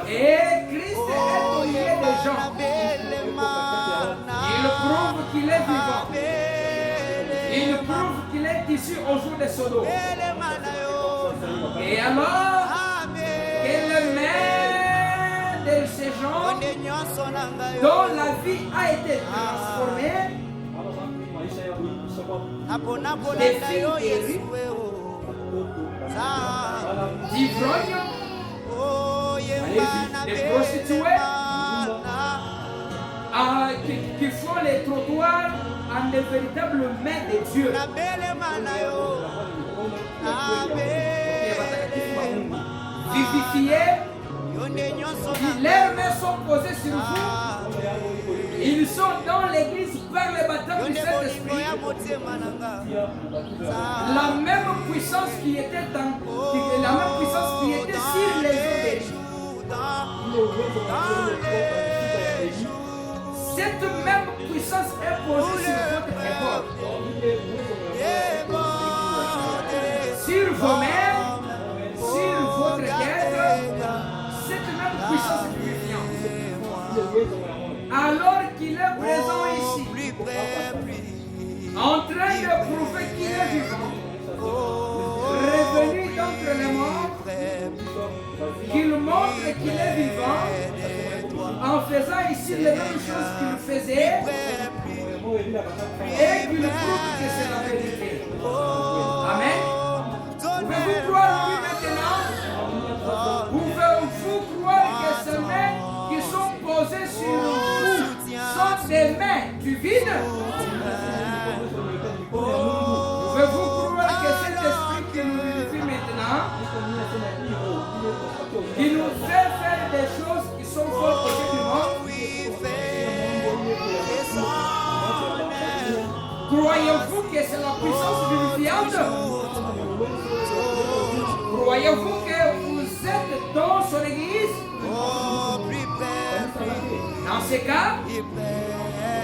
Speaker 2: Et Christ est au milieu des gens. Il prouve qu'il est vivant. Il prouve qu'il est ici au jour de Sodome. Et alors, quelle main de ces gens dont la vie a été transformée, des filles guéries, d'ivrognes, des prostituées, qui font les trottoirs en des véritables mains de Dieu. Vivifiés leurs mains sont posées sur vous. Ils sont dans l'église par le baptême du Saint-Esprit. La même puissance qui était sur les eaux bénies. Cette même puissance est posée sur votre épaule, sur vos mains, sur votre tête. Cette même puissance est vivifiante. Alors qu'il est présent ici, en train de prouver qu'il est vivant, revenu d'entre les morts, qu'il montre qu'il est vivant, en faisant ici les mêmes choses qu'il faisait, et qu'il prouve que c'est la vérité. Amen. Pouvez-vous croire en lui maintenant? Pouvez-vous croire que ces mains qui sont posées sur vous sont des mains du vide? Pouvez-vous croire que cet esprit qui nous vivifie maintenant, qui nous fait faire des choses qui sont folles au du monde, croyez-vous que c'est la puissance vivifiante? Croyez-vous que vous êtes dans son église? Dans ce cas,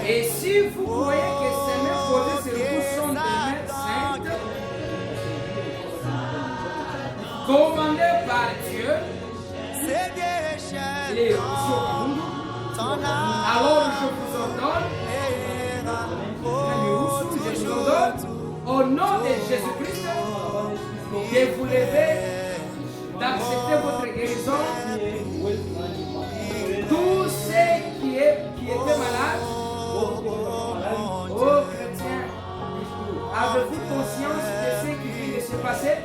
Speaker 2: et si vous croyez que ces mains posées sur vous sont des mains saintes, commandées par Dieu, les alors je vous ordonne, au nom de Jésus-Christ, que vous levez, d'accepter votre guérison. Tous ceux qui étaient malades, ô chrétiens, avez-vous conscience de ce qui vient de se passer?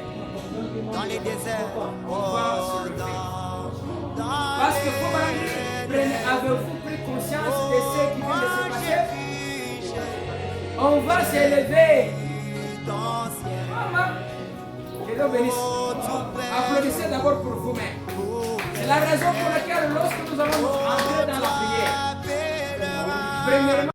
Speaker 2: Dans les déserts, on va se lever. Parce que avez-vous pris conscience de ce qui vient de se passer? On va s'élever. Maman, que Dieu bénisse. Applaudissez d'abord pour vous-même. C'est la raison pour laquelle lorsque nous allons entrer dans la prière, premièrement,